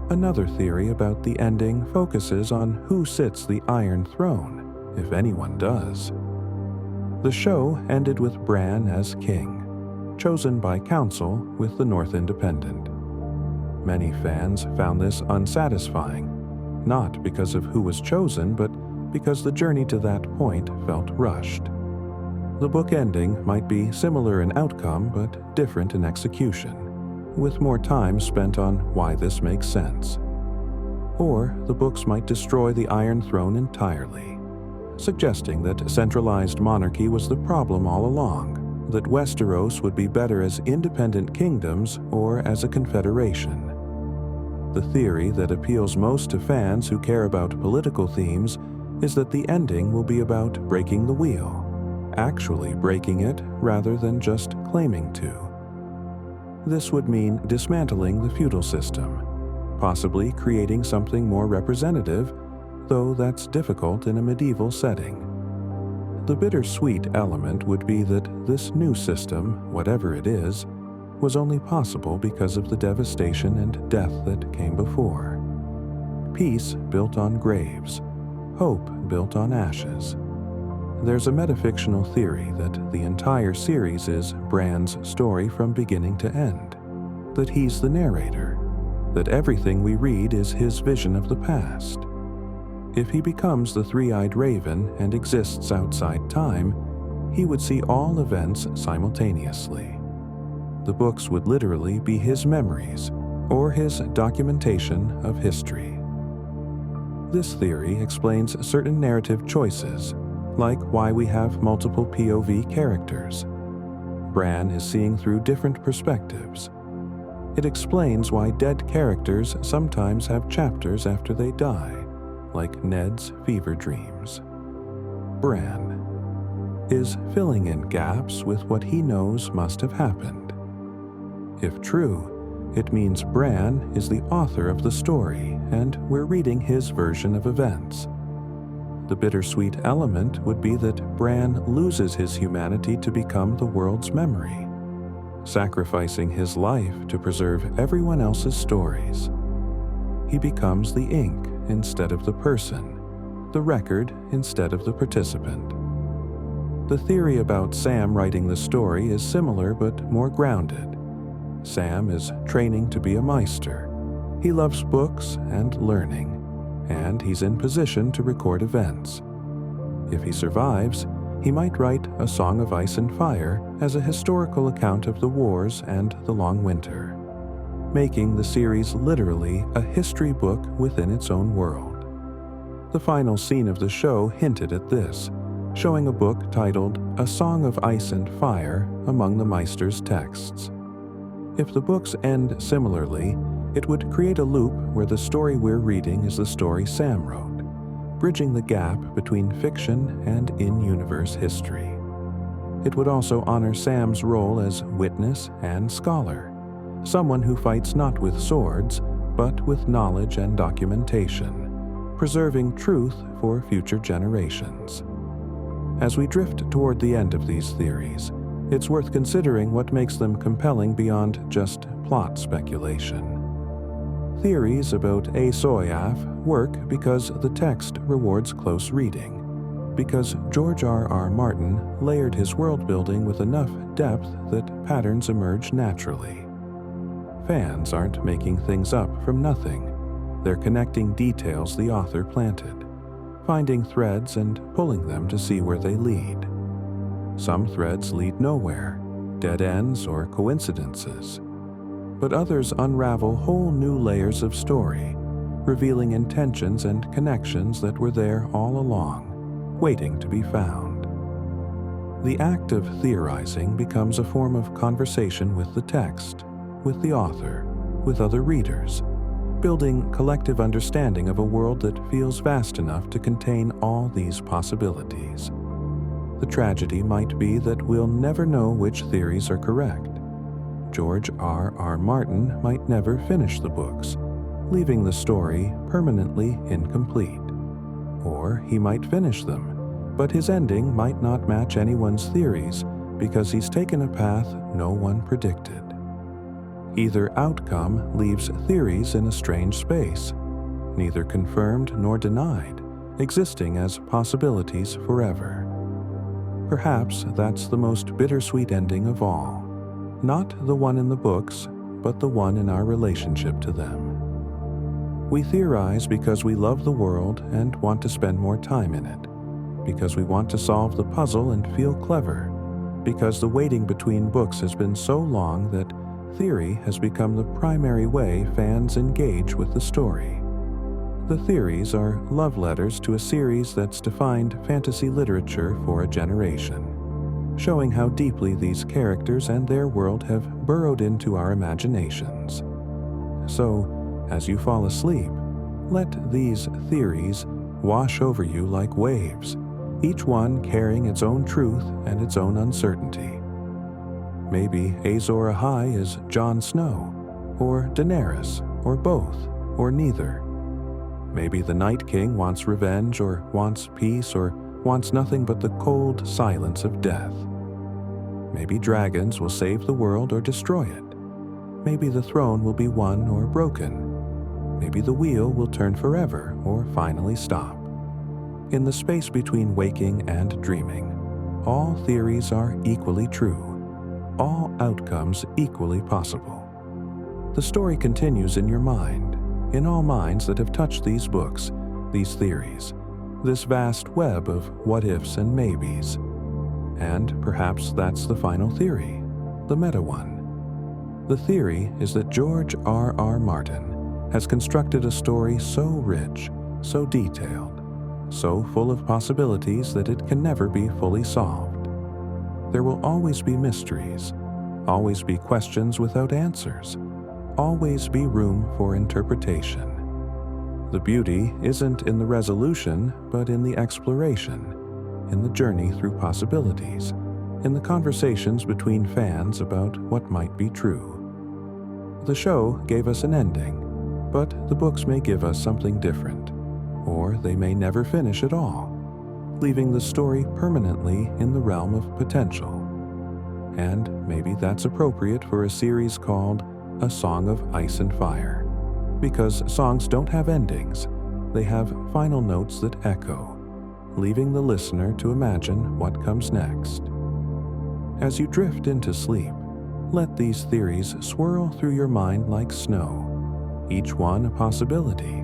Another theory about the ending focuses on who sits the Iron Throne, if anyone does. The show ended with Bran as king, chosen by council with the North Independent. Many fans found this unsatisfying, not because of who was chosen, but because the journey to that point felt rushed. The book ending might be similar in outcome, but different in execution, with more time spent on why this makes sense. Or the books might destroy the Iron Throne entirely, suggesting that centralized monarchy was the problem all along, that Westeros would be better as independent kingdoms or as a confederation. The theory that appeals most to fans who care about political themes is that the ending will be about breaking the wheel, actually breaking it rather than just claiming to. This would mean dismantling the feudal system, possibly creating something more representative, though that's difficult in a medieval setting. The bittersweet element would be that this new system, whatever it is, was only possible because of the devastation and death that came before. Peace built on graves, hope built on ashes. There's a metafictional theory that the entire series is Bran's story from beginning to end, that he's the narrator, that everything we read is his vision of the past. If he becomes the three-eyed raven and exists outside time, he would see all events simultaneously. The books would literally be his memories, or his documentation of history. This theory explains certain narrative choices, like why we have multiple POV characters. Bran is seeing through different perspectives. It explains why dead characters sometimes have chapters after they die, like Ned's fever dreams. Bran is filling in gaps with what he knows must have happened. If true, it means Bran is the author of the story, and we're reading his version of events. The bittersweet element would be that Bran loses his humanity to become the world's memory, sacrificing his life to preserve everyone else's stories. He becomes the ink instead of the person, the record instead of the participant. The theory about Sam writing the story is similar but more grounded. Sam is training to be a Meister. He loves books and learning, and he's in position to record events. If he survives, he might write A Song of Ice and Fire as a historical account of the wars and the long winter, making the series literally a history book within its own world. The final scene of the show hinted at this, showing a book titled A Song of Ice and Fire among the Meister's texts. If the books end similarly, it would create a loop where the story we're reading is the story Sam wrote, bridging the gap between fiction and in-universe history. It would also honor Sam's role as witness and scholar, someone who fights not with swords, but with knowledge and documentation, preserving truth for future generations. As we drift toward the end of these theories, it's worth considering what makes them compelling beyond just plot speculation. Theories about Asoyaf work because the text rewards close reading, because George R.R. Martin layered his world-building with enough depth that patterns emerge naturally. Fans aren't making things up from nothing. They're connecting details the author planted, finding threads and pulling them to see where they lead. Some threads lead nowhere, dead ends or coincidences. But others unravel whole new layers of story, revealing intentions and connections that were there all along, waiting to be found. The act of theorizing becomes a form of conversation with the text, with the author, with other readers, building collective understanding of a world that feels vast enough to contain all these possibilities. The tragedy might be that we'll never know which theories are correct. George R.R. Martin might never finish the books, leaving the story permanently incomplete. Or he might finish them, but his ending might not match anyone's theories because he's taken a path no one predicted. Either outcome leaves theories in a strange space, neither confirmed nor denied, existing as possibilities forever. Perhaps that's the most bittersweet ending of all. Not the one in the books, but the one in our relationship to them. We theorize because we love the world and want to spend more time in it, because we want to solve the puzzle and feel clever, because the waiting between books has been so long that theory has become the primary way fans engage with the story. The theories are love letters to a series that's defined fantasy literature for a generation, showing how deeply these characters and their world have burrowed into our imaginations. So, as you fall asleep, let these theories wash over you like waves, each one carrying its own truth and its own uncertainty. Maybe Azor Ahai is Jon Snow, or Daenerys, or both, or neither. Maybe the Night King wants revenge, or wants peace, or wants nothing but the cold silence of death. Maybe dragons will save the world or destroy it. Maybe the throne will be won or broken. Maybe the wheel will turn forever or finally stop. In the space between waking and dreaming, all theories are equally true, all outcomes equally possible. The story continues in your mind, in all minds that have touched these books, these theories, this vast web of what-ifs and maybes. And perhaps that's the final theory, the meta one. The theory is that George R.R. Martin has constructed a story so rich, so detailed, so full of possibilities that it can never be fully solved. There will always be mysteries, always be questions without answers, always be room for interpretation. The beauty isn't in the resolution, but in the exploration, in the journey through possibilities, in the conversations between fans about what might be true. The show gave us an ending, but the books may give us something different, or they may never finish at all, leaving the story permanently in the realm of potential. And maybe that's appropriate for a series called A Song of Ice and Fire, because songs don't have endings, they have final notes that echo, leaving the listener to imagine what comes next. As you drift into sleep, let these theories swirl through your mind like snow, each one a possibility,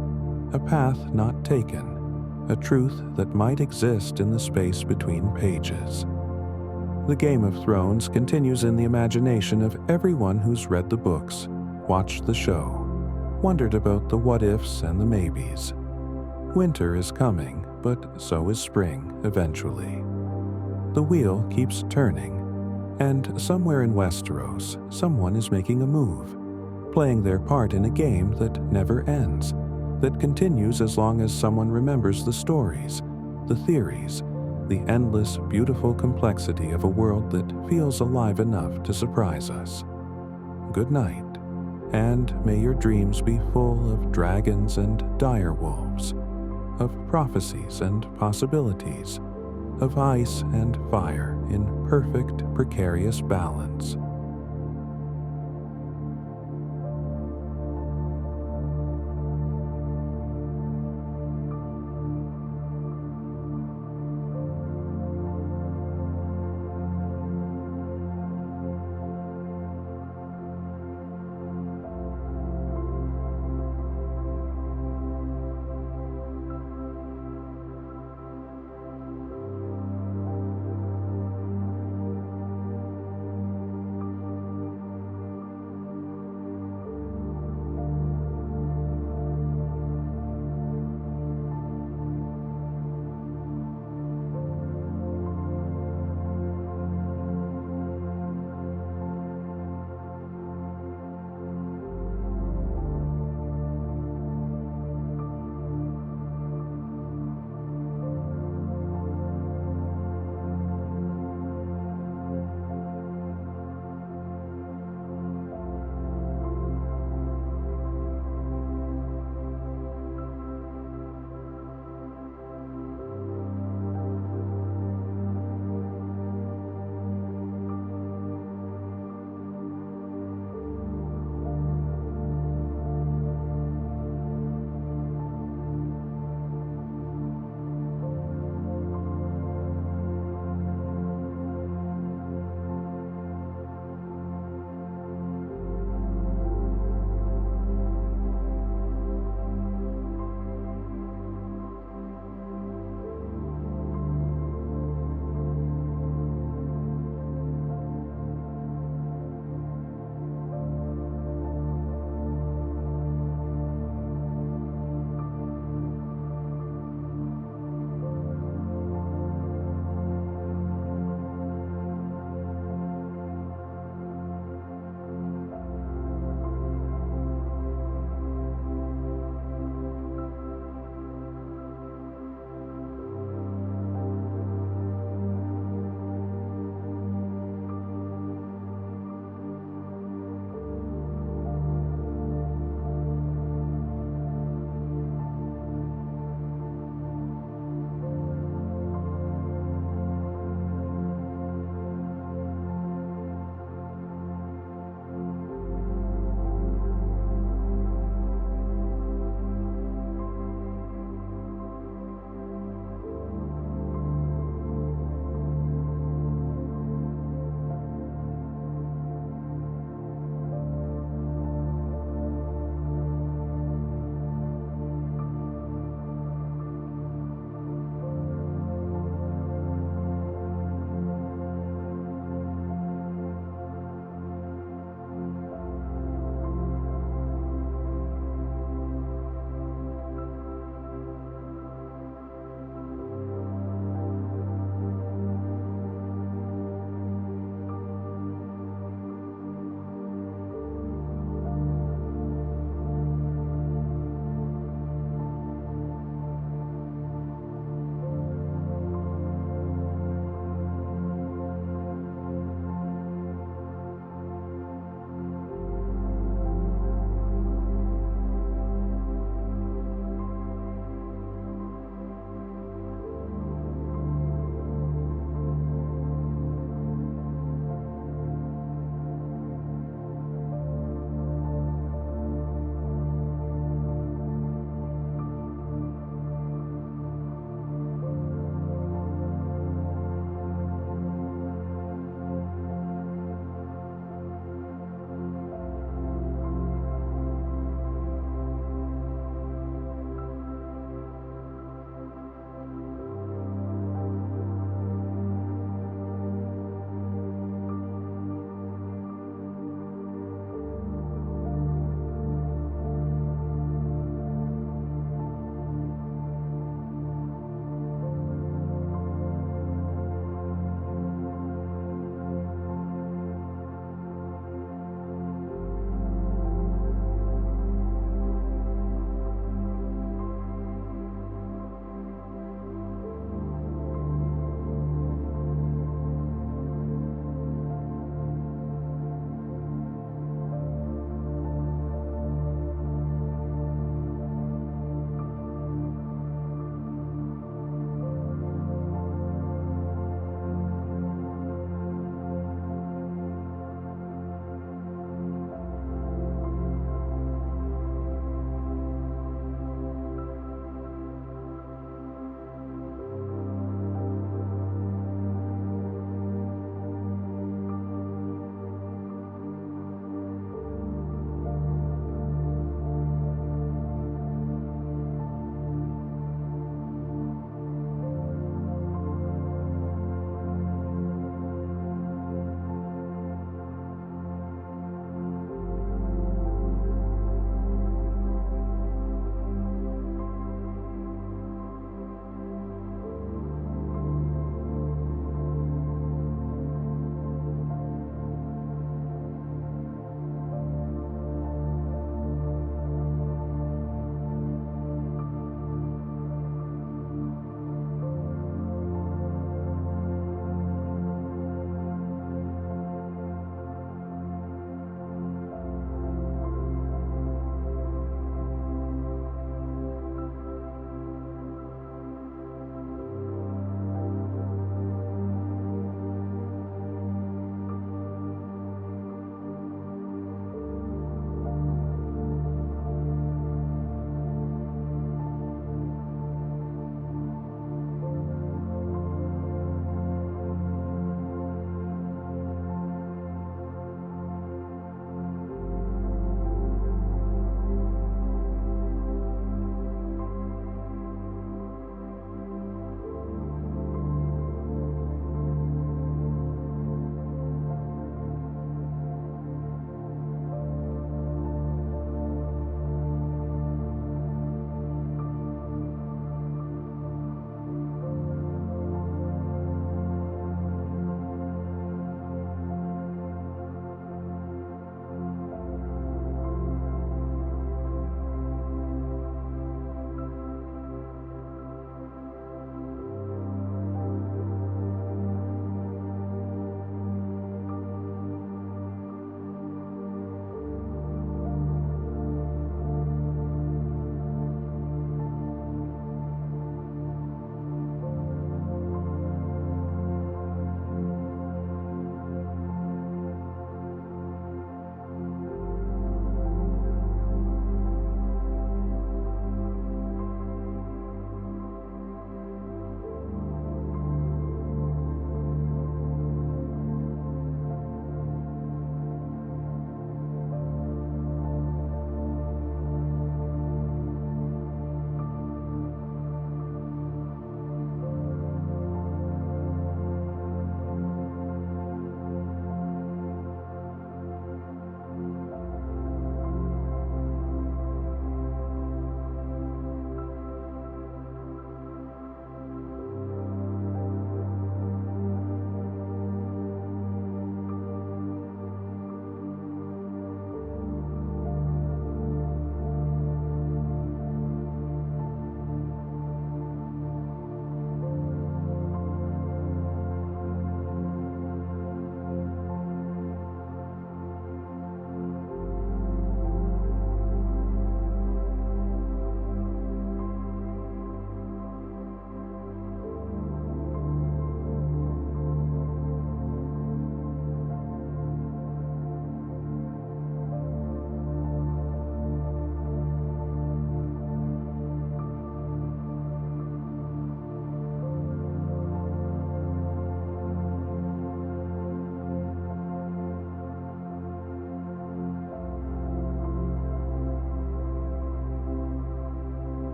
a path not taken, a truth that might exist in the space between pages. The Game of Thrones continues in the imagination of everyone who's read the books, watched the show, wondered about the what-ifs and the maybes. Winter is coming, but so is spring eventually. The wheel keeps turning, and somewhere in Westeros, someone is making a move, playing their part in a game that never ends, that continues as long as someone remembers the stories, the theories, the endless, beautiful complexity of a world that feels alive enough to surprise us. Good night, and may your dreams be full of dragons and dire wolves, of prophecies and possibilities, of ice and fire in perfect, precarious balance.